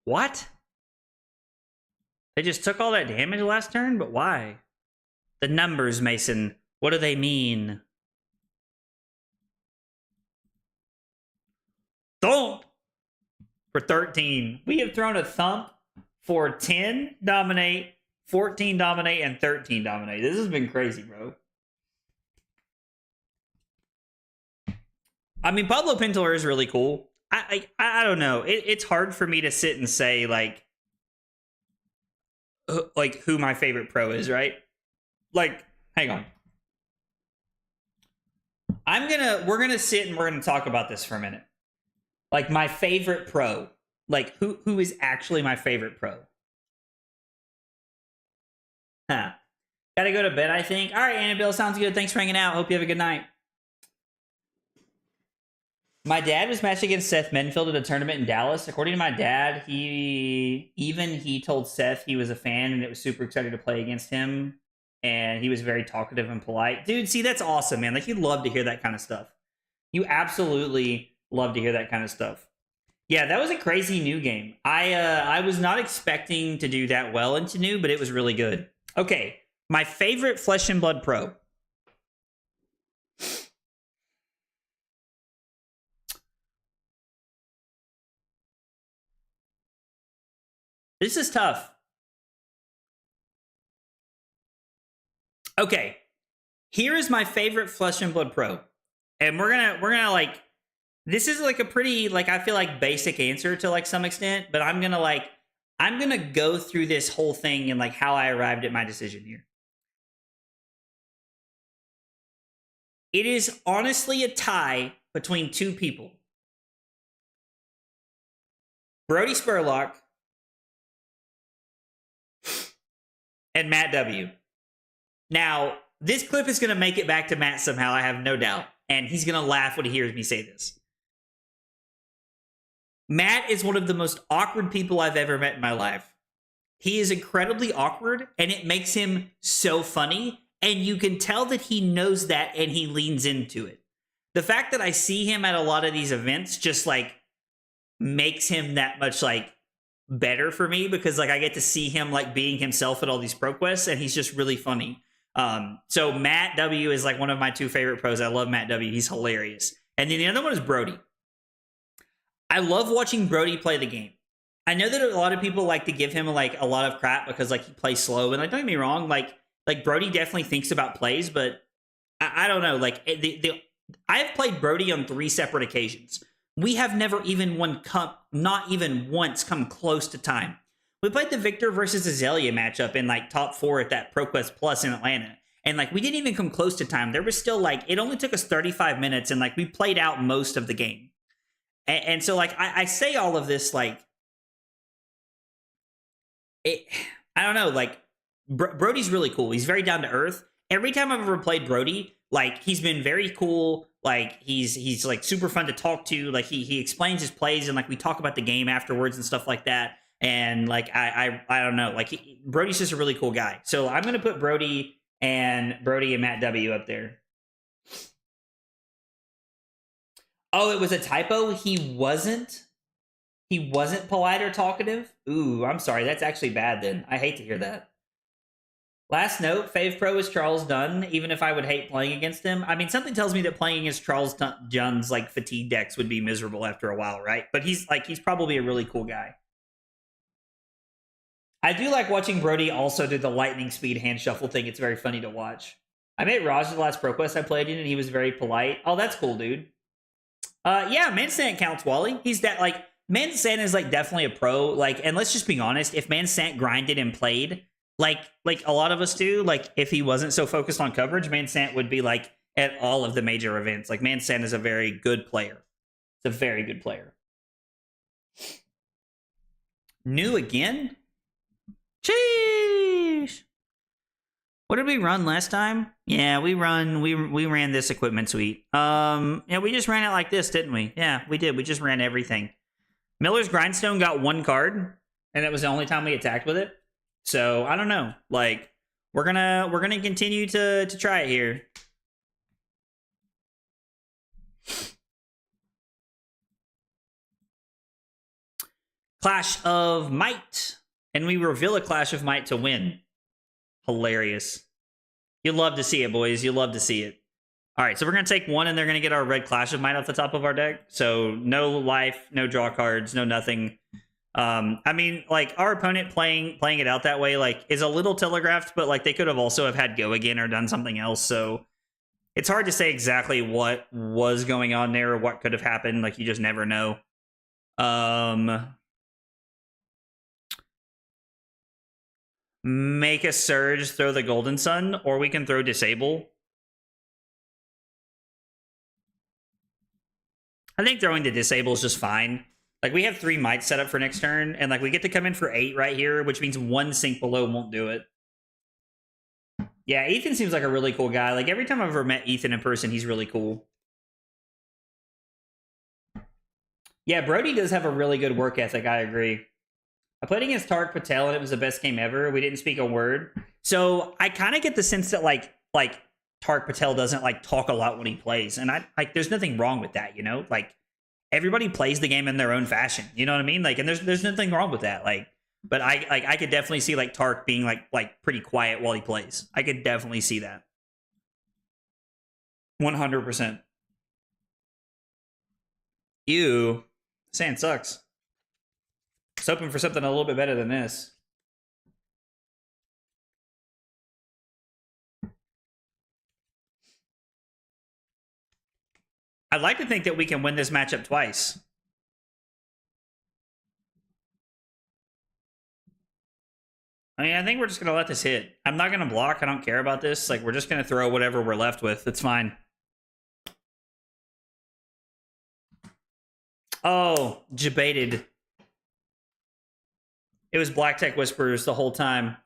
[SPEAKER 1] What? They just took all that damage last turn? But why? The numbers, Mason. What do they mean? Thump for 13. We have thrown a thump for 10 dominate, 14 dominate, and 13 dominate. This has been crazy, bro. I mean, Pablo Pintor is really cool. I don't know. It's hard for me to sit and say like who my favorite pro is, right? Like, hang on. We're gonna sit and we're gonna talk about this for a minute. Like my favorite pro. Like who is actually my favorite pro? Huh. Gotta go to bed, I think. All right, Annabelle, sounds good. Thanks for hanging out. Hope you have a good night. My dad was matched against Seth Menfield at a tournament in Dallas. According to my dad, he told Seth he was a fan and it was super excited to play against him. And he was very talkative and polite. Dude, see, that's awesome, man. Like, you'd love to hear that kind of stuff. You absolutely love to hear that kind of stuff. Yeah, that was a crazy new game. I was not expecting to do that well into new, but it was really good. Okay, my favorite Flesh and Blood Pro. This is tough. Okay, here is my favorite Flesh and Blood Pro, and we're gonna like. This is like a pretty like I feel like basic answer to like some extent, but I'm gonna go through this whole thing and like how I arrived at my decision here. It is honestly a tie between two people. Brody Spurlock and Matt W. Now, this clip is going to make it back to Matt somehow, I have no doubt. And he's going to laugh when he hears me say this. Matt is one of the most awkward people I've ever met in my life. He is incredibly awkward, and it makes him so funny. And you can tell that he knows that, and he leans into it. The fact that I see him at a lot of these events just, like, makes him that much, like, better for me. Because, like, I get to see him, like, being himself at all these pro quests, and he's just really funny. So Matt W is, like, one of my two favorite pros. I love Matt W. He's hilarious. And then the other one is Brody. I love watching Brody play the game. I know that a lot of people like to give him like a lot of crap because like he plays slow, and like don't get me wrong, like Brody definitely thinks about plays, but I don't know. Like I have played Brody on 3 separate occasions. We have never even not even once come close to time. We played the Victor versus Azalea matchup in like top 4 at that ProQuest Plus in Atlanta. And like we didn't even come close to time. There was still like, it only took us 35 minutes and like we played out most of the game. And so like I say all of this like, I don't know, like Brody's really cool. He's very down to earth. Every time I've ever played Brody, like he's been very cool. Like he's like super fun to talk to. Like he explains his plays and like we talk about the game afterwards and stuff like that. And like I don't know, like Brody's just a really cool guy. So I'm gonna put Brody and Matt W up there. Oh, it was a typo. He wasn't polite or talkative. Ooh, I'm sorry. That's actually bad. Then I hate to hear that. Last note, Fave Pro is Charles Dunn, even if I would hate playing against him. I mean, something tells me that playing against Charles Dunn's like fatigue decks would be miserable after a while, right? But he's probably a really cool guy. I do like watching Brody also do the lightning speed hand shuffle thing. It's very funny to watch. I met Raj the last ProQuest I played in, and he was very polite. Oh, that's cool, dude. Yeah, Mansant counts, Wally. He's that like Mansant is like definitely a pro. Like, and let's just be honest, if Mansant grinded and played like a lot of us do, like if he wasn't so focused on coverage, Mansant would be like at all of the major events. Like Mansant is a very good player. It's a very good player. New again? Sheesh. What did we run last time? Yeah, we ran this equipment suite. Yeah, we just ran it like this, didn't we? Yeah, we did. We just ran everything. Miller's Grindstone got 1 card, and that was the only time we attacked with it. So I don't know. Like we're gonna continue to try it here. Clash of Might, and we reveal a Clash of Might to win. Hilarious. You'll love to see it, boys. You'll love to see it. All right, so we're gonna take 1, and they're gonna get our red Clash of Might off the top of our deck. So no life, no draw cards, no nothing. I mean, like our opponent playing it out that way, like is a little telegraphed, but like they could have also have had go again or done something else. So it's hard to say exactly what was going on there or what could have happened. Like you just never know. Make a Surge, throw the Golden Sun, or we can throw Disable. I think throwing the Disable is just fine. Like, we have 3 mites set up for next turn, and, like, we get to come in for 8 right here, which means 1 sink below won't do it. Yeah, Ethan seems like a really cool guy. Like, every time I've ever met Ethan in person, he's really cool. Yeah, Brody does have a really good work ethic, I agree. I played against Tarek Patel, and it was the best game ever. We didn't speak a word. So, I kind of get the sense that, like Tarek Patel doesn't, like, talk a lot when he plays. And, there's nothing wrong with that, you know? Like, everybody plays the game in their own fashion. You know what I mean? Like, and there's nothing wrong with that. Like, but I could definitely see like Tark being like pretty quiet while he plays. I could definitely see that. 100%. Ew. Sand sucks. I was hoping for something a little bit better than this. I'd like to think that we can win this matchup twice. I mean, I think we're just going to let this hit. I'm not going to block. I don't care about this. Like, we're just going to throw whatever we're left with. It's fine. Oh, debated. It was Black Tech Whisperers the whole time.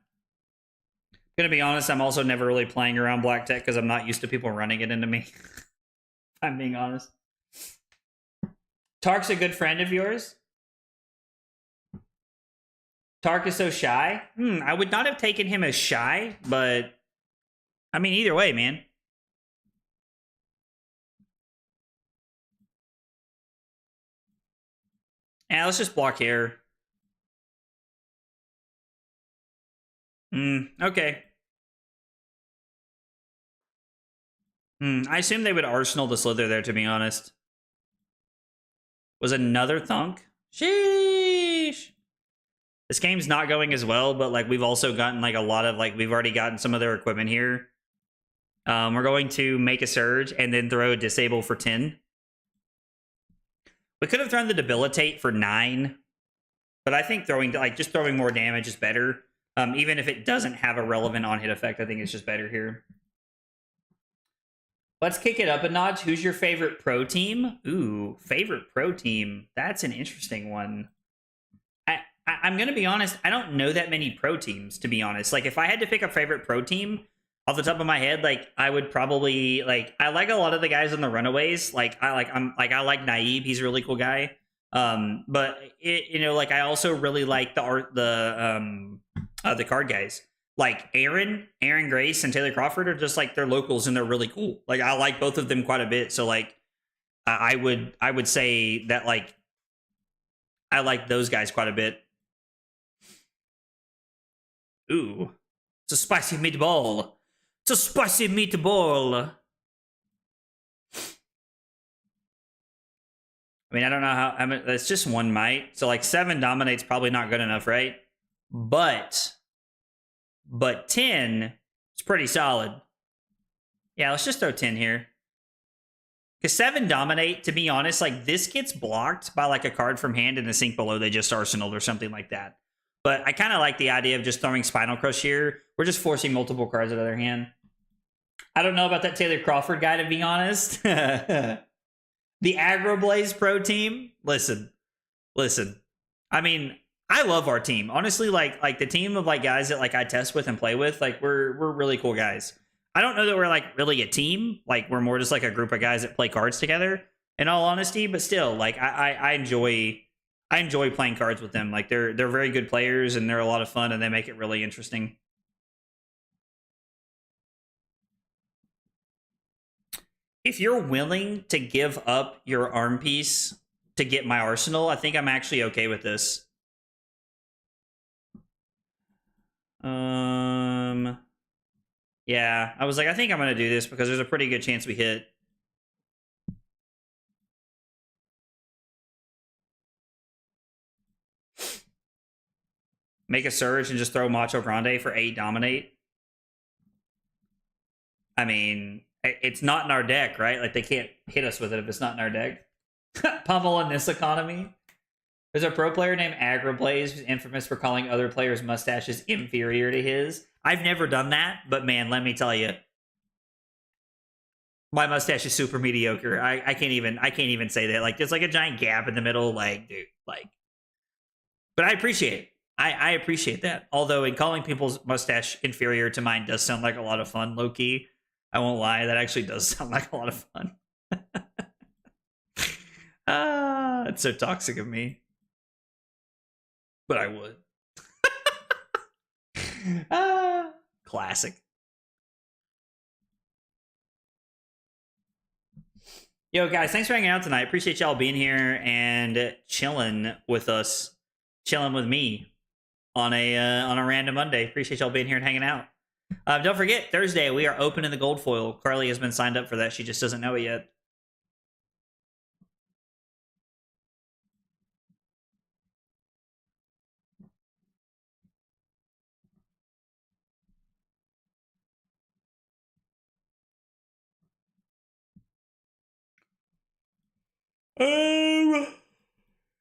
[SPEAKER 1] Gonna be honest, I'm also never really playing around Black Tech because I'm not used to people running it into me. I'm being honest. Tark's a good friend of yours? Tark is so shy? I would not have taken him as shy, but I mean, either way, man. Yeah, let's just block here. Okay. I assume they would Arsenal the Slither there, to be honest. Was another thunk? Sheesh. This game's not going as well, but like we've also gotten like a lot of like we've already gotten some of their equipment here. We're going to make a surge and then throw a disable for 10. We could have thrown the debilitate for 9, but I think just throwing more damage is better. Even if it doesn't have a relevant on-hit effect, I think it's just better here. Let's kick it up a notch. Who's your favorite pro team? Ooh, favorite pro team. That's an interesting one. I'm going to be honest. I don't know that many pro teams, to be honest. Like, if I had to pick a favorite pro team off the top of my head, like, I would probably, like, I like a lot of the guys on the Runaways. Like, I like Naib. He's a really cool guy. But like, I also really like the card guys. Like Aaron Grace and Taylor Crawford are just like, they're locals and they're really cool. Like, I like both of them quite a bit. So like, I would say that, like, I like those guys quite a bit. Ooh, it's a spicy meatball. It's a spicy meatball. I mean, I don't know how. I mean, it's just 1 might. So like 7 dominates probably not good enough, right? But 10 is pretty solid. Yeah, let's just throw 10 here. Because 7 dominate, to be honest, like, this gets blocked by like a card from hand in the sink below they just arsenaled or something like that. But I kind of like the idea of just throwing Spinal Crush here. We're just forcing multiple cards out of their hand. I don't know about that Taylor Crawford guy, to be honest. The Aggro Blaze Pro team. Listen. I mean, I love our team. Honestly, like the team of like guys that like I test with and play with, like we're really cool guys. I don't know that we're like really a team. Like, we're more just like a group of guys that play cards together, in all honesty. But still, like, I enjoy playing cards with them. Like, they're very good players and they're a lot of fun and they make it really interesting. If you're willing to give up your arm piece to get my arsenal, I think I'm actually okay with this. Yeah, I was like, I think I'm gonna do this because there's a pretty good chance we hit. Make a surge and just throw Macho Grande for 8 dominate. I mean, it's not in our deck, right? Like, they can't hit us with it if it's not in our deck. Pummel in this economy. There's a pro player named Agrablaze who's infamous for calling other players' mustaches inferior to his. I've never done that, but man, let me tell you, my mustache is super mediocre. I can't even say that. Like, there's like a giant gap in the middle. Like, dude, like, but I appreciate it. I appreciate that. Although, in calling people's mustache inferior to mine does sound like a lot of fun, low key. I won't lie. That actually does sound like a lot of fun. It's so toxic of me. But I would. Classic. Yo, guys, thanks for hanging out tonight. Appreciate y'all being here and chilling with us, chilling with me on a random Monday. Appreciate y'all being here and hanging out. Don't forget, Thursday we are opening the gold foil. Carly has been signed up for that. She just doesn't know it yet.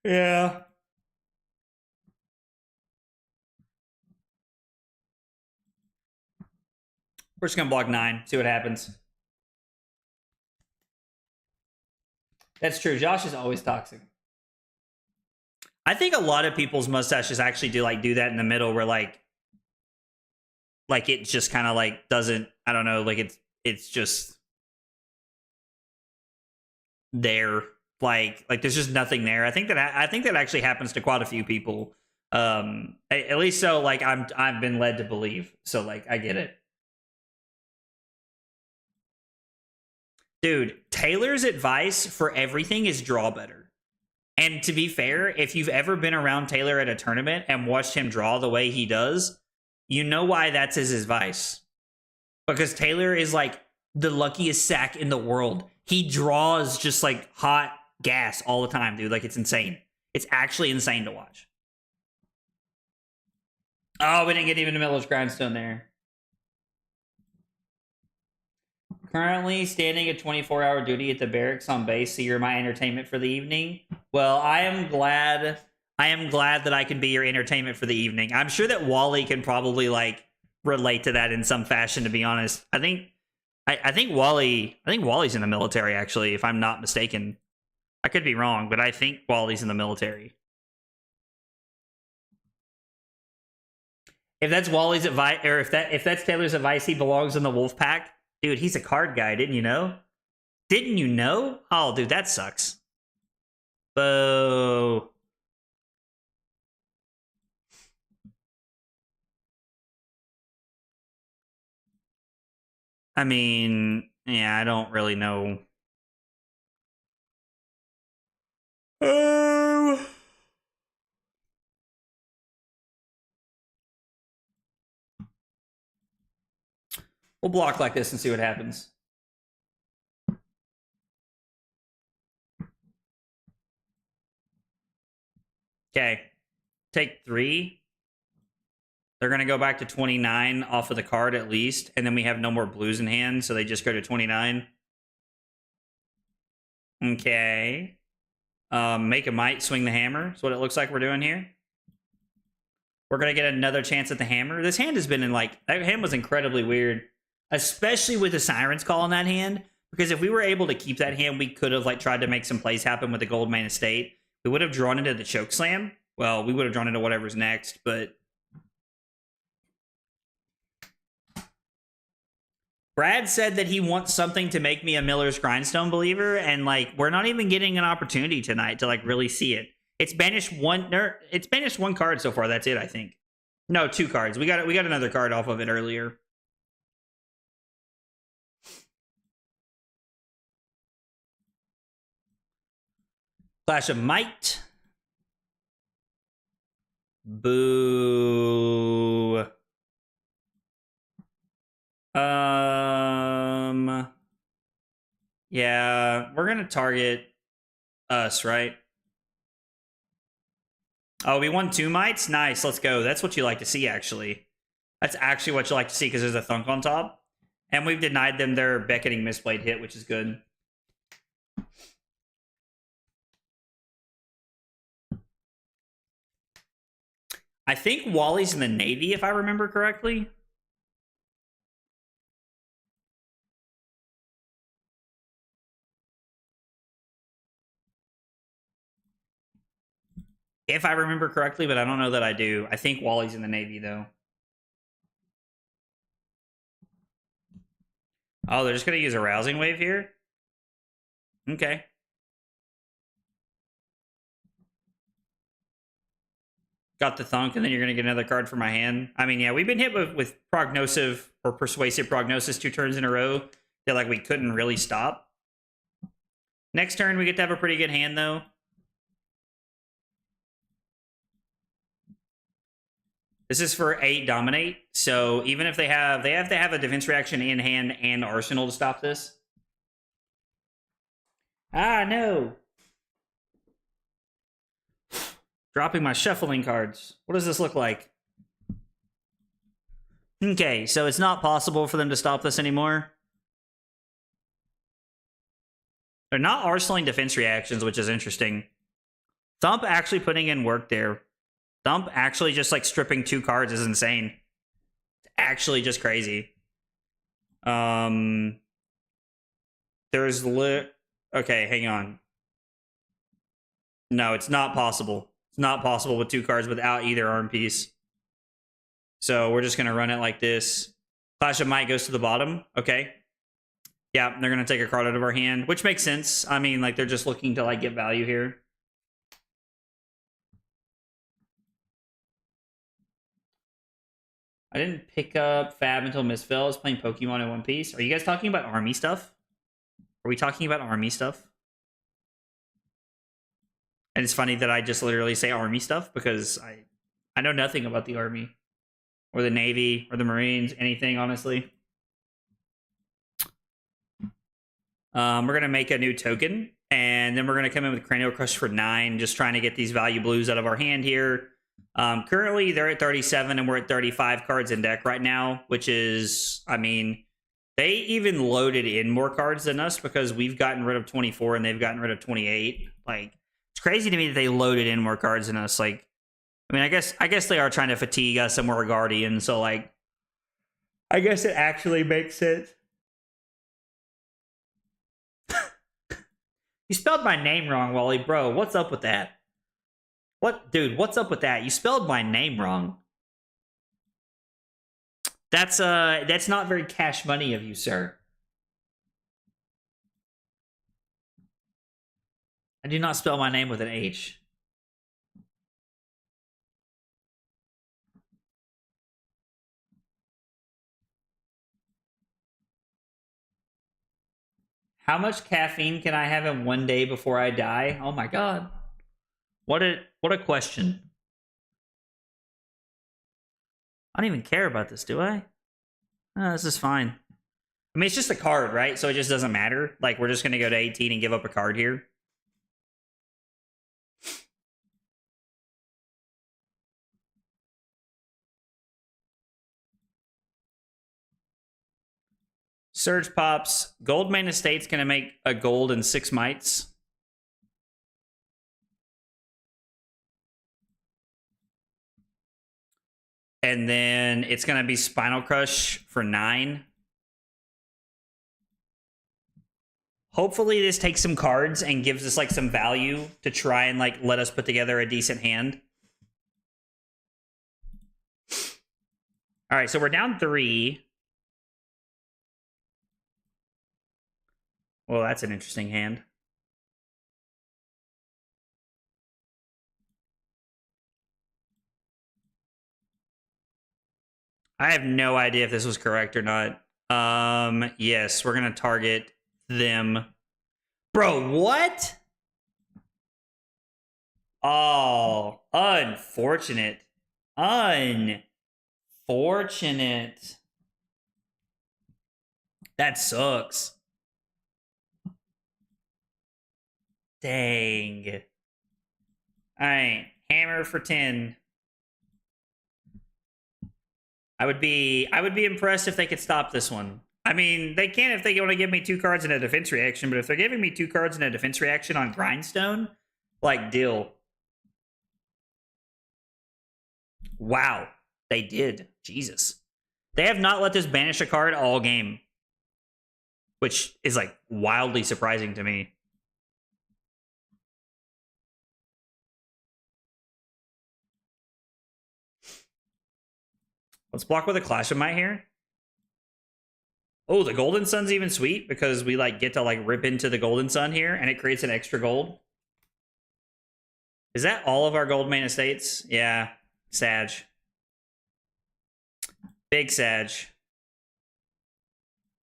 [SPEAKER 1] Yeah. We're just gonna block 9. See what happens. That's true. Josh is always toxic. I think a lot of people's mustaches actually do that in the middle, where like it just kind of like doesn't. I don't know. Like, it's just there. Like there's just nothing there. I think that actually happens to quite a few people. At least so, like, I've been led to believe. So like, I get it. Dude, Taylor's advice for everything is draw better. And to be fair, if you've ever been around Taylor at a tournament and watched him draw the way he does, you know why that's his advice. Because Taylor is like the luckiest sack in the world. He draws just like hot gas all the time, dude. Like, it's insane. It's actually insane to watch. Oh, we didn't get even a Miller's Grindstone there. Currently standing a 24-hour duty at the barracks on base, so you're my entertainment for the evening. Well, I am glad that I can be your entertainment for the evening. I'm sure that Wally can probably like relate to that in some fashion, to be honest. I think Wally's in the military, actually, if I'm not mistaken. I could be wrong, but I think Wally's in the military. If that's Wally's advice, or if that's Taylor's advice, he belongs in the wolf pack. Dude, he's a card guy, didn't you know? Didn't you know? Oh, dude, that sucks. Boo. I mean, yeah, I don't really know. Oh. We'll block like this and see what happens. Okay. Take 3. They're going to go back to 29 off of the card at least, and then we have no more blues in hand, so they just go to 29. Okay. Make a might, swing the hammer. That's what it looks like we're doing here. We're going to get another chance at the hammer. This hand has been in, like, that hand was incredibly weird, especially with the Siren's Call in that hand, because if we were able to keep that hand, we could have, like, tried to make some plays happen with the Gold Main Estate. We would have drawn into the Choke Slam. Well, we would have drawn into whatever's next, but Brad said that he wants something to make me a Miller's Grindstone believer, and like we're not even getting an opportunity tonight to like really see it. It's banished one card so far. That's it, I think. No, 2 cards. We got another card off of it earlier. Clash of Might. Boo. Yeah, we're gonna target us, right? Oh, we won 2 mites? Nice, let's go. That's what you like to see, actually. That's actually what you like to see, because there's a thunk on top. And we've denied them their beckoning misplayed hit, which is good. I think Wally's in the Navy, if I remember correctly. If I remember correctly, but I don't know that I do. I think Wally's in the Navy, though. Oh, they're just going to use a Rousing Wave here? Okay. Got the thunk, and then you're going to get another card for my hand. I mean, yeah, we've been hit with Prognosive or Persuasive Prognosis 2 turns in a row that, like, we couldn't really stop. Next turn, we get to have a pretty good hand, though. This is for 8 Dominate, so even if they have to have a defense reaction in hand and arsenal to stop this. Ah, no. Dropping my shuffling cards. What does this look like? Okay, so it's not possible for them to stop this anymore. They're not arsenaling defense reactions, which is interesting. Thump actually putting in work there. Thump actually just like stripping 2 cards is insane. It's actually just crazy. There's okay, hang on. No, it's not possible. It's not possible with 2 cards without either arm piece. So we're just gonna run it like this. Clash of Might goes to the bottom. Okay. Yeah, they're gonna take a card out of our hand, which makes sense. I mean, like they're just looking to like get value here. I didn't pick up Fab until Miss Phil is playing Pokemon in One Piece. Are you guys talking about army stuff? Are we talking about army stuff? And it's funny that I just literally say army stuff because I know nothing about the army or the Navy or the Marines, anything, honestly. We're going to make a new token, and then we're going to come in with Cranial Crush for 9, just trying to get these value blues out of our hand here. Currently, they're at 37, and we're at 35 cards in deck right now, which is, I mean, They even loaded in more cards than us because we've gotten rid of 24 and they've gotten rid of 28. Like, it's crazy to me that they loaded in more cards than us. Like, I mean, I guess they are trying to fatigue us and we're a Guardian, so like, I guess it actually makes sense. You spelled my name wrong, Wally. Bro, what's up with that? What, dude, what's up with that? You spelled my name wrong. That's not very cash money of you, sir. I do not spell my name with an H. How much caffeine can I have in one day before I die? Oh my god. What a question. I don't even care about this, do I? This is fine. I mean, it's just a card, right? So it just doesn't matter. Like, we're just going to go to 18 and give up a card here. Surge pops. Gold main estate's going to make a gold and 6 mites. And then it's going to be Spinal Crush for 9. Hopefully this takes some cards and gives us like some value to try and like let us put together a decent hand. All right, so we're down 3. Well, that's an interesting hand. I have no idea if this was correct or not. Yes, we're going to target them. Bro, what? Oh, unfortunate. Unfortunate. That sucks. Dang. All right, hammer for 10. I would be impressed if they could stop this one. I mean, they can if they want to give me 2 cards in a defense reaction, but if they're giving me 2 cards in a defense reaction on Grindstone, like, deal. Wow, they did. Jesus. They have not let us banish a card all game, which is, like, wildly surprising to me. Let's block with a Clash of Might here. Oh, the Golden Sun's even sweet because we like get to like rip into the Golden Sun here and it creates an extra gold. Is that all of our gold main estates? Yeah, Sag. Big Sag.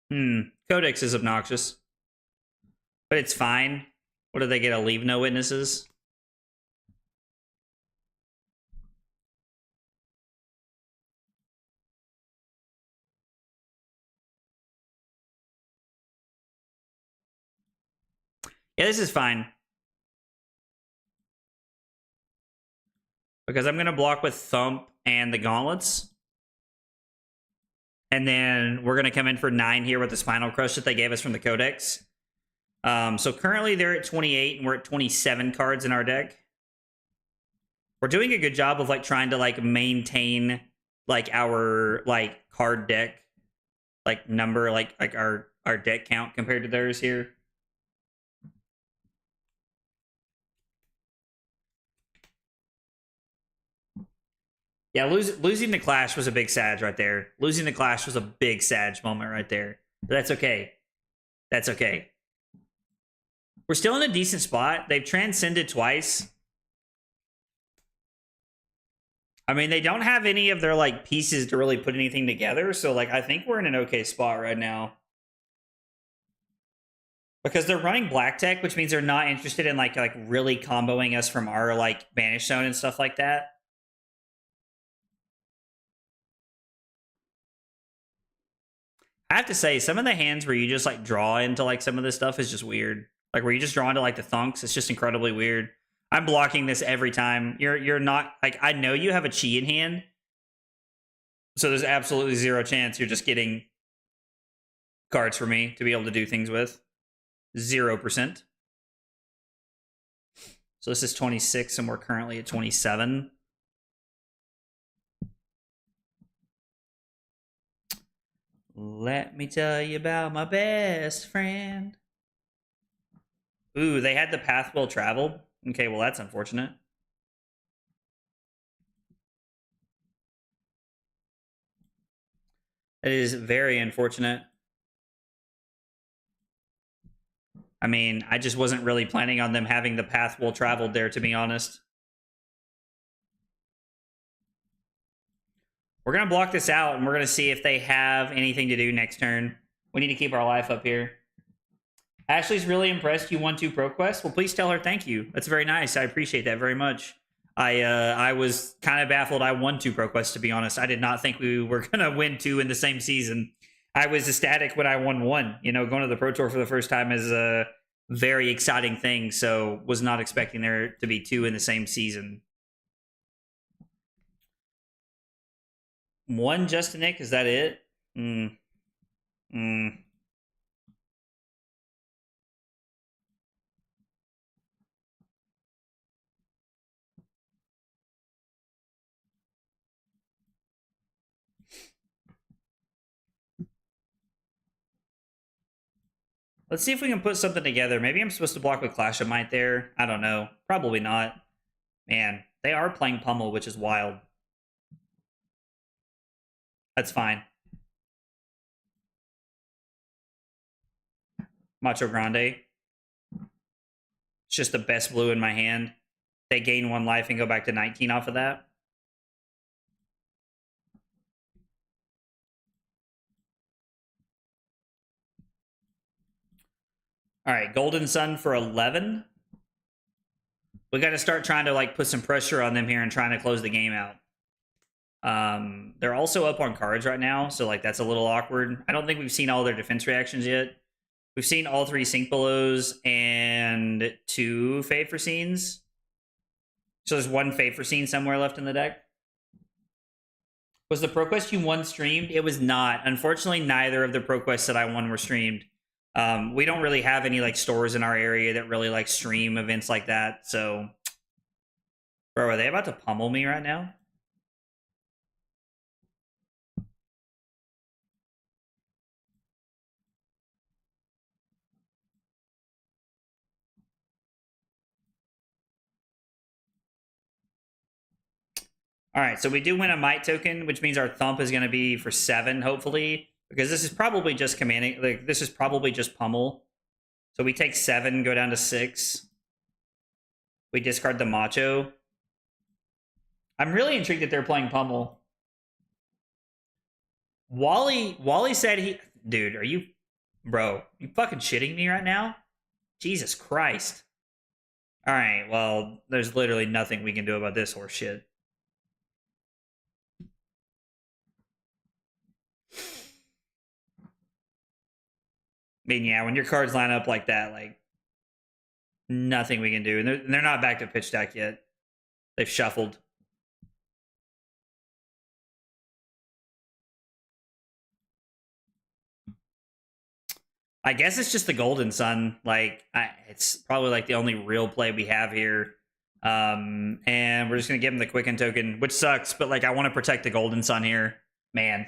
[SPEAKER 1] Codex is obnoxious. But it's fine. What did they get? A leave no witnesses? Yeah, this is fine. Because I'm going to block with Thump and the Gauntlets. And then we're going to come in for 9 here with the Spinal Crush that they gave us from the Codex. So currently they're at 28 and we're at 27 cards in our deck. We're doing a good job of like trying to like maintain like our like card deck like number, like our deck count compared to theirs here. Yeah, losing the Clash was a big Sag right there. Losing the Clash was a big Sag moment right there. But that's okay. That's okay. We're still in a decent spot. They've transcended twice. I mean, they don't have any of their like pieces to really put anything together. So like, I think we're in an okay spot right now. Because they're running black tech, which means they're not interested in like really comboing us from our like banish zone and stuff like that. I have to say, some of the hands where you just like draw into like some of this stuff is just weird. Like where you just draw into like the thunks, it's just incredibly weird. I'm blocking this every time. You're not like, I know you have a chi in hand, so there's absolutely zero chance you're just getting cards for me to be able to do things with. 0%. So this is 26, and we're currently at 27. Let me tell you about my best friend. Ooh, they had the path well traveled. Okay, well, that's unfortunate. It is very unfortunate. I mean, I just wasn't really planning on them having the path well traveled there, to be honest. We're going to block this out, and we're going to see if they have anything to do next turn. We need to keep our life up here. Ashley's really impressed you won 2 ProQuests. Well, please tell her thank you. That's very nice. I appreciate that very much. I was kind of baffled I won 2 ProQuests, to be honest. I did not think we were going to win 2 in the same season. I was ecstatic when I won 1. You know, going to the Pro Tour for the first time is a very exciting thing, so was not expecting there to be 2 in the same season. 1 Justin Nick, is that it? Let's see if we can put something together. Maybe I'm supposed to block with Clash of Might there. I don't know. Probably not. Man, they are playing Pummel, which is wild. That's fine. Macho Grande. It's just the best blue in my hand. They gain 1 life and go back to 19 off of that. All right, Golden Sun for 11. We got to start trying to like put some pressure on them here and trying to close the game out. They're also up on cards right now, so like that's a little awkward. I don't think we've seen all their defense reactions yet. We've seen all 3 Sync Belows and 2 Fade for Scenes. So there's 1 Fade for Scene somewhere left in the deck. Was the ProQuest you won streamed? It was not. Unfortunately, neither of the ProQuests that I won were streamed. We don't really have any like stores in our area that really like stream events like that. So, bro, are they about to pummel me right now? All right, so we do win a Might token, which means our Thump is going to be for 7, hopefully, because this is probably just commanding. Like this is probably just pummel. So we take 7, go down to 6. We discard the Macho. I'm really intrigued that they're playing pummel. Wally said he... Dude, are you... Bro, you fucking shitting me right now? Jesus Christ. All right, well, there's literally nothing we can do about this horse shit. I mean, yeah, when your cards line up like that, like, nothing we can do. And they're not back to pitch deck yet. They've shuffled. I guess it's just the Golden Sun. Like, it's probably like the only real play we have here. And we're just going to give him the Quicken token, which sucks. But, like, I want to protect the Golden Sun here. Man.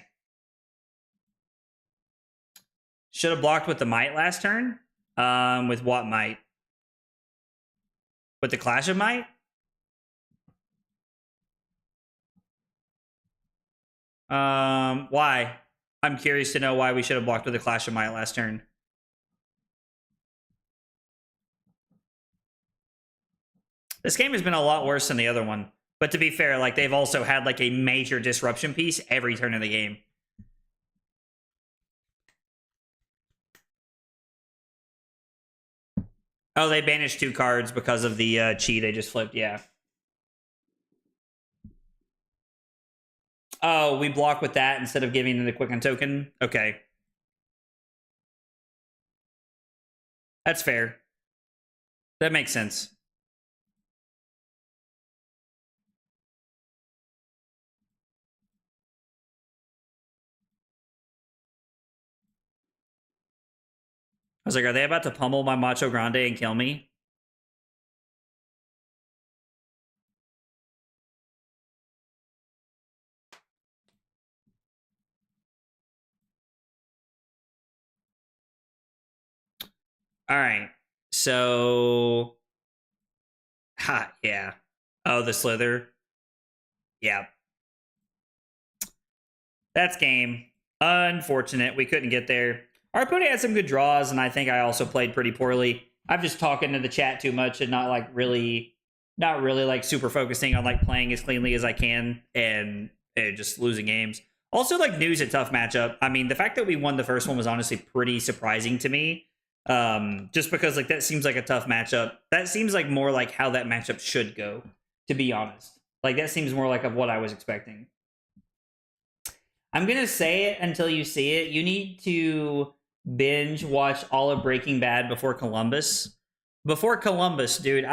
[SPEAKER 1] Should have blocked with the Might last turn. With what Might? With the Clash of Might? Why? I'm curious to know why we should have blocked with the Clash of Might last turn. This game has been a lot worse than the other one. But to be fair, like they've also had like a major disruption piece every turn of the game. Oh, they banished 2 cards because of the chi they just flipped. Yeah. Oh, we block with that instead of giving them the Quicken token? Okay. That's fair. That makes sense. I was like, are they about to pummel my Macho Grande and kill me? All right. So, yeah. Oh, the Slither. Yeah. That's game. Unfortunate. We couldn't get there. Our opponent had some good draws, and I think I also played pretty poorly. I'm just talking to the chat too much and not really like super focusing on like playing as cleanly as I can and just losing games. Also, like New's a tough matchup. I mean, the fact that we won the first one was honestly pretty surprising to me. Just because like that seems like a tough matchup. That seems like more like how that matchup should go, to be honest. Like that seems more like of what I was expecting. I'm gonna say it until you see it. You need to binge watch all of Breaking Bad before Columbus. Before Columbus, dude.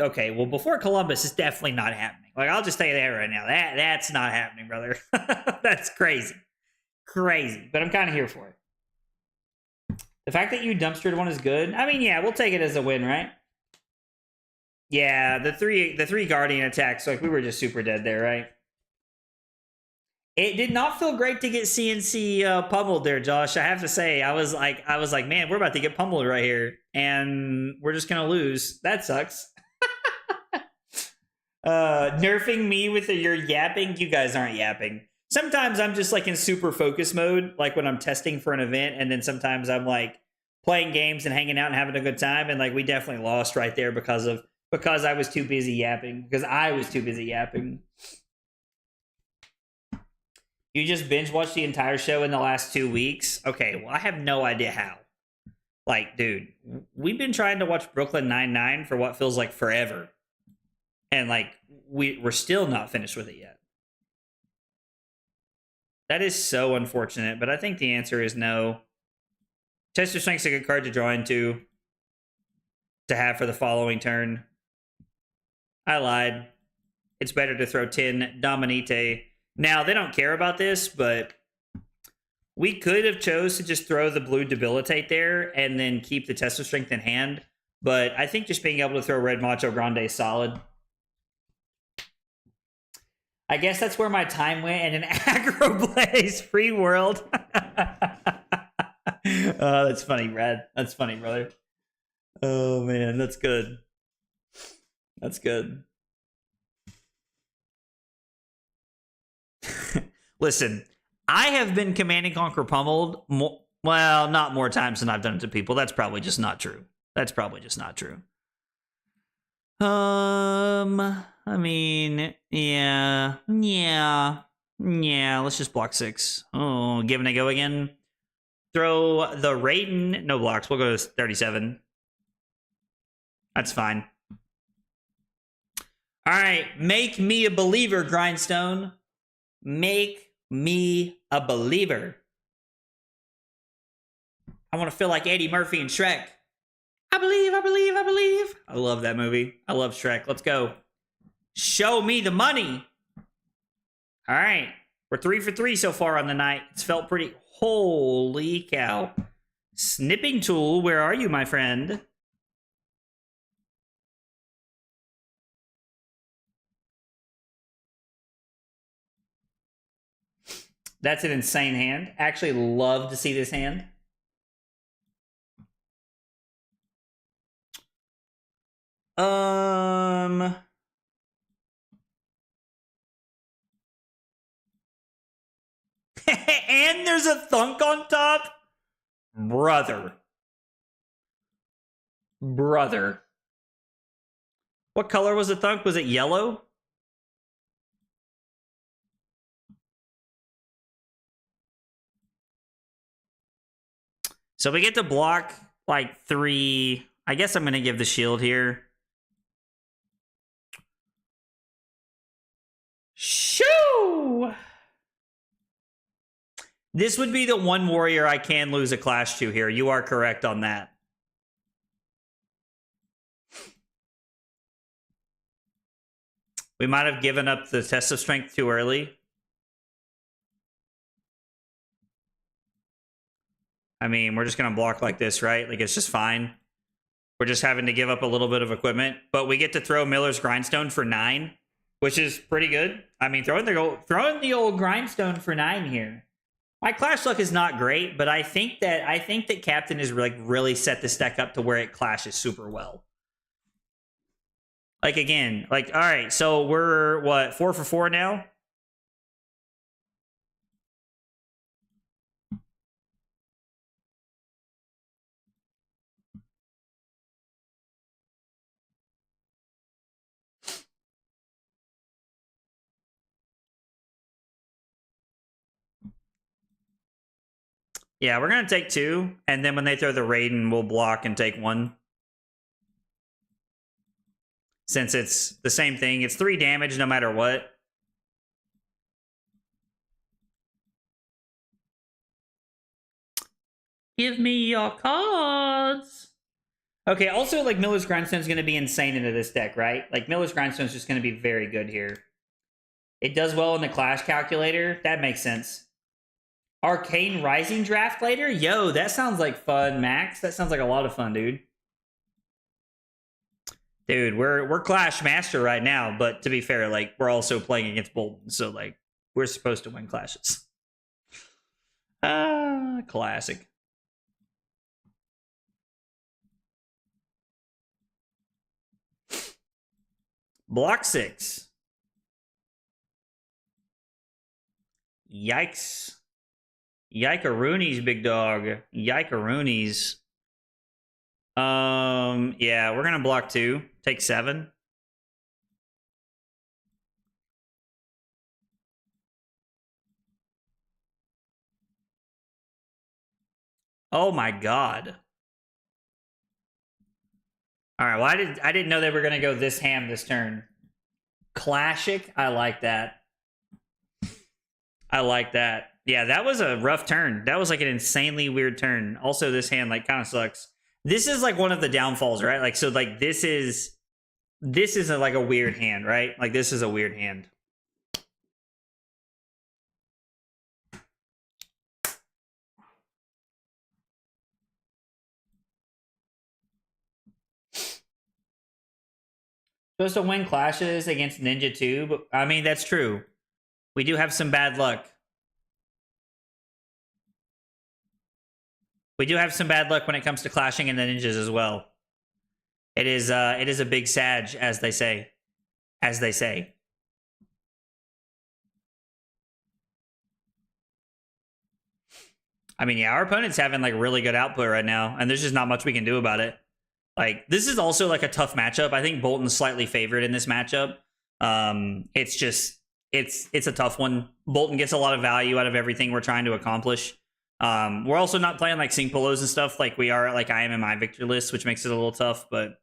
[SPEAKER 1] Okay. Well, before Columbus is definitely not happening. Like I'll just tell you that right now. That's not happening, brother. That's crazy, crazy. But I'm kind of here for it. The fact that you dumpstered one is good. I mean, yeah, we'll take it as a win, right? Yeah, the three Guardian attacks. Like we were just super dead there, right? It did not feel great to get CNC pummeled there, Josh. I have to say, I was like, man, we're about to get pummeled right here, and we're just gonna lose. That sucks. Nerfing me with your yapping. You guys aren't yapping. Sometimes I'm just like in super focus mode, like when I'm testing for an event, and then sometimes I'm like playing games and hanging out and having a good time. And like we definitely lost right there because I was too busy yapping. Because I was too busy yapping. You just binge watched the entire show in the last 2 weeks? Okay, well, I have no idea how. Like, dude, we've been trying to watch Brooklyn Nine-Nine for what feels like forever. And, like, we're still not finished with it yet. That is so unfortunate, but I think the answer is no. Chester Strength's a good card to draw into to have for the following turn. I lied. It's better to throw 10 Dominite. Now, they don't care about this, but we could have chose to just throw the blue Debilitate there and then keep the Test of Strength in hand. But I think just being able to throw Red Macho Grande is solid. I guess that's where my time went in an Aggro Blaze free world. Oh, that's funny, Brad. That's funny, brother. Oh, man, that's good. That's good. Listen, I have been Command and Conquer pummeled well, not more times than I've done it to people. That's probably just not true. That's probably just not true. I mean, yeah. Let's just block 6. Oh, give it a go again. Throw the Raiden. No blocks. We'll go to 37. That's fine. All right, make me a believer, Grindstone. Make me a believer. I want to feel like Eddie Murphy and Shrek. I believe, I believe, I believe. I love that movie. I love Shrek. Let's go. Show me the money. All right. We're 3 for 3 so far on the night. It's felt pretty... Holy cow. Snipping tool, where are you, my friend? That's an insane hand. Actually love to see this hand. And there's a thunk on top? Brother. What color was the thunk? Was it yellow? So we get to block like 3. I guess I'm going to give the shield here. Shoo! This would be the one warrior I can lose a clash to here. You are correct on that. We might have given up the test of strength too early. I mean, we're just going to block like this, right? Like, it's just fine. We're just having to give up a little bit of equipment. But we get to throw Miller's Grindstone for 9, which is pretty good. I mean, throwing the old Grindstone for 9 here. My Clash luck is not great, but I think that Captain is like really set the deck up to where it clashes super well. Like, again, like, all right, so we're what, 4 for 4 now? Yeah, we're gonna take 2, and then when they throw the Raiden, we'll block and take 1. Since it's the same thing, it's 3 damage no matter what. Give me your cards. Okay, also, like, Miller's Grindstone is going to be insane into this deck, right? Like, Miller's Grindstone is just going to be very good here. It does well in the Clash calculator. That makes sense. Arcane Rising draft later? Yo, that sounds like fun, Max. That sounds like a lot of fun, dude. Dude, we're Clash Master right now, but to be fair, like, we're also playing against Bolton, so, like, we're supposed to win Clashes. Classic. Block 6. Yikes. Yikeroonies, big dog. Yikeroonies. Yeah, we're gonna block 2. Take 7. Oh my god. Alright, well, I didn't know they were gonna go this ham this turn. Classic. I like that. I like that. Yeah, that was a rough turn. That was like an insanely weird turn. Also, this hand like kind of sucks. This is like one of the downfalls, right? Like, so like this is like a weird hand, right? Like, this is a weird hand. Supposed to win clashes against Ninja 2, but I mean, that's true. We do have some bad luck. We do have some bad luck when it comes to clashing in the ninjas as well. It is a big sag, as they say. As they say. I mean, yeah, our opponent's having like really good output right now, and there's just not much we can do about it. Like, this is also like a tough matchup. I think Bolton's slightly favored in this matchup. It's just it's a tough one. Bolton gets a lot of value out of everything we're trying to accomplish. We're also not playing like Sync Polos and stuff like we are like I am in my victor list, which makes it a little tough. But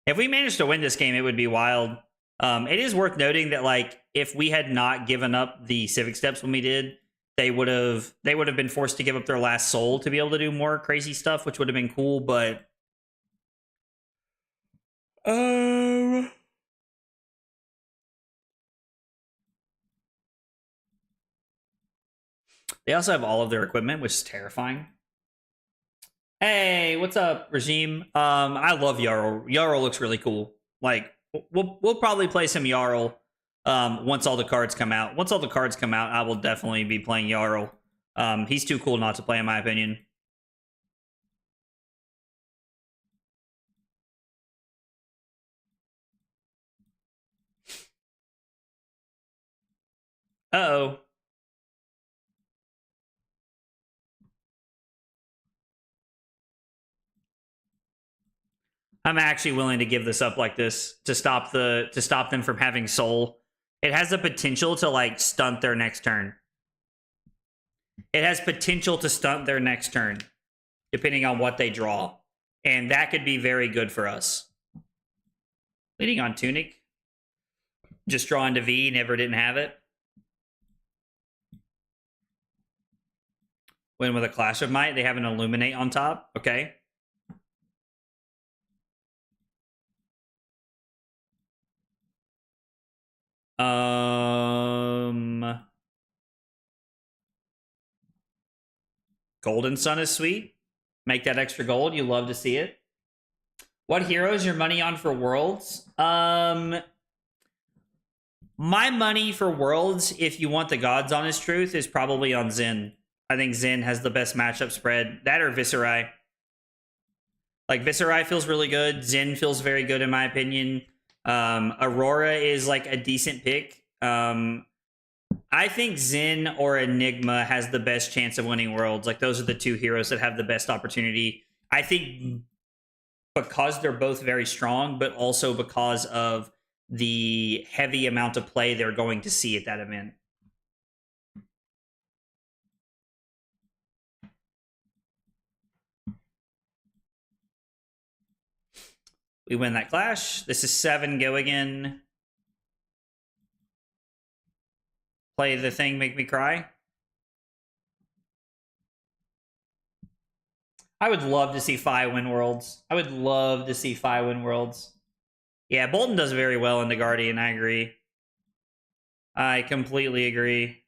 [SPEAKER 1] if we managed to win this game, it would be wild. It is worth noting that like if we had not given up the Civic Steps when we did, they would have been forced to give up their last soul to be able to do more crazy stuff, which would have been cool. But they also have all of their equipment, which is terrifying. Hey, what's up, Regime? I love Jarl. Jarl looks really cool. Like, we'll probably play some Jarl once all the cards come out. Once all the cards come out, I will definitely be playing Jarl. He's too cool not to play, in my opinion. Uh-oh. I'm actually willing to give this up like this to stop them from having soul. It has the potential to like stunt their next turn. It has potential to stunt their next turn, depending on what they draw. And that could be very good for us. Leading on Tunic. Just drawing to V, never didn't have it. Win with a Clash of Might. They have an Illuminate on top. Okay. Golden Sun is sweet. Make that extra gold. You love to see it. What hero is your money on for Worlds? My money for Worlds, if you want the God's honest truth, is probably on Zen. I think Zen has the best matchup spread. That or Viserai. Like, Viserai feels really good. Zen feels very good, in my opinion. Aurora is, like, a decent pick. I think Zen or Enigma has the best chance of winning Worlds. Like, those are the two heroes that have the best opportunity. I think because they're both very strong, but also because of the heavy amount of play they're going to see at that event. We win that clash. This is 7. Go again. Play the thing, make me cry. I would love to see Fi win Worlds. I would love to see Fi win Worlds. Yeah, Bolton does very well in the Guardian. I agree. I completely agree.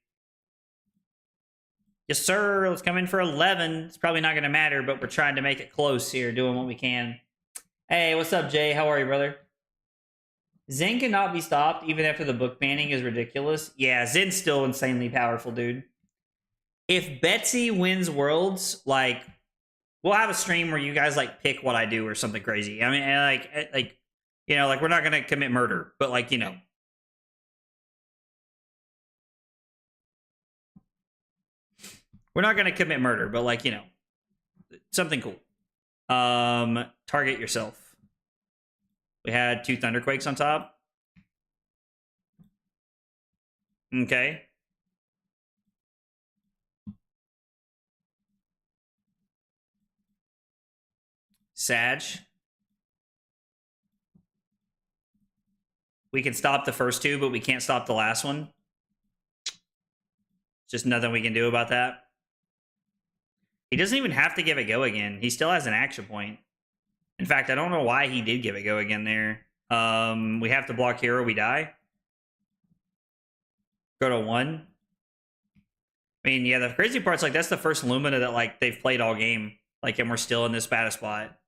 [SPEAKER 1] Yes, sir. Let's come in for 11. It's probably not going to matter, but we're trying to make it close here, doing what we can. Hey, what's up, Jay? How are you, brother? Zen cannot be stopped even after the book banning is ridiculous. Yeah, Zen's still insanely powerful, dude. If Betsy wins Worlds, like, we'll have a stream where you guys, like, pick what I do or something crazy. I mean, like, you know, like, we're not going to commit murder, but, like, you know. We're not going to commit murder, but, like, you know, something cool. Target yourself. We had 2 Thunderquakes on top. Okay. Sag. We can stop the first 2, but we can't stop the last one. Just nothing we can do about that. He doesn't even have to give it go again. He still has an action point. In fact, I don't know why he did give it go again there. We have to block hero, we die. Go to 1. I mean, yeah, the crazy part's like that's the first Lumina that like they've played all game. Like, and we're still in this bad a spot.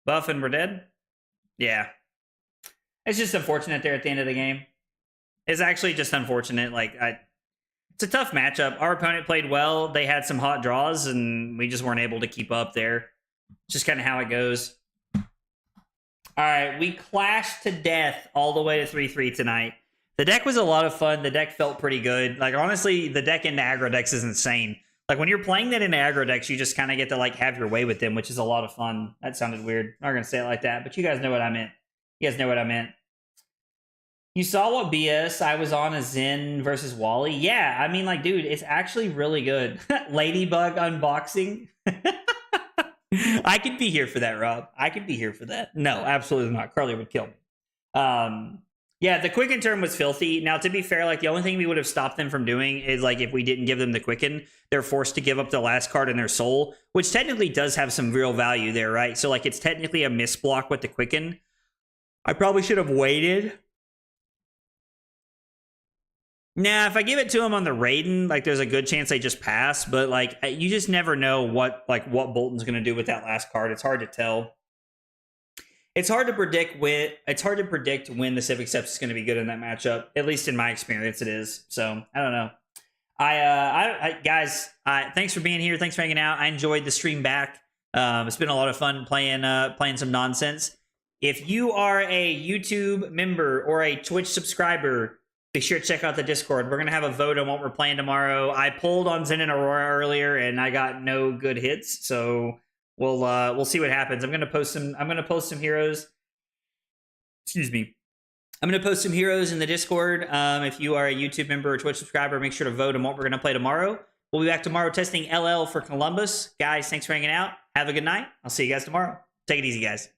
[SPEAKER 1] Buff and we're dead? Yeah. It's just unfortunate there at the end of the game. It's actually just unfortunate. Like, it's a tough matchup. Our opponent played well. They had some hot draws, and we just weren't able to keep up there. Just kind of how it goes. All right, we clashed to death all the way to 3-3 tonight. The deck was a lot of fun. The deck felt pretty good. Like, honestly, the deck into aggro decks is insane. Like, when you're playing that into aggro decks, you just kind of get to, like, have your way with them, which is a lot of fun. That sounded weird. I'm not going to say it like that, but you guys know what I meant. You guys know what I meant. You saw what BS I was on a Zen versus Wally? Yeah, I mean, like, dude, it's actually really good. Ladybug unboxing. I could be here for that, Rob. I could be here for that. No, absolutely not. Carly would kill me. Yeah, the Quicken turn was filthy. Now, to be fair, like, the only thing we would have stopped them from doing is, like, if we didn't give them the Quicken, they're forced to give up the last card in their soul, which technically does have some real value there, right? So, like, it's technically a misblock with the Quicken. I probably should have waited. Nah, if I give it to him on the Raiden, like, there's a good chance they just pass, but, like, you just never know what Bolton's going to do with that last card. It's hard to tell. It's hard to predict when the Civic Steps is going to be good in that matchup. At least in my experience, it is. So, I don't know. Guys, thanks for being here. Thanks for hanging out. I enjoyed the stream back. It's been a lot of fun playing some nonsense. If you are a YouTube member or a Twitch subscriber, be sure to check out the Discord. We're going to have a vote on what we're playing tomorrow. I polled on Zen and Aurora earlier, and I got no good hits. So we'll see what happens. I'm going to post some heroes. Excuse me. I'm going to post some heroes in the Discord. If you are a YouTube member or Twitch subscriber, make sure to vote on what we're going to play tomorrow. We'll be back tomorrow testing LL for Columbus. Guys, thanks for hanging out. Have a good night. I'll see you guys tomorrow. Take it easy, guys.